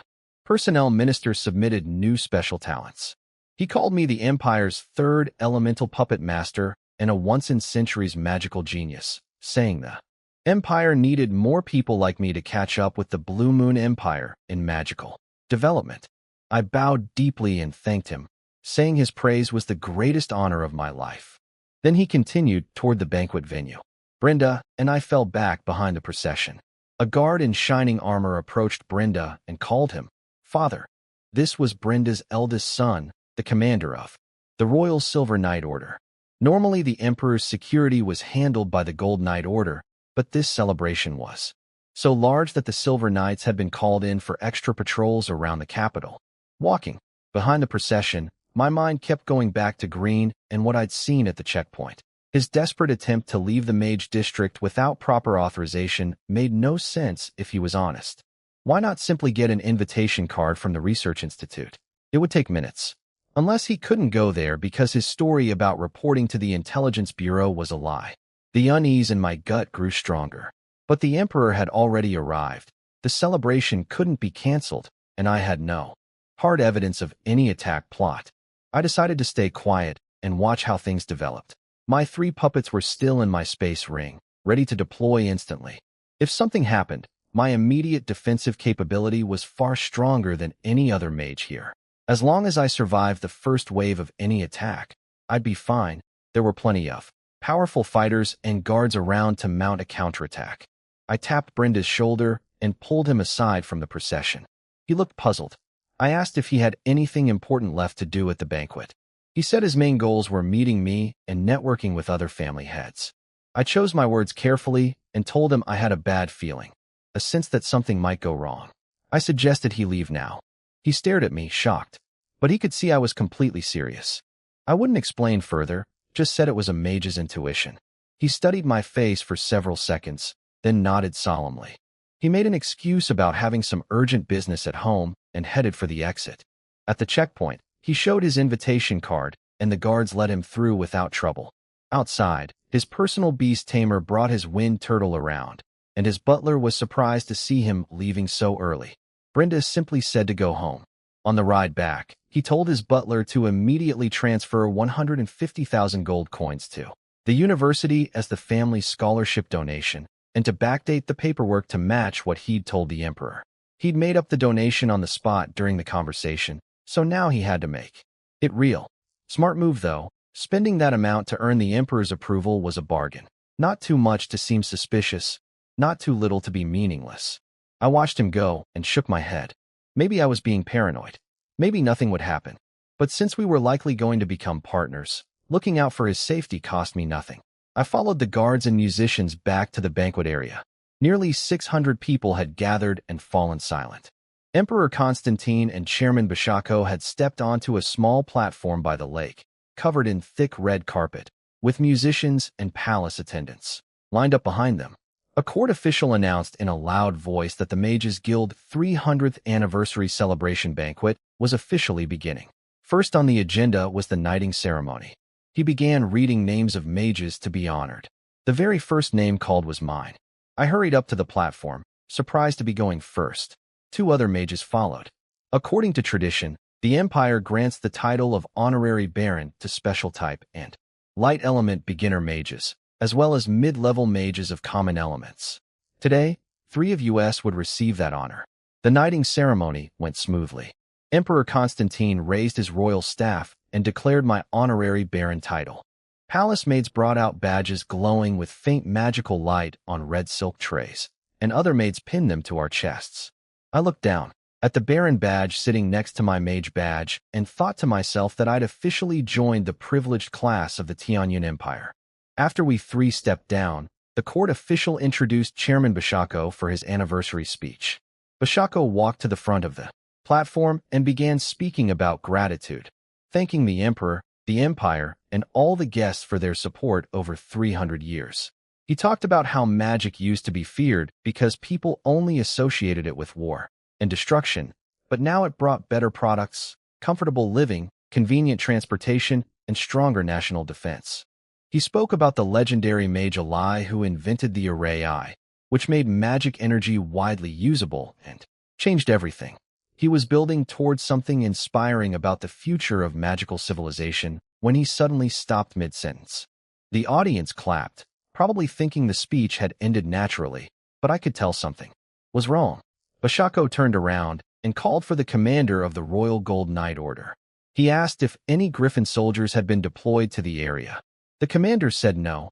personnel minister submitted new special talents. He called me the Empire's third elemental puppet master and a once-in-centuries magical genius, saying the Empire needed more people like me to catch up with the Blue Moon Empire in magical development. I bowed deeply and thanked him, saying his praise was the greatest honor of my life. Then he continued toward the banquet venue. Brenda and I fell back behind the procession. A guard in shining armor approached Brenda and called him Father. This was Brenda's eldest son, the commander of the Royal Silver Knight Order. Normally the Emperor's security was handled by the Gold Knight Order, but this celebration was so large that the Silver Knights had been called in for extra patrols around the capital. Walking behind the procession, my mind kept going back to Green and what I'd seen at the checkpoint. His desperate attempt to leave the Mage District without proper authorization made no sense if he was honest. Why not simply get an invitation card from the Research Institute? It would take minutes. Unless he couldn't go there because his story about reporting to the Intelligence Bureau was a lie. The unease in my gut grew stronger. But the Emperor had already arrived. The celebration couldn't be canceled, and I had no hard evidence of any attack plot. I decided to stay quiet and watch how things developed. My 3 puppets were still in my space ring, ready to deploy instantly. If something happened, my immediate defensive capability was far stronger than any other mage here. As long as I survived the first wave of any attack, I'd be fine. There were plenty of powerful fighters and guards around to mount a counterattack. I tapped Brenda's shoulder and pulled him aside from the procession. He looked puzzled. I asked if he had anything important left to do at the banquet. He said his main goals were meeting me and networking with other family heads. I chose my words carefully and told him I had a bad feeling, a sense that something might go wrong. I suggested he leave now. He stared at me, shocked, but he could see I was completely serious. I wouldn't explain further, just said it was a mage's intuition. He studied my face for several seconds, then nodded solemnly. He made an excuse about having some urgent business at home and headed for the exit. At the checkpoint, he showed his invitation card, and the guards let him through without trouble. Outside, his personal beast tamer brought his wind turtle around, and his butler was surprised to see him leaving so early. Brenda simply said to go home. On the ride back, he told his butler to immediately transfer 150,000 gold coins to the university as the family's scholarship donation, and to backdate the paperwork to match what he'd told the emperor. He'd made up the donation on the spot during the conversation, so now he had to make it real. Smart move, though. Spending that amount to earn the emperor's approval was a bargain. Not too much to seem suspicious, not too little to be meaningless. I watched him go and shook my head. Maybe I was being paranoid. Maybe nothing would happen. But since we were likely going to become partners, looking out for his safety cost me nothing. I followed the guards and musicians back to the banquet area. Nearly 600 people had gathered and fallen silent. Emperor Constantine and Chairman Bashako had stepped onto a small platform by the lake, covered in thick red carpet, with musicians and palace attendants lined up behind them. A court official announced in a loud voice that the Mages Guild 300th anniversary celebration banquet was officially beginning. First on the agenda was the knighting ceremony. He began reading names of mages to be honored. The very first name called was mine. I hurried up to the platform, surprised to be going first. 2 other mages followed. According to tradition, the Empire grants the title of Honorary Baron to Special Type and Light Element beginner mages, as well as mid-level mages of common elements. Today, 3 of us would receive that honor. The knighting ceremony went smoothly. Emperor Constantine raised his royal staff and declared my honorary baron title. Palace maids brought out badges glowing with faint magical light on red silk trays, and other maids pinned them to our chests. I looked down at the baron badge sitting next to my mage badge and thought to myself that I'd officially joined the privileged class of the Tianyan Empire. After we 3 stepped down, the court official introduced Chairman Bashako for his anniversary speech. Bashako walked to the front of the platform and began speaking about gratitude, thanking the emperor, the empire, and all the guests for their support over 300 years. He talked about how magic used to be feared because people only associated it with war and destruction, but now it brought better products, comfortable living, convenient transportation, and stronger national defense. He spoke about the legendary mage Alai who invented the RAREST, which made magic energy widely usable and changed everything. He was building towards something inspiring about the future of magical civilization when he suddenly stopped mid-sentence. The audience clapped, probably thinking the speech had ended naturally, but I could tell something was wrong. Bashako turned around and called for the commander of the Royal Gold Knight Order. He asked if any Griffin soldiers had been deployed to the area. The commander said no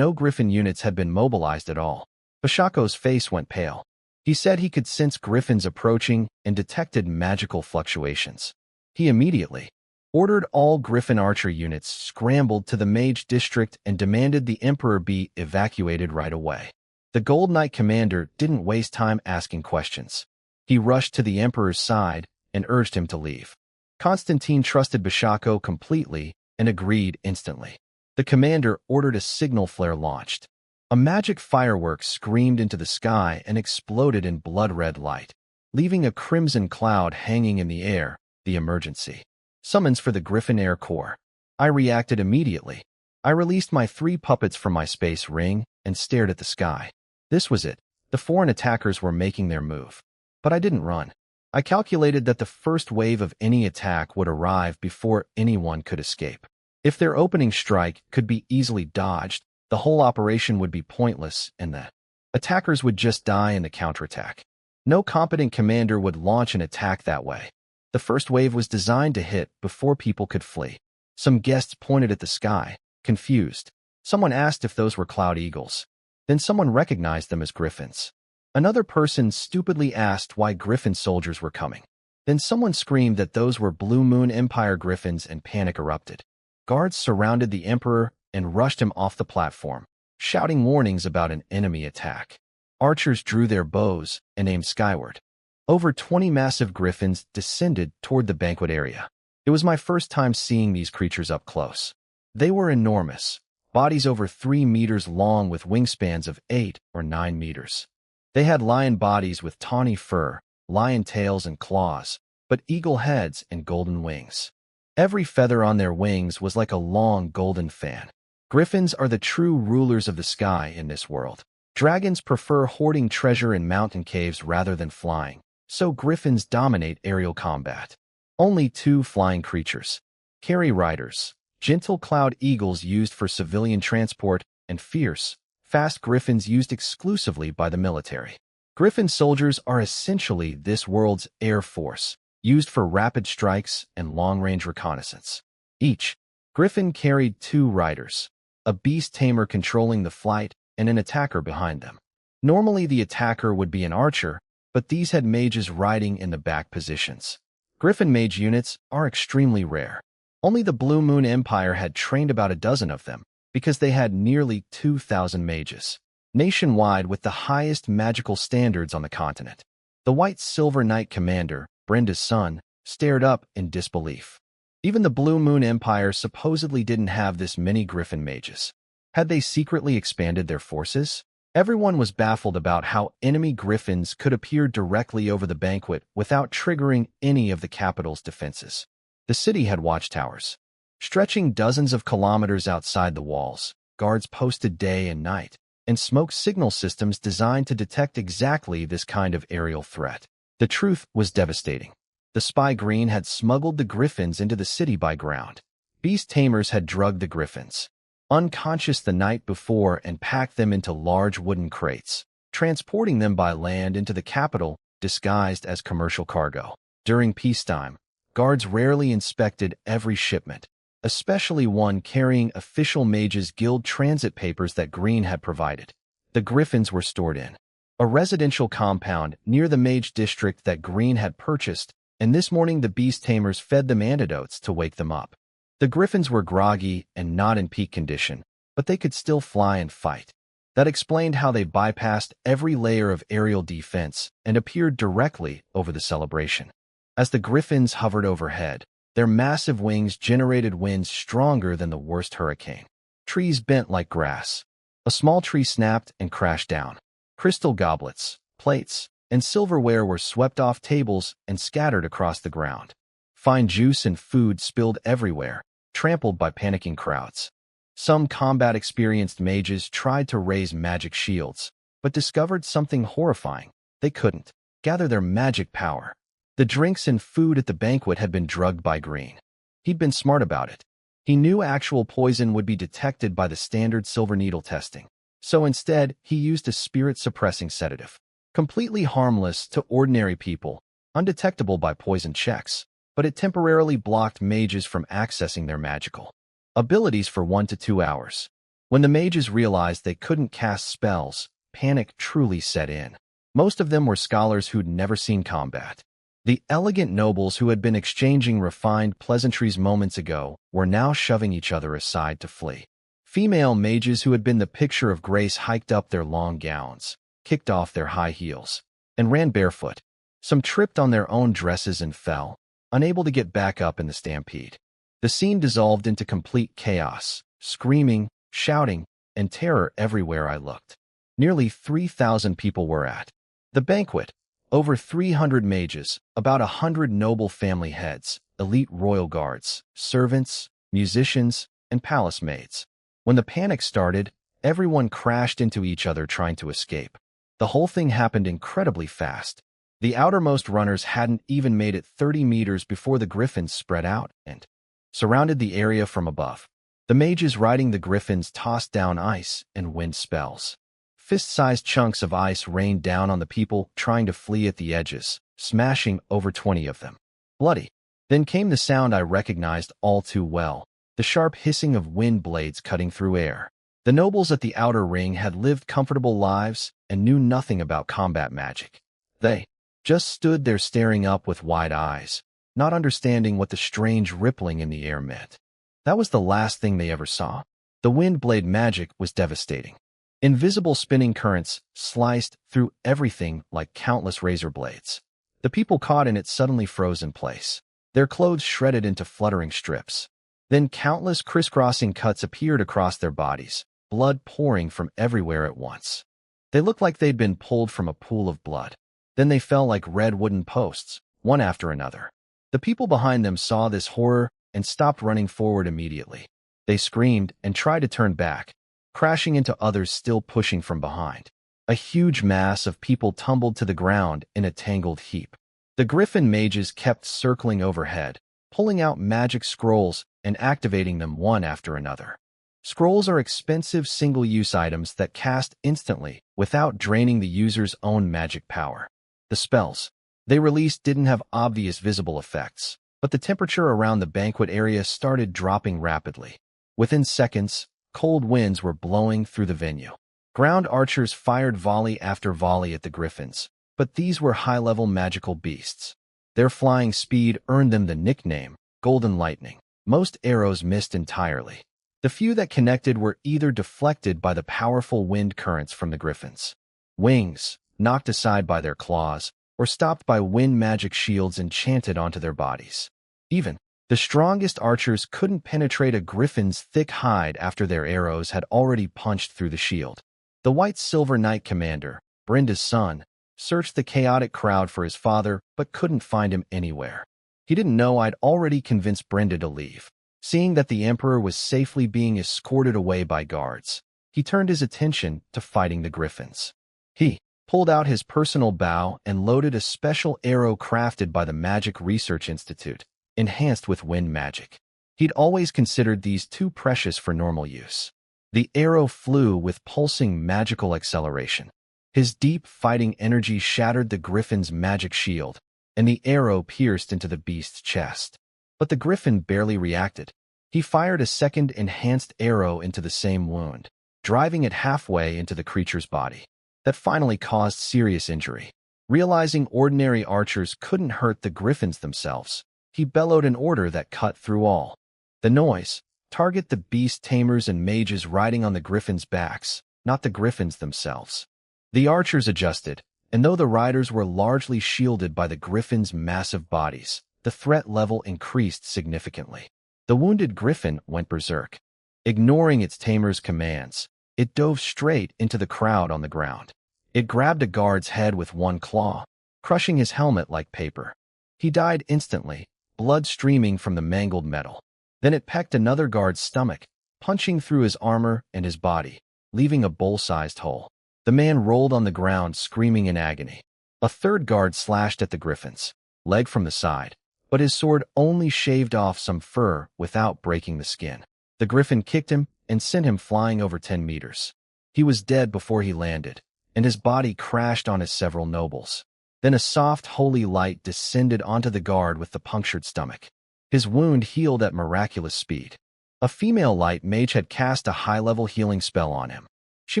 Griffin units had been mobilized at all. Bashako's face went pale. He said he could sense Griffins approaching and detected magical fluctuations. He immediately ordered all Griffin archer units scrambled to the Mage District and demanded the Emperor be evacuated right away. The Gold Knight commander didn't waste time asking questions. He rushed to the Emperor's side and urged him to leave. Constantine trusted Bashako completely and agreed instantly. The commander ordered a signal flare launched. A magic firework screamed into the sky and exploded in blood-red light, leaving a crimson cloud hanging in the air, the emergency summons for the Griffin Air Corps. I reacted immediately. I released my 3 puppets from my space ring and stared at the sky. This was it. The foreign attackers were making their move. But I didn't run. I calculated that the first wave of any attack would arrive before anyone could escape. If their opening strike could be easily dodged, the whole operation would be pointless and the attackers would just die in the counterattack. No competent commander would launch an attack that way. The first wave was designed to hit before people could flee. Some guests pointed at the sky, confused. Someone asked if those were cloud eagles. Then someone recognized them as griffins. Another person stupidly asked why griffin soldiers were coming. Then someone screamed that those were Blue Moon Empire griffins and panic erupted. Guards surrounded the emperor and rushed him off the platform, shouting warnings about an enemy attack. Archers drew their bows and aimed skyward. Over 20 massive griffins descended toward the banquet area. It was my first time seeing these creatures up close. They were enormous, bodies over 3 meters long with wingspans of 8 or 9 meters. They had lion bodies with tawny fur, lion tails and claws, but eagle heads and golden wings. Every feather on their wings was like a long golden fan. Griffins are the true rulers of the sky in this world. Dragons prefer hoarding treasure in mountain caves rather than flying, so griffins dominate aerial combat. Only 2 flying creatures. Carry riders, gentle cloud eagles used for civilian transport, and fierce, fast griffins used exclusively by the military. Griffin soldiers are essentially this world's air force, used for rapid strikes and long-range reconnaissance. Each griffin carried 2 riders, a beast tamer controlling the flight and an attacker behind them. Normally the attacker would be an archer, but these had mages riding in the back positions. Griffin mage units are extremely rare. Only the Blue Moon Empire had trained about a dozen of them, because they had nearly 2,000 mages, nationwide with the highest magical standards on the continent. The White Silver Knight commander, Brenda's son, stared up in disbelief. Even the Blue Moon Empire supposedly didn't have this many Griffin mages. Had they secretly expanded their forces? Everyone was baffled about how enemy Griffins could appear directly over the banquet without triggering any of the capital's defenses. The city had watchtowers, stretching dozens of kilometers outside the walls, guards posted day and night, and smoke signal systems designed to detect exactly this kind of aerial threat. The truth was devastating. The spy Green had smuggled the Griffins into the city by ground. Beast tamers had drugged the Griffins, unconscious the night before, and packed them into large wooden crates, transporting them by land into the capital disguised as commercial cargo. During peacetime, guards rarely inspected every shipment, especially one carrying official Mages Guild transit papers that Green had provided. The Griffins were stored in a residential compound near the Mage District that Green had purchased, and this morning the beast tamers fed them antidotes to wake them up. The Griffins were groggy and not in peak condition, but they could still fly and fight. That explained how they bypassed every layer of aerial defense and appeared directly over the celebration. As the Griffins hovered overhead, their massive wings generated winds stronger than the worst hurricane. Trees bent like grass. A small tree snapped and crashed down. Crystal goblets, plates, and silverware were swept off tables and scattered across the ground. Fine juice and food spilled everywhere, trampled by panicking crowds. Some combat-experienced mages tried to raise magic shields, but discovered something horrifying. They couldn't gather their magic power. The drinks and food at the banquet had been drugged by Green. He'd been smart about it. He knew actual poison would be detected by the standard silver needle testing. So instead, he used a spirit-suppressing sedative. Completely harmless to ordinary people, undetectable by poison checks, but it temporarily blocked mages from accessing their magical abilities for 1 to 2 hours. When the mages realized they couldn't cast spells, panic truly set in. Most of them were scholars who'd never seen combat. The elegant nobles who had been exchanging refined pleasantries moments ago were now shoving each other aside to flee. Female mages who had been the picture of grace hiked up their long gowns, kicked off their high heels, and ran barefoot. Some tripped on their own dresses and fell, unable to get back up in the stampede. The scene dissolved into complete chaos, screaming, shouting, and terror everywhere I looked. Nearly 3,000 people were at the banquet. Over 300 mages, about 100 noble family heads, elite royal guards, servants, musicians, and palace maids. When the panic started, everyone crashed into each other trying to escape. The whole thing happened incredibly fast. The outermost runners hadn't even made it 30 meters before the Griffins spread out and surrounded the area from above. The mages riding the Griffins tossed down ice and wind spells. Fist-sized chunks of ice rained down on the people trying to flee at the edges, smashing over 20 of them. Bloody. Then came the sound I recognized all too well, the sharp hissing of wind blades cutting through air. The nobles at the outer ring had lived comfortable lives and knew nothing about combat magic. They just stood there staring up with wide eyes, not understanding what the strange rippling in the air meant. That was the last thing they ever saw. The wind blade magic was devastating. Invisible spinning currents sliced through everything like countless razor blades. The people caught in it suddenly froze in place, their clothes shredded into fluttering strips. Then countless crisscrossing cuts appeared across their bodies, blood pouring from everywhere at once. They looked like they'd been pulled from a pool of blood. Then they fell like red wooden posts, one after another. The people behind them saw this horror and stopped running forward immediately. They screamed and tried to turn back, crashing into others still pushing from behind. A huge mass of people tumbled to the ground in a tangled heap. The griffin mages kept circling overhead, pulling out magic scrolls and activating them one after another. Scrolls are expensive single-use items that cast instantly without draining the user's own magic power. The spells they released didn't have obvious visible effects, but the temperature around the banquet area started dropping rapidly. Within seconds, cold winds were blowing through the venue. Ground archers fired volley after volley at the griffins, but these were high-level magical beasts. Their flying speed earned them the nickname Golden Lightning. Most arrows missed entirely. The few that connected were either deflected by the powerful wind currents from the griffins' wings, knocked aside by their claws, or stopped by wind magic shields enchanted onto their bodies. Even the strongest archers couldn't penetrate a griffin's thick hide after their arrows had already punched through the shield. The White Silver Knight commander, Brenda's son, searched the chaotic crowd for his father but couldn't find him anywhere. He didn't know I'd already convinced Brenda to leave. Seeing that the Emperor was safely being escorted away by guards, he turned his attention to fighting the griffins. He pulled out his personal bow and loaded a special arrow crafted by the Magic Research Institute, enhanced with wind magic. He'd always considered these too precious for normal use. The arrow flew with pulsing magical acceleration. His deep fighting energy shattered the griffin's magic shield, and the arrow pierced into the beast's chest. But the griffin barely reacted. He fired a second enhanced arrow into the same wound, driving it halfway into the creature's body. That finally caused serious injury. Realizing ordinary archers couldn't hurt the griffins themselves, he bellowed an order that cut through all. The noise: target the beast tamers and mages riding on the griffins' backs, not the griffins themselves. The archers adjusted, and though the riders were largely shielded by the griffins' massive bodies, the threat level increased significantly. The wounded griffin went berserk. Ignoring its tamer's commands, it dove straight into the crowd on the ground. It grabbed a guard's head with one claw, crushing his helmet like paper. He died instantly, blood streaming from the mangled metal. Then it pecked another guard's stomach, punching through his armor and his body, leaving a bowl-sized hole. The man rolled on the ground, screaming in agony. A third guard slashed at the griffin's leg from the side, but his sword only shaved off some fur without breaking the skin. The griffin kicked him and sent him flying over 10 meters. He was dead before he landed, and his body crashed onto several nobles. Then a soft, holy light descended onto the guard with the punctured stomach. His wound healed at miraculous speed. A female light mage had cast a high-level healing spell on him. She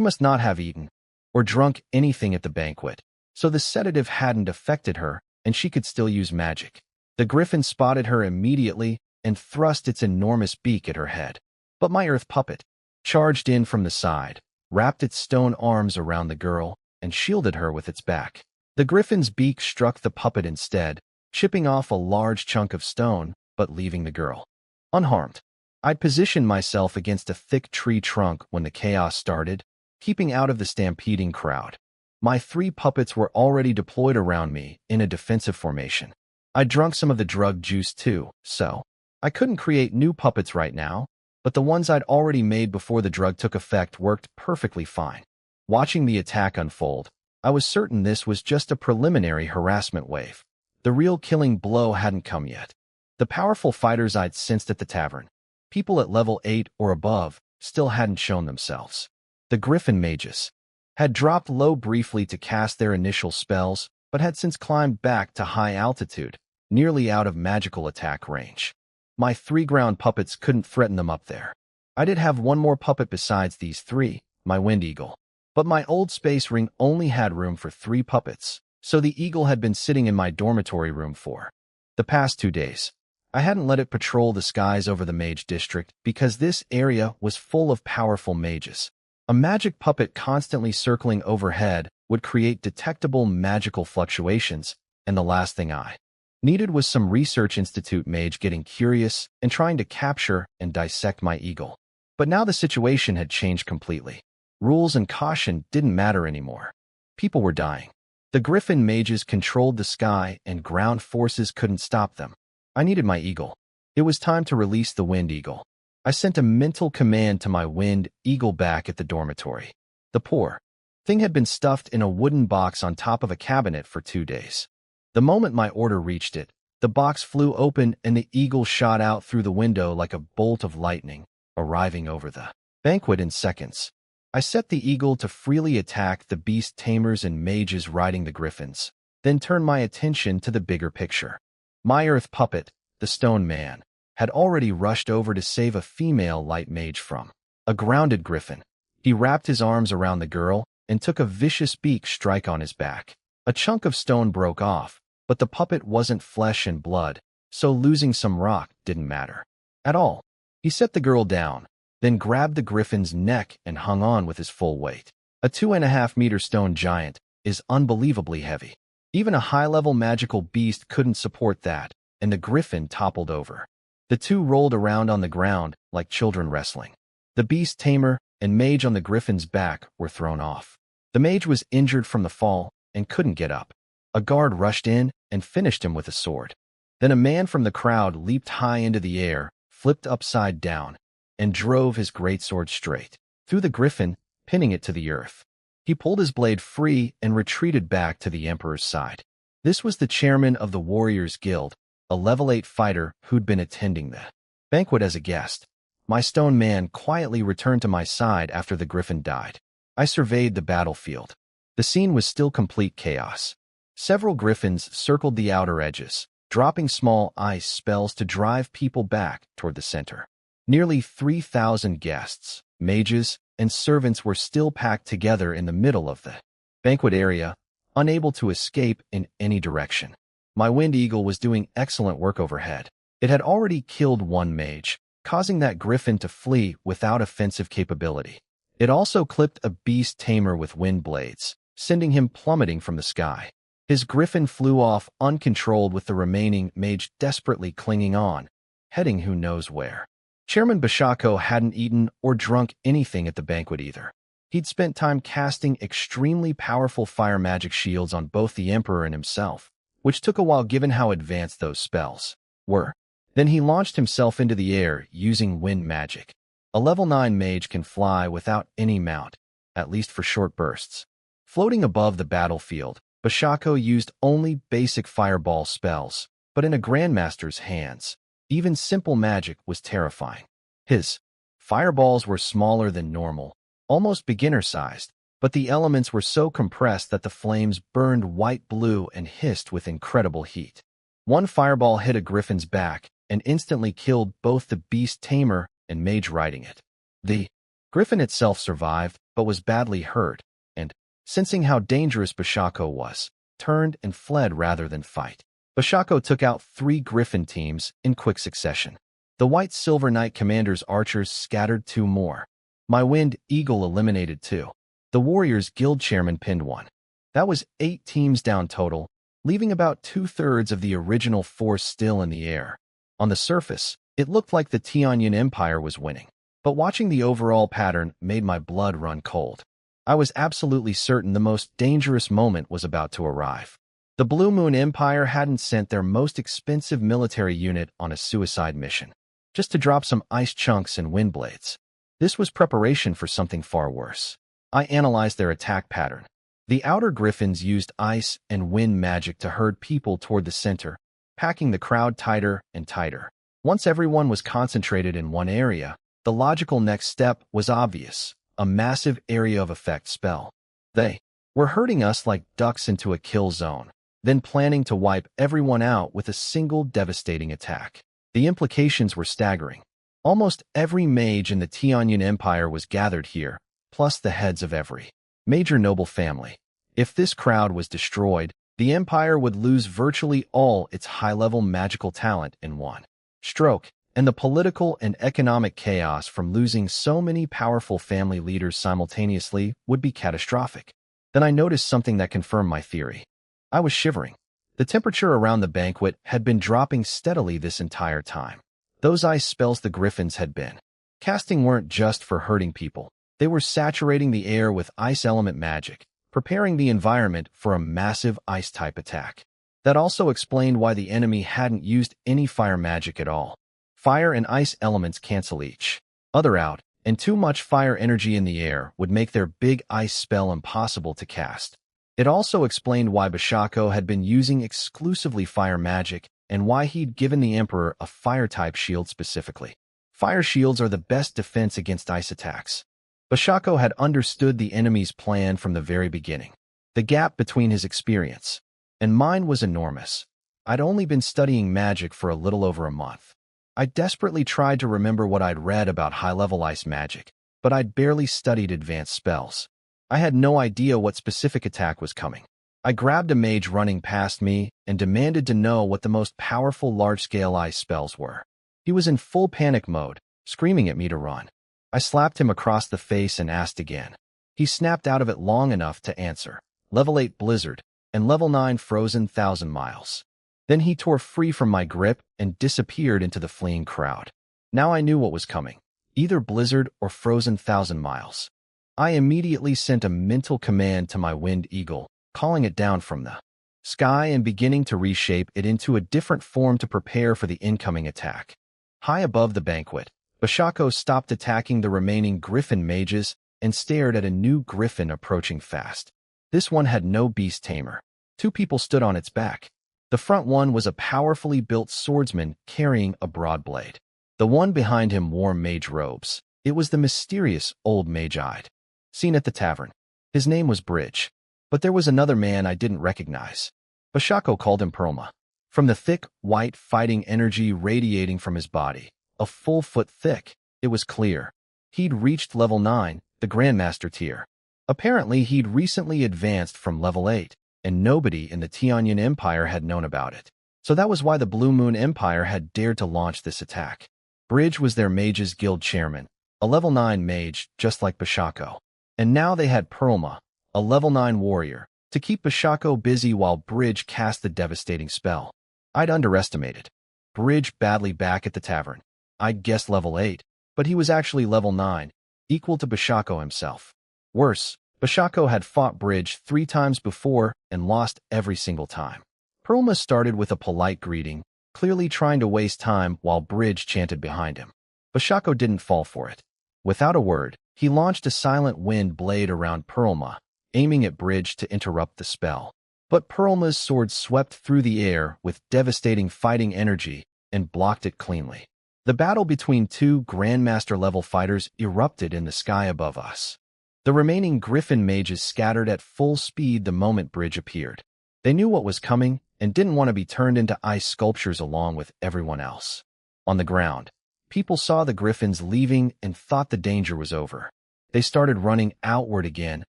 must not have eaten or drunk anything at the banquet, so the sedative hadn't affected her, and she could still use magic. The griffin spotted her immediately and thrust its enormous beak at her head. But my earth puppet charged in from the side, wrapped its stone arms around the girl, and shielded her with its back. The griffin's beak struck the puppet instead, chipping off a large chunk of stone, but leaving the girl unharmed. I'd positioned myself against a thick tree trunk when the chaos started, keeping out of the stampeding crowd. My 3 puppets were already deployed around me in a defensive formation. I'd drunk some of the drug juice too, so I couldn't create new puppets right now, but the ones I'd already made before the drug took effect worked perfectly fine. Watching the attack unfold, I was certain this was just a preliminary harassment wave. The real killing blow hadn't come yet. The powerful fighters I'd sensed at the tavern, people at level 8 or above, still hadn't shown themselves. The griffin mages had dropped low briefly to cast their initial spells, but had since climbed back to high altitude, nearly out of magical attack range. My 3 ground puppets couldn't threaten them up there. I did have one more puppet besides these three, my wind eagle. But my old space ring only had room for 3 puppets, so the eagle had been sitting in my dormitory room for the past 2 days. I hadn't let it patrol the skies over the mage district because this area was full of powerful mages. A magic puppet constantly circling overhead would create detectable magical fluctuations, and the last thing I needed was some research institute mage getting curious and trying to capture and dissect my eagle. But now the situation had changed completely. Rules and caution didn't matter anymore. People were dying. The griffin mages controlled the sky and ground forces couldn't stop them. I needed my eagle. It was time to release the wind eagle. I sent a mental command to my wind eagle back at the dormitory. The poor thing had been stuffed in a wooden box on top of a cabinet for 2 days. The moment my order reached it, the box flew open and the eagle shot out through the window like a bolt of lightning, arriving over the banquet in seconds. I set the eagle to freely attack the beast tamers and mages riding the griffins, then turned my attention to the bigger picture. My earth puppet, the stone man, had already rushed over to save a female light mage from a grounded griffin. He wrapped his arms around the girl and took a vicious beak strike on his back. A chunk of stone broke off, but the puppet wasn't flesh and blood, so losing some rock didn't matter at all. He set the girl down, then grabbed the griffin's neck and hung on with his full weight. A 2.5-meter stone giant is unbelievably heavy. Even a high-level magical beast couldn't support that, and the griffin toppled over. The two rolled around on the ground like children wrestling. The beast tamer and mage on the griffin's back were thrown off. The mage was injured from the fall and couldn't get up. A guard rushed in and finished him with a sword. Then a man from the crowd leaped high into the air, flipped upside down, and drove his greatsword straight through the griffin, pinning it to the earth. He pulled his blade free and retreated back to the Emperor's side. This was the chairman of the Warriors Guild, a level 8 fighter who'd been attending the banquet as a guest. My stone man quietly returned to my side after the griffin died. I surveyed the battlefield. The scene was still complete chaos. Several griffins circled the outer edges, dropping small ice spells to drive people back toward the center. Nearly 3,000 guests, mages, and servants were still packed together in the middle of the banquet area, unable to escape in any direction. My wind eagle was doing excellent work overhead. It had already killed one mage, causing that griffin to flee without offensive capability. It also clipped a beast tamer with wind blades, sending him plummeting from the sky. His griffin flew off uncontrolled with the remaining mage desperately clinging on, heading who knows where. Chairman Bashako hadn't eaten or drunk anything at the banquet either. He'd spent time casting extremely powerful fire magic shields on both the Emperor and himself, which took a while given how advanced those spells were. Then he launched himself into the air using wind magic. A level 9 mage can fly without any mount, at least for short bursts. Floating above the battlefield, Bashako used only basic fireball spells, but in a Grandmaster's hands, even simple magic was terrifying. His fireballs were smaller than normal, almost beginner-sized, but the elements were so compressed that the flames burned white-blue and hissed with incredible heat. One fireball hit a griffin's back and instantly killed both the beast tamer and mage riding it. The griffin itself survived, but was badly hurt, and, sensing how dangerous Bashako was, turned and fled rather than fight. Bashako took out 3 griffin teams in quick succession. The White Silver Knight Commander's archers scattered 2 more. My wind eagle eliminated 2. The Warriors Guild chairman pinned 1. That was 8 teams down total, leaving about 2/3 of the original force still in the air. On the surface, it looked like the Tianyan Empire was winning, but watching the overall pattern made my blood run cold. I was absolutely certain the most dangerous moment was about to arrive. The Blue Moon Empire hadn't sent their most expensive military unit on a suicide mission, just to drop some ice chunks and wind blades. This was preparation for something far worse. I analyzed their attack pattern. The outer griffins used ice and wind magic to herd people toward the center, packing the crowd tighter and tighter. Once everyone was concentrated in one area, the logical next step was obvious: a massive area of effect spell. They were herding us like ducks into a kill zone, then planning to wipe everyone out with a single devastating attack. The implications were staggering. Almost every mage in the Tianyan Empire was gathered here, plus the heads of every major noble family. If this crowd was destroyed, the empire would lose virtually all its high-level magical talent in one stroke, and the political and economic chaos from losing so many powerful family leaders simultaneously would be catastrophic. Then I noticed something that confirmed my theory. I was shivering. The temperature around the banquet had been dropping steadily this entire time. Those ice spells the griffins had been casting weren't just for hurting people. They were saturating the air with ice element magic, preparing the environment for a massive ice-type attack. That also explained why the enemy hadn't used any fire magic at all. Fire and ice elements cancel each other out, and too much fire energy in the air would make their big ice spell impossible to cast. It also explained why Bashako had been using exclusively fire magic and why he'd given the Emperor a fire-type shield specifically. Fire shields are the best defense against ice attacks. Bashako had understood the enemy's plan from the very beginning. The gap between his experience and mine was enormous. I'd only been studying magic for a little over a month. I desperately tried to remember what I'd read about high-level ice magic, but I'd barely studied advanced spells. I had no idea what specific attack was coming. I grabbed a mage running past me and demanded to know what the most powerful large-scale ice spells were. He was in full panic mode, screaming at me to run. I slapped him across the face and asked again. He snapped out of it long enough to answer. Level 8 Blizzard and Level 9 Frozen 1,000 Miles. Then he tore free from my grip and disappeared into the fleeing crowd. Now I knew what was coming. Either Blizzard or Frozen 1,000 Miles. I immediately sent a mental command to my Wind Eagle, calling it down from the sky and beginning to reshape it into a different form to prepare for the incoming attack. High above the banquet, Bashako stopped attacking the remaining griffin mages and stared at a new griffin approaching fast. This one had no beast tamer. 2 people stood on its back. The front one was a powerfully built swordsman carrying a broad blade. The one behind him wore mage robes. It was the mysterious old Isekai'd, seen at the tavern. His name was Bridge. But there was another man I didn't recognize. Bashako called him Perlma. From the thick, white fighting energy radiating from his body, a full foot thick, it was clear. He'd reached level 9, the Grandmaster tier. Apparently, he'd recently advanced from level 8, and nobody in the Tianyan Empire had known about it. So that was why the Blue Moon Empire had dared to launch this attack. Bridge was their Mages Guild chairman, a level 9 mage just like Bashako. And now they had Perlma, a level 9 warrior, to keep Bashako busy while Bridge cast the devastating spell. I'd underestimated Bridge badly back at the tavern. I'd guessed level 8, but he was actually level 9, equal to Bashako himself. Worse, Bashako had fought Bridge 3 times before and lost every single time. Perlma started with a polite greeting, clearly trying to waste time while Bridge chanted behind him. Bashako didn't fall for it. Without a word, he launched a silent wind blade around Perlma, aiming at Bridge to interrupt the spell. But Perlma's sword swept through the air with devastating fighting energy and blocked it cleanly. The battle between 2 Grandmaster-level fighters erupted in the sky above us. The remaining Griffin mages scattered at full speed the moment Bridge appeared. They knew what was coming and didn't want to be turned into ice sculptures along with everyone else. On the ground, people saw the Griffins leaving and thought the danger was over. They started running outward again,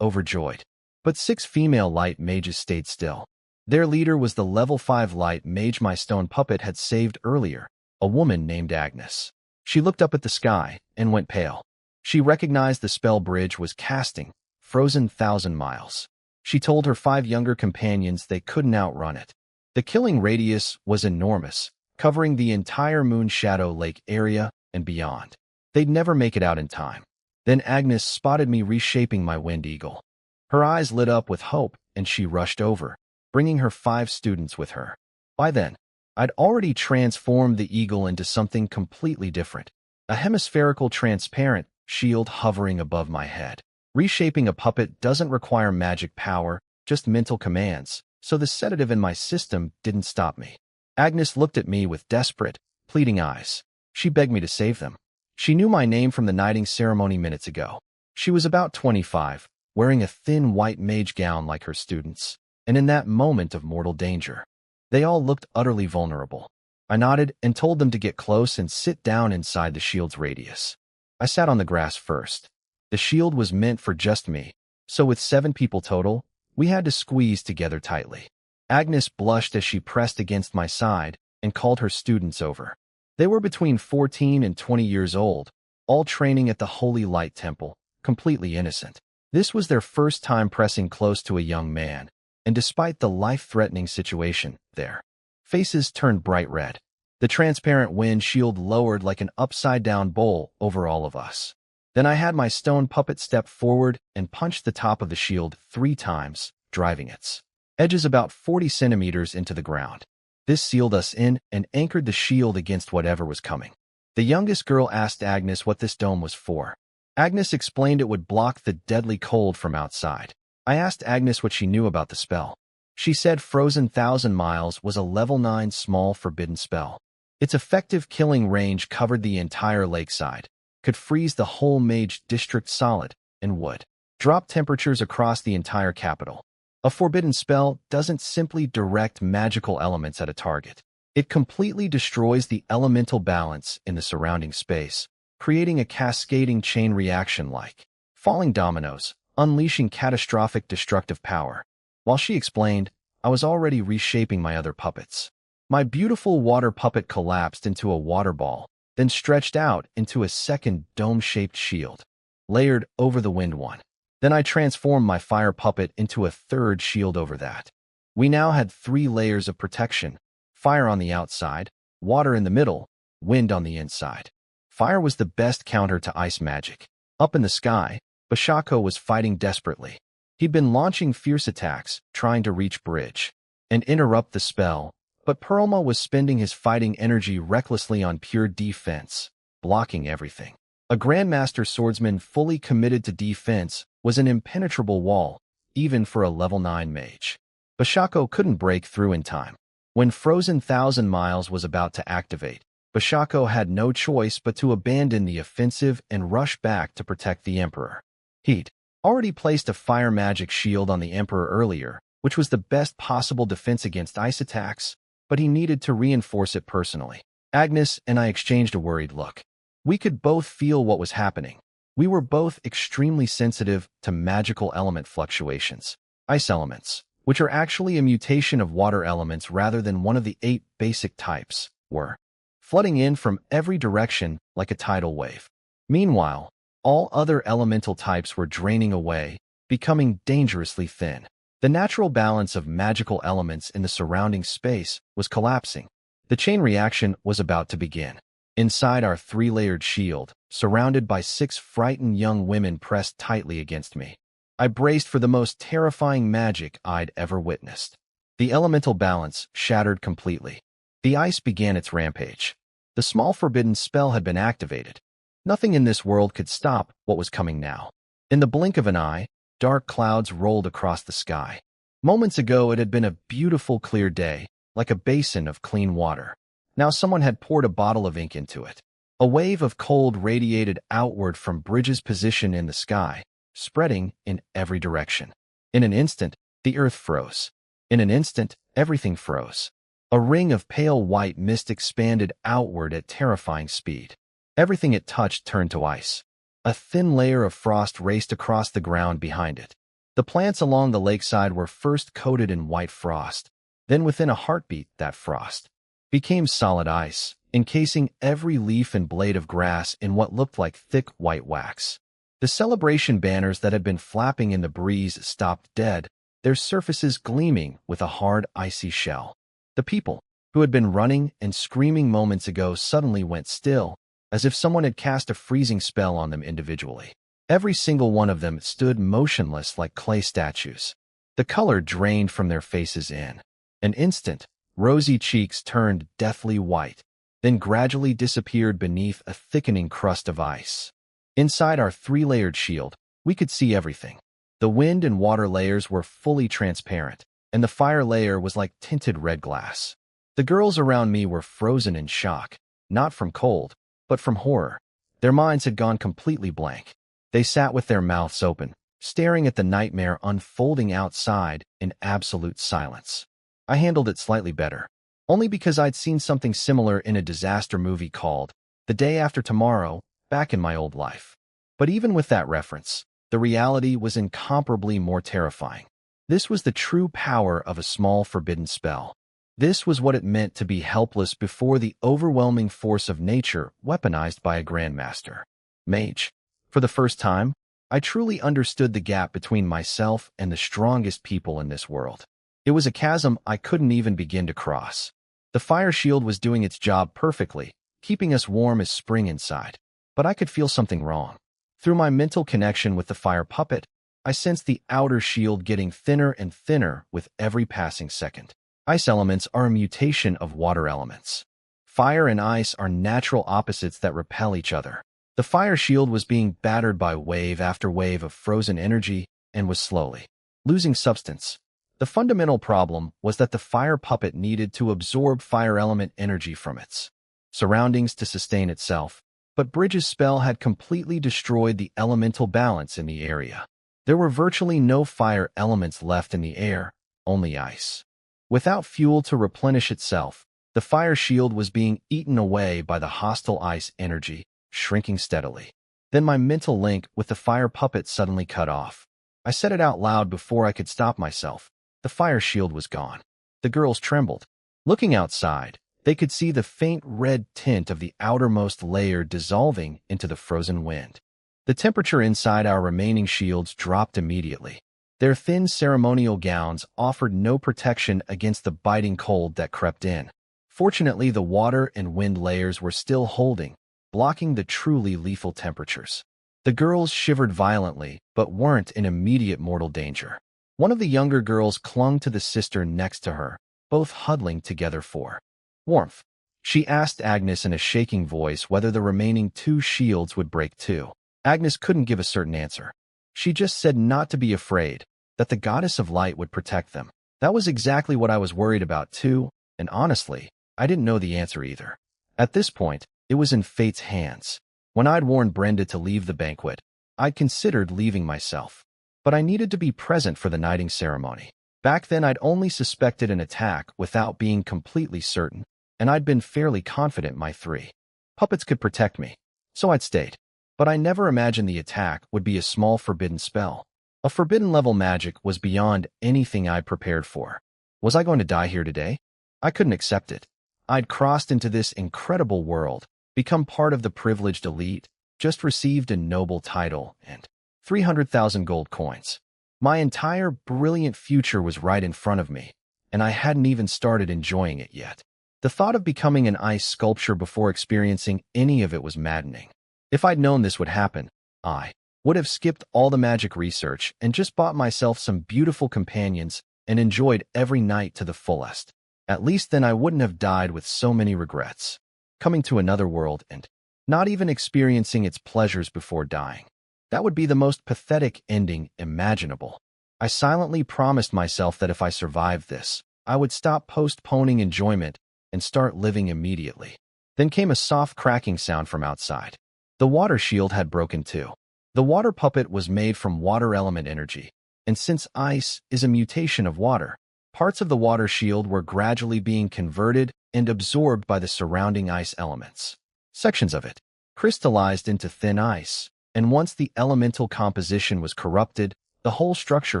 overjoyed. But 6 female light mages stayed still. Their leader was the level 5 light mage my stone puppet had saved earlier, a woman named Agnes. She looked up at the sky and went pale. She recognized the spell Bridge was casting, Frozen 1,000 Miles. She told her 5 younger companions they couldn't outrun it. The killing radius was enormous, covering the entire Moon Shadow Lake area and beyond. They'd never make it out in time. Then Agnes spotted me reshaping my Wind Eagle. Her eyes lit up with hope, and she rushed over, bringing her 5 students with her. By then, I'd already transformed the eagle into something completely different, a hemispherical transparent shield hovering above my head. Reshaping a puppet doesn't require magic power, just mental commands, so the sedative in my system didn't stop me. Agnes looked at me with desperate, pleading eyes. She begged me to save them. She knew my name from the knighting ceremony minutes ago. She was about 25, wearing a thin white mage gown like her students, and in that moment of mortal danger, they all looked utterly vulnerable. I nodded and told them to get close and sit down inside the shield's radius. I sat on the grass first. The shield was meant for just me, so with 7 people total, we had to squeeze together tightly. Agnes blushed as she pressed against my side and called her students over. They were between 14 and 20 years old, all training at the Holy Light Temple, completely innocent. This was their first time pressing close to a young man, and despite the life-threatening situation, their faces turned bright red. The transparent wind shield lowered like an upside-down bowl over all of us. Then I had my stone puppet step forward and punched the top of the shield 3 times, driving its edges about 40 centimeters into the ground. This sealed us in and anchored the shield against whatever was coming. The youngest girl asked Agnes what this dome was for. Agnes explained it would block the deadly cold from outside. I asked Agnes what she knew about the spell. She said Frozen 1,000 Miles was a level 9 small forbidden spell. Its effective killing range covered the entire lakeside, could freeze the whole Mage District solid, and would drop temperatures across the entire capital. A forbidden spell doesn't simply direct magical elements at a target. It completely destroys the elemental balance in the surrounding space, creating a cascading chain reaction like falling dominoes, unleashing catastrophic destructive power. While she explained, I was already reshaping my other puppets. My beautiful water puppet collapsed into a water ball, then stretched out into a second dome-shaped shield, layered over the wind one. Then I transformed my fire puppet into a third shield over that. We now had 3 layers of protection: fire on the outside, water in the middle, wind on the inside. Fire was the best counter to ice magic. Up in the sky, Bashako was fighting desperately. He'd been launching fierce attacks, trying to reach Bridge and interrupt the spell, but Perlma was spending his fighting energy recklessly on pure defense, blocking everything. A Grandmaster swordsman fully committed to defense was an impenetrable wall, even for a level 9 mage. Bashako couldn't break through in time. When Frozen 1,000 Miles was about to activate, Bashako had no choice but to abandon the offensive and rush back to protect the Emperor. He'd already placed a fire magic shield on the Emperor earlier, which was the best possible defense against ice attacks, but he needed to reinforce it personally. Agnes and I exchanged a worried look. We could both feel what was happening. We were both extremely sensitive to magical element fluctuations. Ice elements, which are actually a mutation of water elements rather than one of the 8 basic types, were flooding in from every direction like a tidal wave. Meanwhile, all other elemental types were draining away, becoming dangerously thin. The natural balance of magical elements in the surrounding space was collapsing. The chain reaction was about to begin. Inside our 3-layered shield, surrounded by 6 frightened young women pressed tightly against me, I braced for the most terrifying magic I'd ever witnessed. The elemental balance shattered completely. The ice began its rampage. The small forbidden spell had been activated. Nothing in this world could stop what was coming now. In the blink of an eye, dark clouds rolled across the sky. Moments ago it had been a beautiful clear day, like a basin of clean water. Now someone had poured a bottle of ink into it. A wave of cold radiated outward from Bridge's position in the sky, spreading in every direction. In an instant, the earth froze. In an instant, everything froze. A ring of pale white mist expanded outward at terrifying speed. Everything it touched turned to ice. A thin layer of frost raced across the ground behind it. The plants along the lakeside were first coated in white frost. Then within a heartbeat, that frost became solid ice, encasing every leaf and blade of grass in what looked like thick white wax. The celebration banners that had been flapping in the breeze stopped dead, their surfaces gleaming with a hard, icy shell. The people, who had been running and screaming moments ago, suddenly went still, as if someone had cast a freezing spell on them individually. Every single one of them stood motionless like clay statues. The color drained from their faces in an instant. Rosy cheeks turned deathly white, then gradually disappeared beneath a thickening crust of ice. Inside our 3-layered shield, we could see everything. The wind and water layers were fully transparent, and the fire layer was like tinted red glass. The girls around me were frozen in shock, not from cold, but from horror. Their minds had gone completely blank. They sat with their mouths open, staring at the nightmare unfolding outside in absolute silence. I handled it slightly better. only because I'd seen something similar in a disaster movie called The Day After Tomorrow back in my old life. But even with that reference, the reality was incomparably more terrifying. This was the true power of a small forbidden spell. This was what it meant to be helpless before the overwhelming force of nature weaponized by a grandmaster. Mage. For the first time, I truly understood the gap between myself and the strongest people in this world. It was a chasm I couldn't even begin to cross. The fire shield was doing its job perfectly, keeping us warm as spring inside. But I could feel something wrong. Through my mental connection with the fire puppet, I sensed the outer shield getting thinner and thinner with every passing second. Ice elements are a mutation of water elements. Fire and ice are natural opposites that repel each other. The fire shield was being battered by wave after wave of frozen energy and was slowly losing substance. The fundamental problem was that the fire puppet needed to absorb fire element energy from its surroundings to sustain itself, but Bridge's spell had completely destroyed the elemental balance in the area. There were virtually no fire elements left in the air, only ice. Without fuel to replenish itself, the fire shield was being eaten away by the hostile ice energy, shrinking steadily. Then my mental link with the fire puppet suddenly cut off. I said it out loud before I could stop myself. The fire shield was gone. The girls trembled. Looking outside, they could see the faint red tint of the outermost layer dissolving into the frozen wind. The temperature inside our remaining shields dropped immediately. Their thin ceremonial gowns offered no protection against the biting cold that crept in. Fortunately, the water and wind layers were still holding, blocking the truly lethal temperatures. The girls shivered violently, but weren't in immediate mortal danger. One of the younger girls clung to the sister next to her, both huddling together for warmth. She asked Agnes in a shaking voice whether the remaining 2 shields would break too. Agnes couldn't give a certain answer. She just said not to be afraid, that the goddess of light would protect them. That was exactly what I was worried about too, and honestly, I didn't know the answer either. At this point, it was in fate's hands. When I'd warned Brenda to leave the banquet, I'd considered leaving myself. But I needed to be present for the knighting ceremony. Back then, I'd only suspected an attack without being completely certain, and I'd been fairly confident my 3 puppets could protect me, so I'd stayed. But I never imagined the attack would be a small forbidden spell. A forbidden-level magic was beyond anything I'd prepared for. Was I going to die here today? I couldn't accept it. I'd crossed into this incredible world, become part of the privileged elite, just received a noble title, and 300,000 gold coins. My entire brilliant future was right in front of me, and I hadn't even started enjoying it yet. The thought of becoming an ice sculpture before experiencing any of it was maddening. If I'd known this would happen, I would have skipped all the magic research and just bought myself some beautiful companions and enjoyed every night to the fullest. At least then I wouldn't have died with so many regrets. Coming to another world and not even experiencing its pleasures before dying. That would be the most pathetic ending imaginable. I silently promised myself that if I survived this, I would stop postponing enjoyment and start living immediately. Then came a soft cracking sound from outside. The water shield had broken too. The water puppet was made from water element energy, and since ice is a mutation of water, parts of the water shield were gradually being converted and absorbed by the surrounding ice elements. Sections of it crystallized into thin ice, and once the elemental composition was corrupted, the whole structure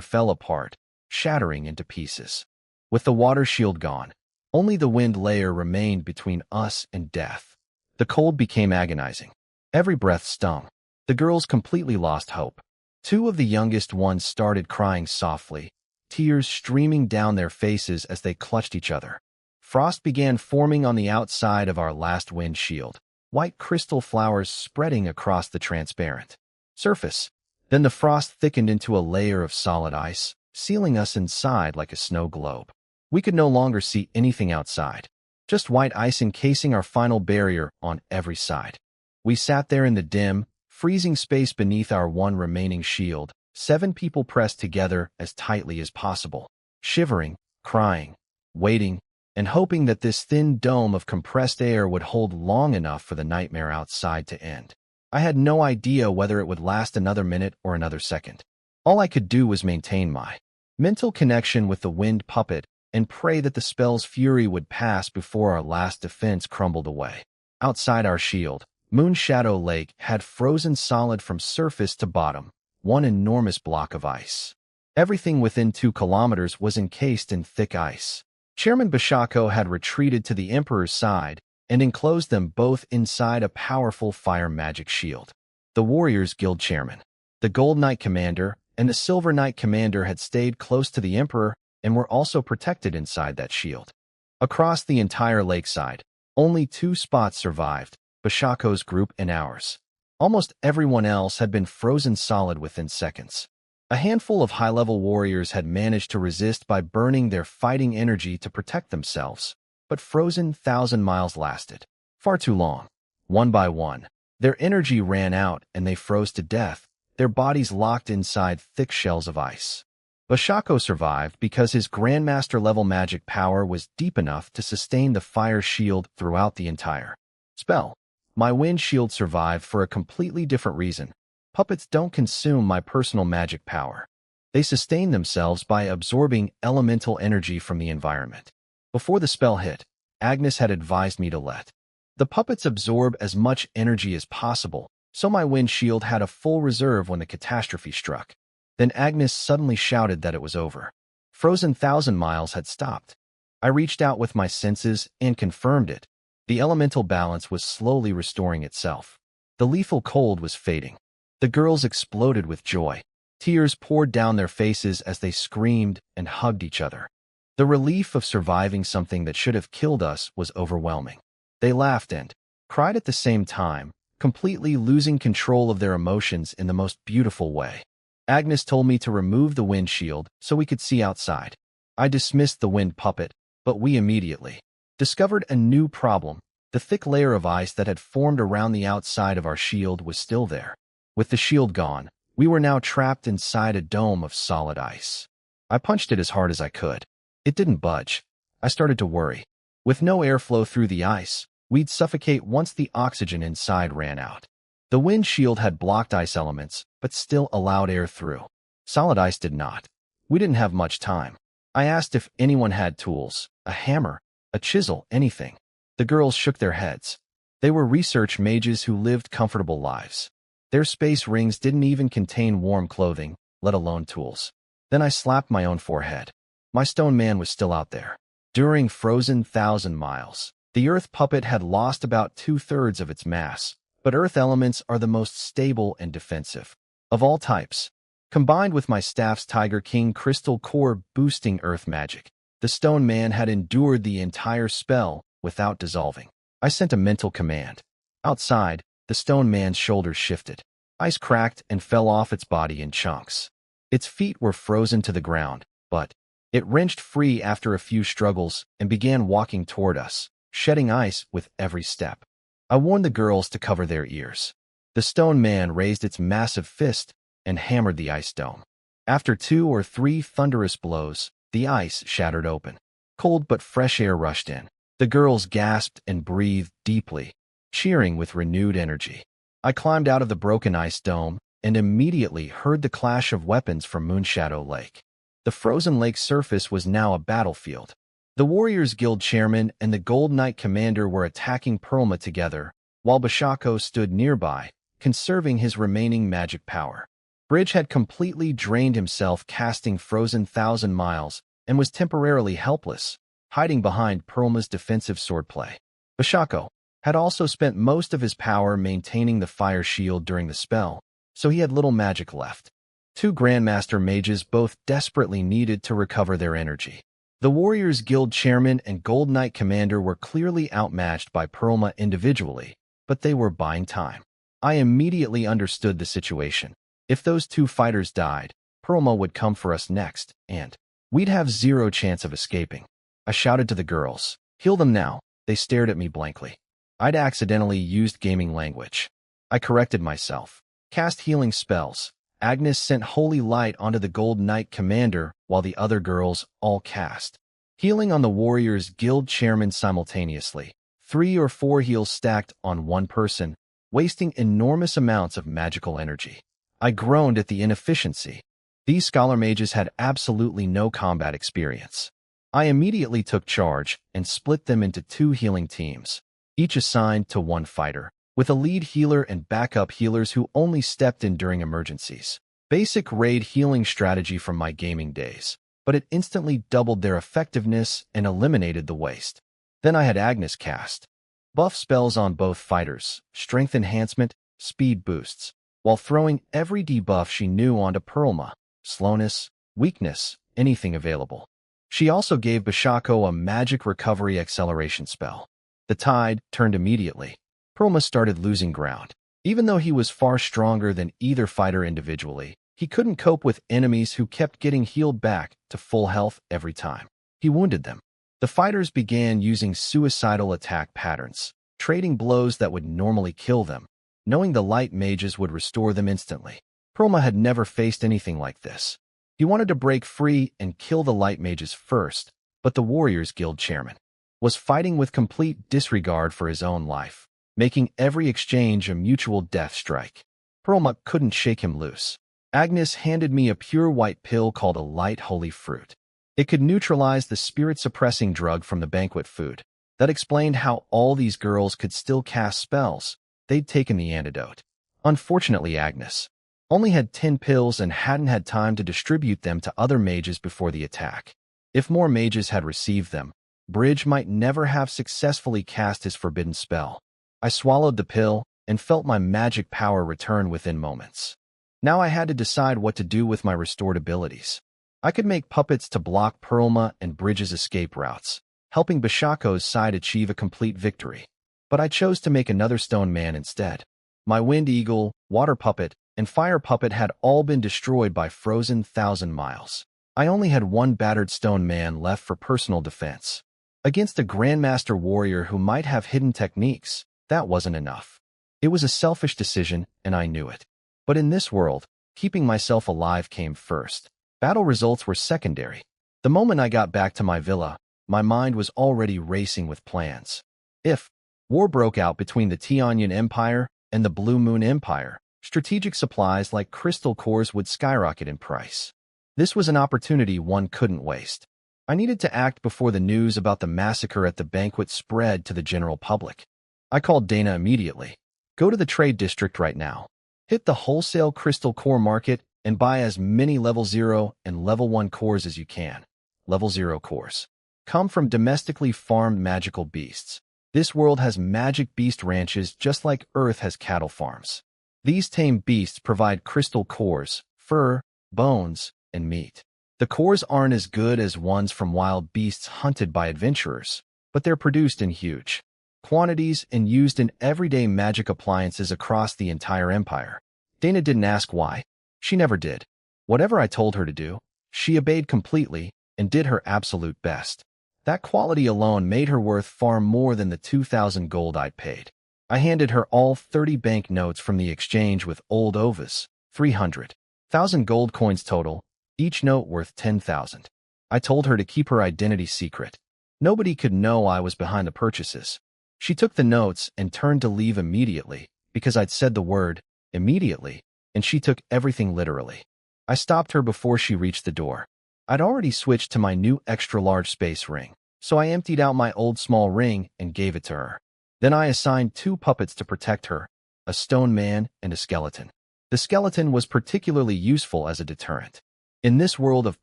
fell apart, shattering into pieces. With the water shield gone, only the wind layer remained between us and death. The cold became agonizing. Every breath stung. The girls completely lost hope. 2 of the youngest ones started crying softly, tears streaming down their faces as they clutched each other. Frost began forming on the outside of our last wind shield, white crystal flowers spreading across the transparent surface. Then the frost thickened into a layer of solid ice, sealing us inside like a snow globe. We could no longer see anything outside, just white ice encasing our final barrier on every side. We sat there in the dim, freezing space beneath our one remaining shield, 7 people pressed together as tightly as possible, shivering, crying, waiting, and hoping that this thin dome of compressed air would hold long enough for the nightmare outside to end. I had no idea whether it would last another minute or another second. All I could do was maintain my mental connection with the wind puppet and pray that the spell's fury would pass before our last defense crumbled away. Outside our shield, Moonshadow Lake had frozen solid from surface to bottom, one enormous block of ice. Everything within 2 kilometers was encased in thick ice. Chairman Bashako had retreated to the Emperor's side and enclosed them both inside a powerful fire magic shield. The Warriors Guild Chairman, the Gold Knight Commander, and the Silver Knight Commander had stayed close to the Emperor and were also protected inside that shield. Across the entire lakeside, only 2 spots survived, Bashako's group and ours. Almost everyone else had been frozen solid within seconds. A handful of high-level warriors had managed to resist by burning their fighting energy to protect themselves, but frozen 1,000 miles lasted far too long. One by one, their energy ran out and they froze to death, their bodies locked inside thick shells of ice. Bashako survived because his Grandmaster-level magic power was deep enough to sustain the fire shield throughout the entire spell. My wind shield survived for a completely different reason. Puppets don't consume my personal magic power. They sustain themselves by absorbing elemental energy from the environment. Before the spell hit, Agnes had advised me to let the puppets absorb as much energy as possible, so my wind shield had a full reserve when the catastrophe struck. Then Agnes suddenly shouted that it was over. Frozen 1,000 miles had stopped. I reached out with my senses and confirmed it. The elemental balance was slowly restoring itself. The lethal cold was fading. The girls exploded with joy. Tears poured down their faces as they screamed and hugged each other. The relief of surviving something that should have killed us was overwhelming. They laughed and cried at the same time, completely losing control of their emotions in the most beautiful way. Agnes told me to remove the wind shield so we could see outside. I dismissed the wind puppet, but we immediately discovered a new problem. The thick layer of ice that had formed around the outside of our shield was still there. With the shield gone, we were now trapped inside a dome of solid ice. I punched it as hard as I could. It didn't budge. I started to worry. With no airflow through the ice, we'd suffocate once the oxygen inside ran out. The wind shield had blocked ice elements, but still allowed air through. Solid ice did not. We didn't have much time. I asked if anyone had tools, a hammer, a chisel, anything. The girls shook their heads. They were research mages who lived comfortable lives. Their space rings didn't even contain warm clothing, let alone tools. Then I slapped my own forehead. My stone man was still out there. During frozen 1,000 miles, the earth puppet had lost about 2/3 of its mass, but earth elements are the most stable and defensive of all types. Combined with my staff's Tiger King crystal core boosting earth magic, the stone man had endured the entire spell without dissolving. I sent a mental command. Outside, the stone man's shoulders shifted. Ice cracked and fell off its body in chunks. Its feet were frozen to the ground, but it wrenched free after a few struggles and began walking toward us, shedding ice with every step. I warned the girls to cover their ears. The stone man raised its massive fist and hammered the ice dome. After 2 or 3 thunderous blows, the ice shattered open. Cold but fresh air rushed in. The girls gasped and breathed deeply, cheering with renewed energy. I climbed out of the broken ice dome and immediately heard the clash of weapons from Moonshadow Lake. The frozen lake surface was now a battlefield. The Warriors Guild Chairman and the Gold Knight Commander were attacking Perlma together, while Bashako stood nearby, conserving his remaining magic power. Bridge had completely drained himself casting frozen 1,000 miles and was temporarily helpless, hiding behind Perlma's defensive swordplay. Bashako had also spent most of his power maintaining the fire shield during the spell, so he had little magic left. 2 Grandmaster mages both desperately needed to recover their energy. The Warriors Guild Chairman and Gold Knight Commander were clearly outmatched by Perlma individually, but they were buying time. I immediately understood the situation. If those 2 fighters died, Perlma would come for us next, and we'd have 0 chance of escaping. I shouted to the girls, "Heal them now." They stared at me blankly. I'd accidentally used gaming language. I corrected myself. Cast healing spells. Agnes sent holy light onto the Gold Knight Commander while the other girls all cast healing on the Warriors Guild Chairman simultaneously. 3 or 4 heals stacked on one person, wasting enormous amounts of magical energy. I groaned at the inefficiency. These scholar mages had absolutely no combat experience. I immediately took charge and split them into 2 healing teams, each assigned to 1 fighter, with a lead healer and backup healers who only stepped in during emergencies. Basic raid healing strategy from my gaming days, but it instantly doubled their effectiveness and eliminated the waste. Then I had Agnes cast buff spells on both fighters, strength enhancement, speed boosts, while throwing every debuff she knew onto Perlma, slowness, weakness, anything available. She also gave Bashako a magic recovery acceleration spell. The tide turned immediately. Perlma started losing ground. Even though he was far stronger than either fighter individually, he couldn't cope with enemies who kept getting healed back to full health every time he wounded them. The fighters began using suicidal attack patterns, trading blows that would normally kill them, knowing the light mages would restore them instantly. Perlma had never faced anything like this. He wanted to break free and kill the light mages first, but the Warriors Guild chairman was fighting with complete disregard for his own life, making every exchange a mutual death strike. Perlma couldn't shake him loose. Agnes handed me a pure white pill called a light holy fruit. It could neutralize the spirit-suppressing drug from the banquet food. That explained how all these girls could still cast spells. They'd taken the antidote. Unfortunately, Agnes only had 10 pills and hadn't had time to distribute them to other mages before the attack. If more mages had received them, Bridge might never have successfully cast his forbidden spell. I swallowed the pill and felt my magic power return within moments. Now I had to decide what to do with my restored abilities. I could make puppets to block Perlma and Bridge's escape routes, helping Bashako's side achieve a complete victory. But I chose to make another stone man instead. My wind eagle, water puppet, and fire puppet had all been destroyed by frozen 1,000 miles. I only had 1 battered stone man left for personal defense. Against a grandmaster warrior who might have hidden techniques, that wasn't enough. It was a selfish decision, and I knew it. But in this world, keeping myself alive came first. Battle results were secondary. The moment I got back to my villa, my mind was already racing with plans. If war broke out between the Tianyan Empire and the Blue Moon Empire, strategic supplies like crystal cores would skyrocket in price. This was an opportunity one couldn't waste. I needed to act before the news about the massacre at the banquet spread to the general public. I called Dana immediately. Go to the trade district right now. Hit the wholesale crystal core market and buy as many level 0 and level 1 cores as you can. Level 0 cores come from domestically farmed magical beasts. This world has magic beast ranches just like Earth has cattle farms. These tame beasts provide crystal cores, fur, bones, and meat. The cores aren't as good as ones from wild beasts hunted by adventurers, but they're produced in huge quantities and used in everyday magic appliances across the entire empire. Dana didn't ask why. She never did. Whatever I told her to do, she obeyed completely and did her absolute best. That quality alone made her worth far more than the 2,000 gold I'd paid. I handed her all 30 bank notes from the exchange with old Ovas, 300,000 gold coins total, each note worth 10,000. I told her to keep her identity secret. Nobody could know I was behind the purchases. She took the notes and turned to leave immediately because I'd said the word immediately, and she took everything literally. I stopped her before she reached the door. I'd already switched to my new extra-large space ring, so I emptied out my old small ring and gave it to her. Then I assigned 2 puppets to protect her, a stone man and a skeleton. The skeleton was particularly useful as a deterrent. In this world of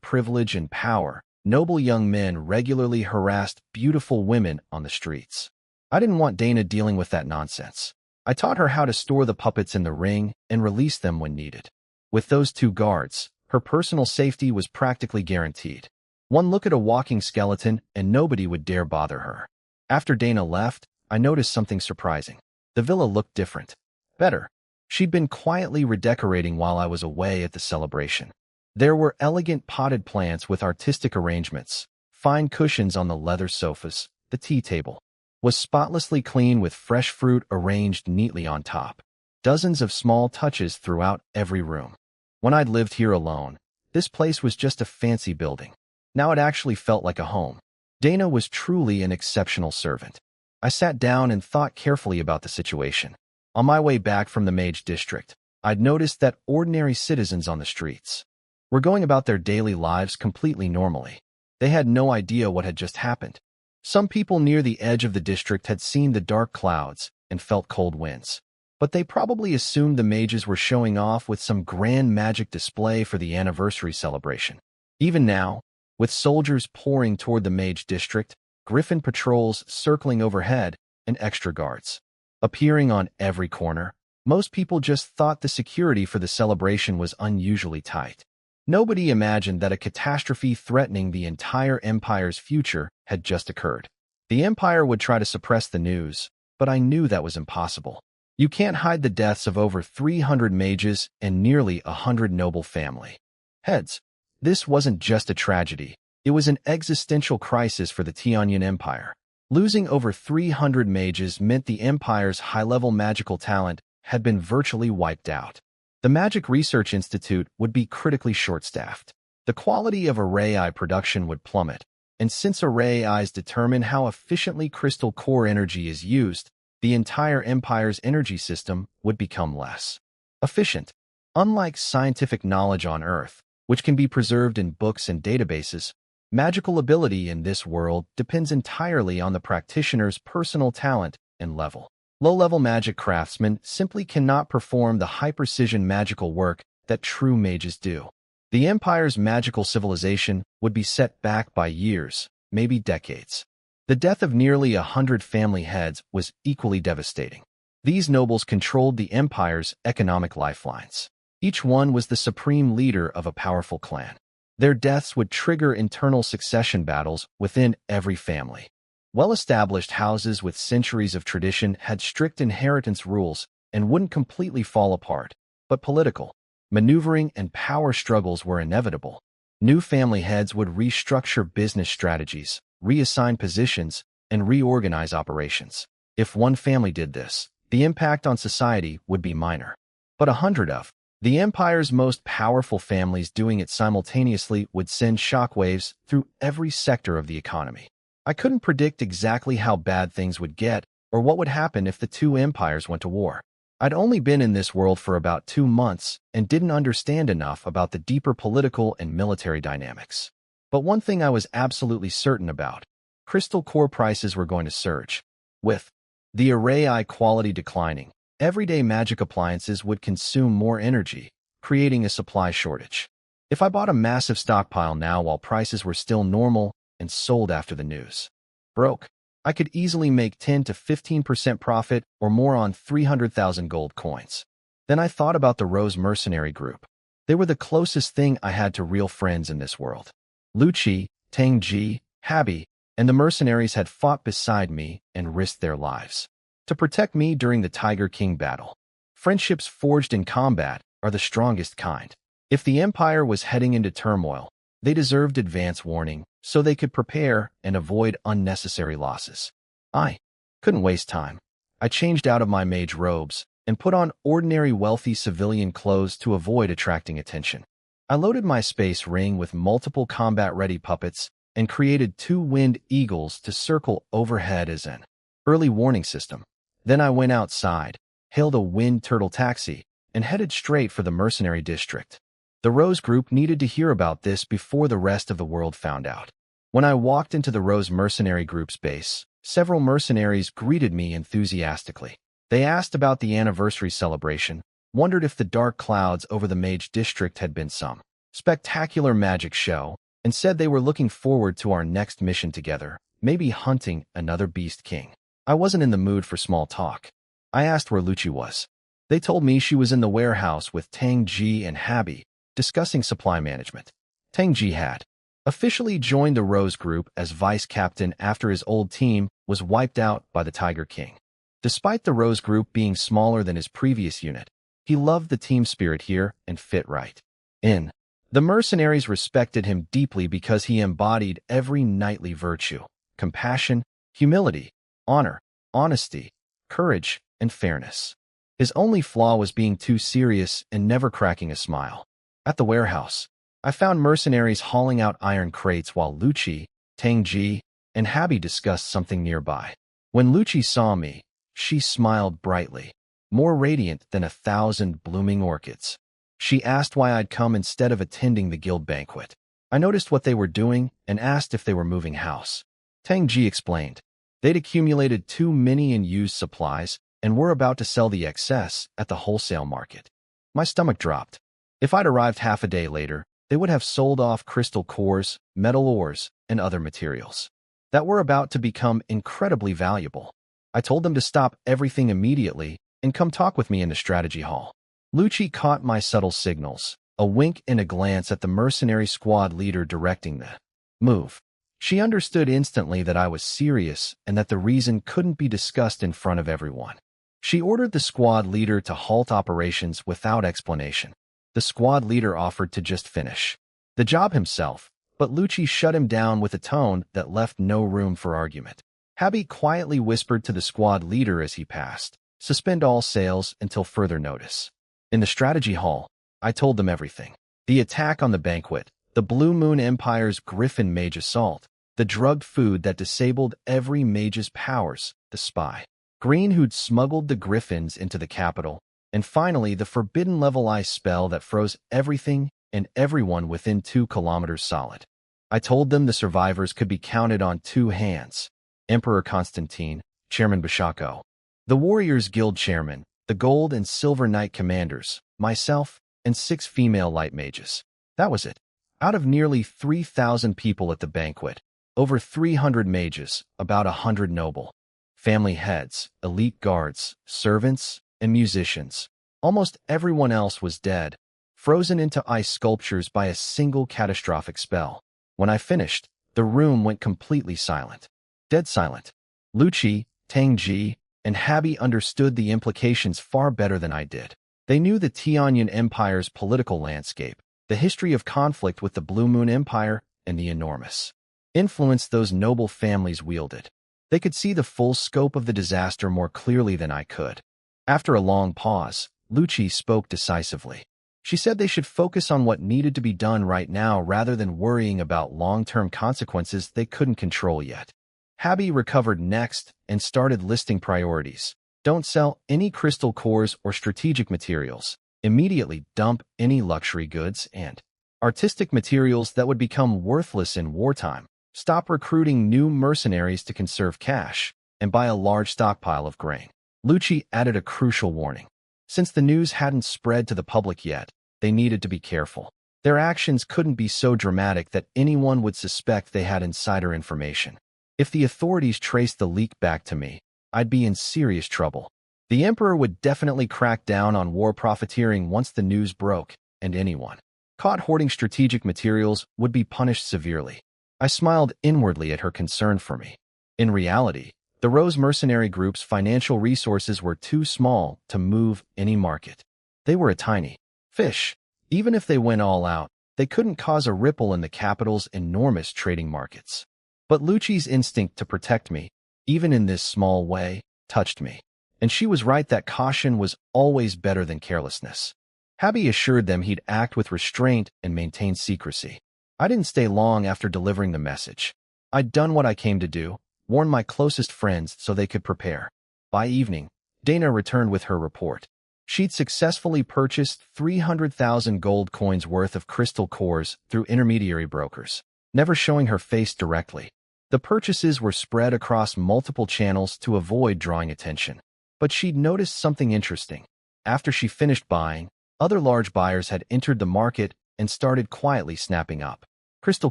privilege and power, noble young men regularly harassed beautiful women on the streets. I didn't want Dana dealing with that nonsense. I taught her how to store the puppets in the ring and release them when needed. With those 2 guards, her personal safety was practically guaranteed. One look at a walking skeleton and nobody would dare bother her. After Dana left, I noticed something surprising. The villa looked different. Better. She'd been quietly redecorating while I was away at the celebration. There were elegant potted plants with artistic arrangements, fine cushions on the leather sofas. The tea table was spotlessly clean with fresh fruit arranged neatly on top. Dozens of small touches throughout every room. When I'd lived here alone, this place was just a fancy building. Now it actually felt like a home. Dana was truly an exceptional servant. I sat down and thought carefully about the situation. On my way back from the Mage District, I'd noticed that ordinary citizens on the streets were going about their daily lives completely normally. They had no idea what had just happened. Some people near the edge of the district had seen the dark clouds and felt cold winds. But they probably assumed the mages were showing off with some grand magic display for the anniversary celebration. Even now, with soldiers pouring toward the mage district, griffin patrols circling overhead, and extra guards appearing on every corner, most people just thought the security for the celebration was unusually tight. Nobody imagined that a catastrophe threatening the entire Empire's future had just occurred. The Empire would try to suppress the news, but I knew that was impossible. You can't hide the deaths of over 300 mages and nearly 100 noble family heads. This wasn't just a tragedy. It was an existential crisis for the Tianyan Empire. Losing over 300 mages meant the Empire's high-level magical talent had been virtually wiped out. The Magic Research Institute would be critically short-staffed. The quality of RAREST production would plummet, and since RAREST determine how efficiently crystal core energy is used, the entire Empire's energy system would become less efficient. Unlike scientific knowledge on Earth, which can be preserved in books and databases, magical ability in this world depends entirely on the practitioner's personal talent and level. Low-level magic craftsmen simply cannot perform the high-precision magical work that true mages do. The Empire's magical civilization would be set back by years, maybe decades. The death of nearly 100 family heads was equally devastating. These nobles controlled the Empire's economic lifelines. Each one was the supreme leader of a powerful clan. Their deaths would trigger internal succession battles within every family. Well-established houses with centuries of tradition had strict inheritance rules and wouldn't completely fall apart, but political maneuvering and power struggles were inevitable. New family heads would restructure business strategies, reassign positions, and reorganize operations. If one family did this, the impact on society would be minor. But 100 of the Empire's most powerful families doing it simultaneously would send shockwaves through every sector of the economy. I couldn't predict exactly how bad things would get or what would happen if the two empires went to war. I'd only been in this world for about 2 months and didn't understand enough about the deeper political and military dynamics. But one thing I was absolutely certain about: crystal core prices were going to surge. With the RAREST quality declining, everyday magic appliances would consume more energy, creating a supply shortage. If I bought a massive stockpile now while prices were still normal and sold after the news broke, I could easily make 10 to 15% profit or more on 300,000 gold coins. Then I thought about the Rose mercenary group. They were the closest thing I had to real friends in this world. Lucci, Tangji, Habi, and the mercenaries had fought beside me and risked their lives to protect me during the Tiger King battle. Friendships forged in combat are the strongest kind. If the Empire was heading into turmoil, they deserved advance warning so they could prepare and avoid unnecessary losses. I couldn't waste time. I changed out of my mage robes and put on ordinary wealthy civilian clothes to avoid attracting attention. I loaded my space ring with multiple combat-ready puppets and created 2 wind eagles to circle overhead as an early warning system. Then I went outside, hailed a wind turtle taxi, and headed straight for the mercenary district. The Rose group needed to hear about this before the rest of the world found out. When I walked into the Rose mercenary group's base, several mercenaries greeted me enthusiastically. They asked about the anniversary celebration, wondered if the dark clouds over the mage district had been some spectacular magic show, and said they were looking forward to our next mission together, maybe hunting another beast king. I wasn't in the mood for small talk. I asked where Lucci was. They told me she was in the warehouse with Tangji and Habi, discussing supply management. Tangji had officially joined the Rose group as vice captain after his old team was wiped out by the Tiger King. Despite the Rose group being smaller than his previous unit, he loved the team spirit here and fit right in. The mercenaries respected him deeply because he embodied every knightly virtue: compassion, humility, honor, honesty, courage, and fairness. His only flaw was being too serious and never cracking a smile. At the warehouse, I found mercenaries hauling out iron crates while Lucci, Tangji, and Habi discussed something nearby. When Lucci saw me, she smiled brightly, more radiant than 1,000 blooming orchids. She asked why I'd come instead of attending the guild banquet. I noticed what they were doing and asked if they were moving house. Tang Ji explained. They'd accumulated too many and used supplies and were about to sell the excess at the wholesale market. My stomach dropped. If I'd arrived half a day later, they would have sold off crystal cores, metal ores, and other materials that were about to become incredibly valuable. I told them to stop everything immediately and come talk with me in the strategy hall. Lucci caught my subtle signals, a wink and a glance at the mercenary squad leader directing the move. She understood instantly that I was serious and that the reason couldn't be discussed in front of everyone. She ordered the squad leader to halt operations without explanation. The squad leader offered to just finish the job himself, but Lucci shut him down with a tone that left no room for argument. Habby quietly whispered to the squad leader as he passed, "Suspend all sales until further notice." In the strategy hall, I told them everything. The attack on the banquet, the Blue Moon Empire's Griffin Mage assault, the drugged food that disabled every mage's powers, the spy Green who'd smuggled the Griffins into the capital, and finally the forbidden level ice spell that froze everything and everyone within 2 kilometers solid. I told them the survivors could be counted on 2 hands. Emperor Constantine, Chairman Bashako, the Warriors Guild Chairman, the Gold and Silver Knight Commanders, myself, and 6 female light mages. That was it. Out of nearly 3,000 people at the banquet, over 300 mages, about 100 noble family heads, elite guards, servants, and musicians. Almost everyone else was dead, frozen into ice sculptures by a single catastrophic spell. When I finished, the room went completely silent. Dead silent. Lucci, Tang Ji, and Habby understood the implications far better than I did. They knew the Tianyan Empire's political landscape, the history of conflict with the Blue Moon Empire, and the enormous influence those noble families wielded. They could see the full scope of the disaster more clearly than I could. After a long pause, Lucci spoke decisively. She said they should focus on what needed to be done right now rather than worrying about long-term consequences they couldn't control yet. Habby recovered next and started listing priorities. Don't sell any crystal cores or strategic materials. Immediately dump any luxury goods and artistic materials that would become worthless in wartime. Stop recruiting new mercenaries to conserve cash, and buy a large stockpile of grain. Lucci added a crucial warning. Since the news hadn't spread to the public yet, they needed to be careful. Their actions couldn't be so dramatic that anyone would suspect they had insider information. If the authorities traced the leak back to me, I'd be in serious trouble. The Emperor would definitely crack down on war profiteering once the news broke, and anyone caught hoarding strategic materials would be punished severely. I smiled inwardly at her concern for me. In reality, the Rose Mercenary Group's financial resources were too small to move any market. They were a tiny fish. Even if they went all out, they couldn't cause a ripple in the capital's enormous trading markets. But Lucci's instinct to protect me, even in this small way, touched me. And she was right that caution was always better than carelessness. Habby assured them he'd act with restraint and maintain secrecy. I didn't stay long after delivering the message. I'd done what I came to do, warn my closest friends so they could prepare. By evening, Dana returned with her report. She'd successfully purchased 300,000 gold coins worth of crystal cores through intermediary brokers, never showing her face directly. The purchases were spread across multiple channels to avoid drawing attention. But she'd noticed something interesting. After she finished buying, other large buyers had entered the market and started quietly snapping up crystal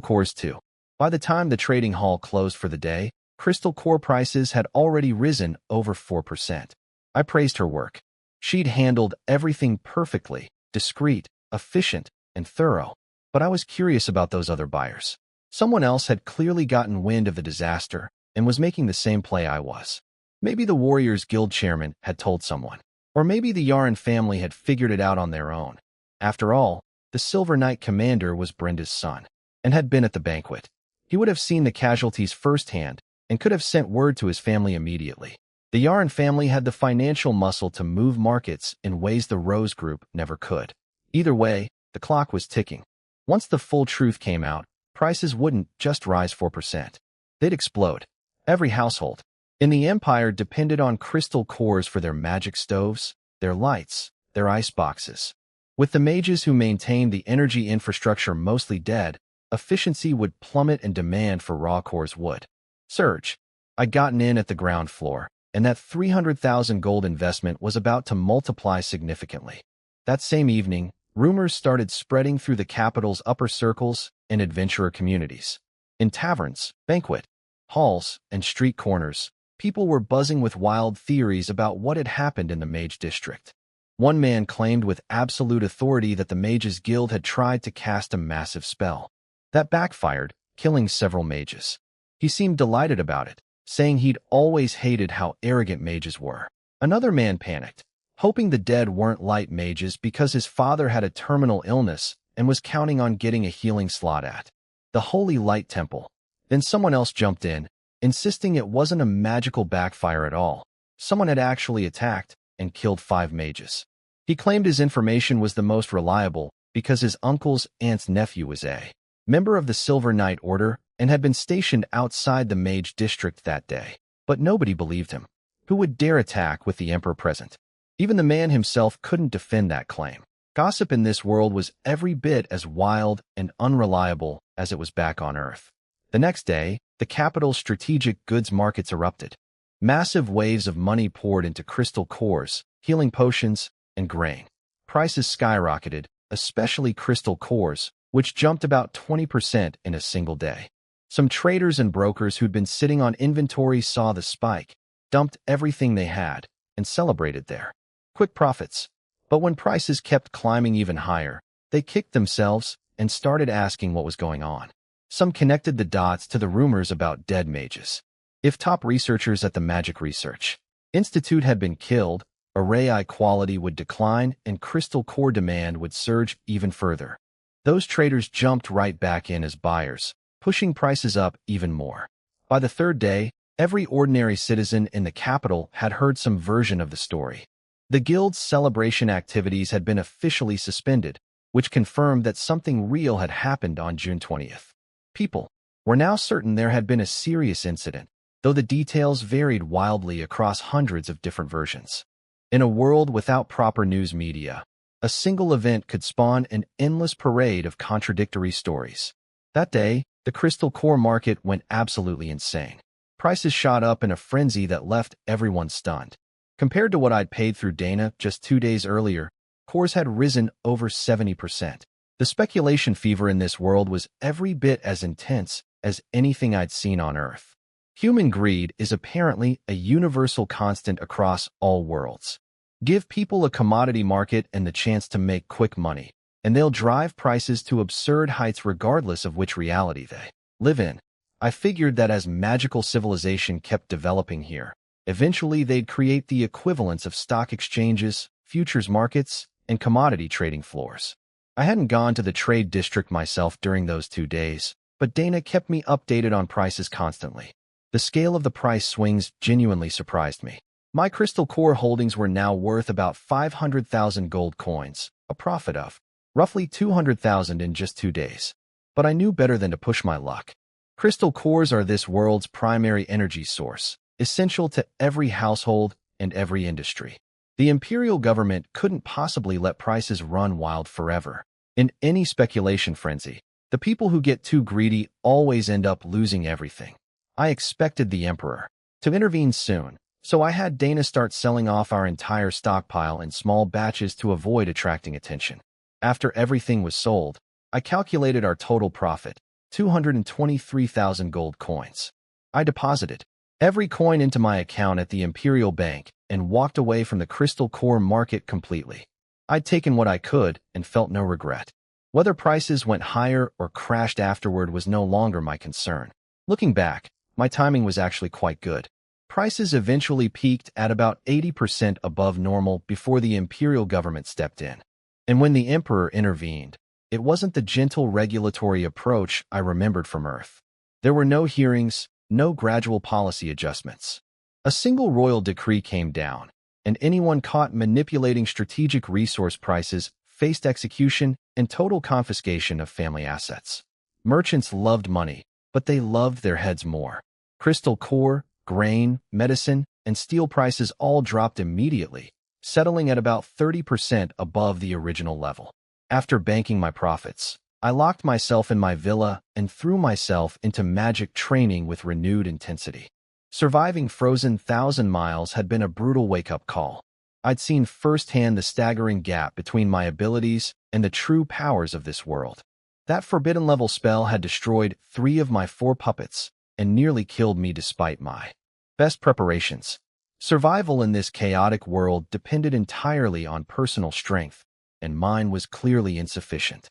cores too. By the time the trading hall closed for the day, crystal core prices had already risen over 4%. I praised her work. She'd handled everything perfectly, discreet, efficient, and thorough. But I was curious about those other buyers. Someone else had clearly gotten wind of the disaster and was making the same play I was. Maybe the Warriors Guild Chairman had told someone. Or maybe the Yaran family had figured it out on their own. After all, the Silver Knight Commander was Brenda's son, and had been at the banquet. He would have seen the casualties firsthand, and could have sent word to his family immediately. The Yaran family had the financial muscle to move markets in ways the Rose Group never could. Either way, the clock was ticking. Once the full truth came out, prices wouldn't just rise 4%. They'd explode. Every household in the Empire depended on crystal cores for their magic stoves, their lights, their ice boxes. With the mages who maintained the energy infrastructure mostly dead, efficiency would plummet and demand for raw cores would surge. I'd gotten in at the ground floor, and that 300,000 gold investment was about to multiply significantly. That same evening, rumors started spreading through the capital's upper circles and adventurer communities. In taverns, banquet halls, and street corners, people were buzzing with wild theories about what had happened in the Mage District. One man claimed with absolute authority that the Mages Guild had tried to cast a massive spell. That backfired, killing several mages. He seemed delighted about it, saying he'd always hated how arrogant mages were. Another man panicked, hoping the dead weren't light mages because his father had a terminal illness and was counting on getting a healing slot at the Holy Light Temple. Then someone else jumped in, insisting it wasn't a magical backfire at all. Someone had actually attacked and killed 5 mages. He claimed his information was the most reliable because his uncle's aunt's nephew was a member of the Silver Knight Order and had been stationed outside the Mage District that day. But nobody believed him. Who would dare attack with the Emperor present? Even the man himself couldn't defend that claim. Gossip in this world was every bit as wild and unreliable as it was back on Earth. The next day, the capital's strategic goods markets erupted. Massive waves of money poured into crystal cores, healing potions, and grain. Prices skyrocketed, especially crystal cores, which jumped about 20% in a single day. Some traders and brokers who'd been sitting on inventory saw the spike, dumped everything they had, and celebrated their quick profits. But when prices kept climbing even higher, they kicked themselves and started asking what was going on. Some connected the dots to the rumors about dead mages. If top researchers at the Magic Research Institute had been killed, array quality would decline and crystal core demand would surge even further. Those traders jumped right back in as buyers, pushing prices up even more. By the third day, every ordinary citizen in the capital had heard some version of the story. The guild's celebration activities had been officially suspended, which confirmed that something real had happened on June 20th. People were now certain there had been a serious incident, though the details varied wildly across hundreds of different versions. In a world without proper news media, a single event could spawn an endless parade of contradictory stories. That day, the crystal core market went absolutely insane. Prices shot up in a frenzy that left everyone stunned. Compared to what I'd paid through Dana just 2 days earlier, cores had risen over 70%. The speculation fever in this world was every bit as intense as anything I'd seen on Earth. Human greed is apparently a universal constant across all worlds. Give people a commodity market and the chance to make quick money, and they'll drive prices to absurd heights regardless of which reality they live in. I figured that as magical civilization kept developing here, eventually they'd create the equivalents of stock exchanges, futures markets, and commodity trading floors. I hadn't gone to the trade district myself during those 2 days, but Dana kept me updated on prices constantly. The scale of the price swings genuinely surprised me. My crystal core holdings were now worth about 500,000 gold coins, a profit of roughly 200,000 in just 2 days. But I knew better than to push my luck. Crystal cores are this world's primary energy source, essential to every household and every industry. The imperial government couldn't possibly let prices run wild forever. In any speculation frenzy, the people who get too greedy always end up losing everything. I expected the emperor to intervene soon, so I had Dana start selling off our entire stockpile in small batches to avoid attracting attention. After everything was sold, I calculated our total profit, 223,000 gold coins. I deposited every coin into my account at the Imperial Bank and walked away from the crystal core market completely. I'd taken what I could and felt no regret. Whether prices went higher or crashed afterward was no longer my concern. Looking back, my timing was actually quite good. Prices eventually peaked at about 80% above normal before the imperial government stepped in. And when the emperor intervened, it wasn't the gentle regulatory approach I remembered from Earth. There were no hearings, no gradual policy adjustments. A single royal decree came down, and anyone caught manipulating strategic resource prices faced execution and total confiscation of family assets. Merchants loved money, but they loved their heads more. Crystal core, grain, medicine, and steel prices all dropped immediately, settling at about 30% above the original level. After banking my profits, I locked myself in my villa and threw myself into magic training with renewed intensity. Surviving Frozen 1,000 Miles had been a brutal wake-up call. I'd seen firsthand the staggering gap between my abilities and the true powers of this world. That Forbidden-level spell had destroyed 3 of my 4 puppets and nearly killed me despite my best preparations. Survival in this chaotic world depended entirely on personal strength, and mine was clearly insufficient.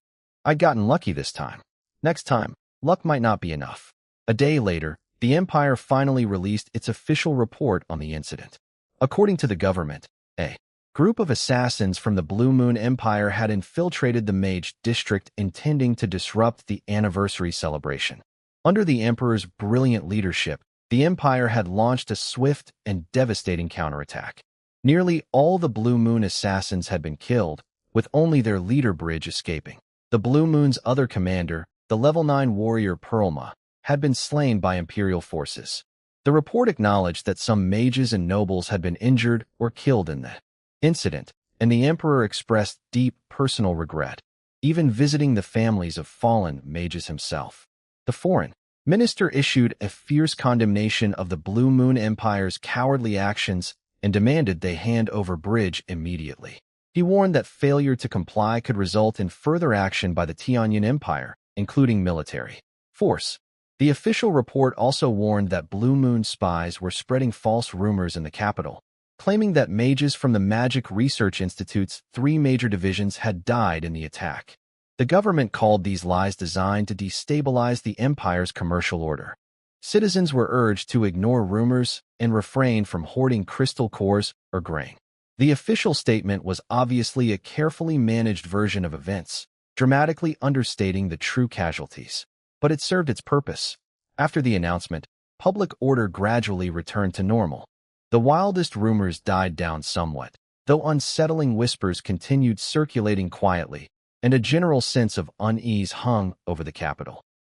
I'd gotten lucky this time. Next time, luck might not be enough. A day later, the Empire finally released its official report on the incident. According to the government, a group of assassins from the Blue Moon Empire had infiltrated the Mage District intending to disrupt the anniversary celebration. Under the Emperor's brilliant leadership, the Empire had launched a swift and devastating counterattack. Nearly all the Blue Moon assassins had been killed, with only their leader Bridge escaping. The Blue Moon's other commander, the level 9 warrior Perlma, had been slain by Imperial forces. The report acknowledged that some mages and nobles had been injured or killed in the incident, and the Emperor expressed deep personal regret, even visiting the families of fallen mages himself. The Foreign Minister issued a fierce condemnation of the Blue Moon Empire's cowardly actions and demanded they hand over Bridge immediately. He warned that failure to comply could result in further action by the Tianyan Empire, including military force. The official report also warned that Blue Moon spies were spreading false rumors in the capital, claiming that mages from the Magic Research Institute's 3 major divisions had died in the attack. The government called these lies designed to destabilize the Empire's commercial order. Citizens were urged to ignore rumors and refrain from hoarding crystal cores or grain. The official statement was obviously a carefully managed version of events, dramatically understating the true casualties. But it served its purpose. After the announcement, public order gradually returned to normal. The wildest rumors died down somewhat, though unsettling whispers continued circulating quietly, and a general sense of unease hung over the capital.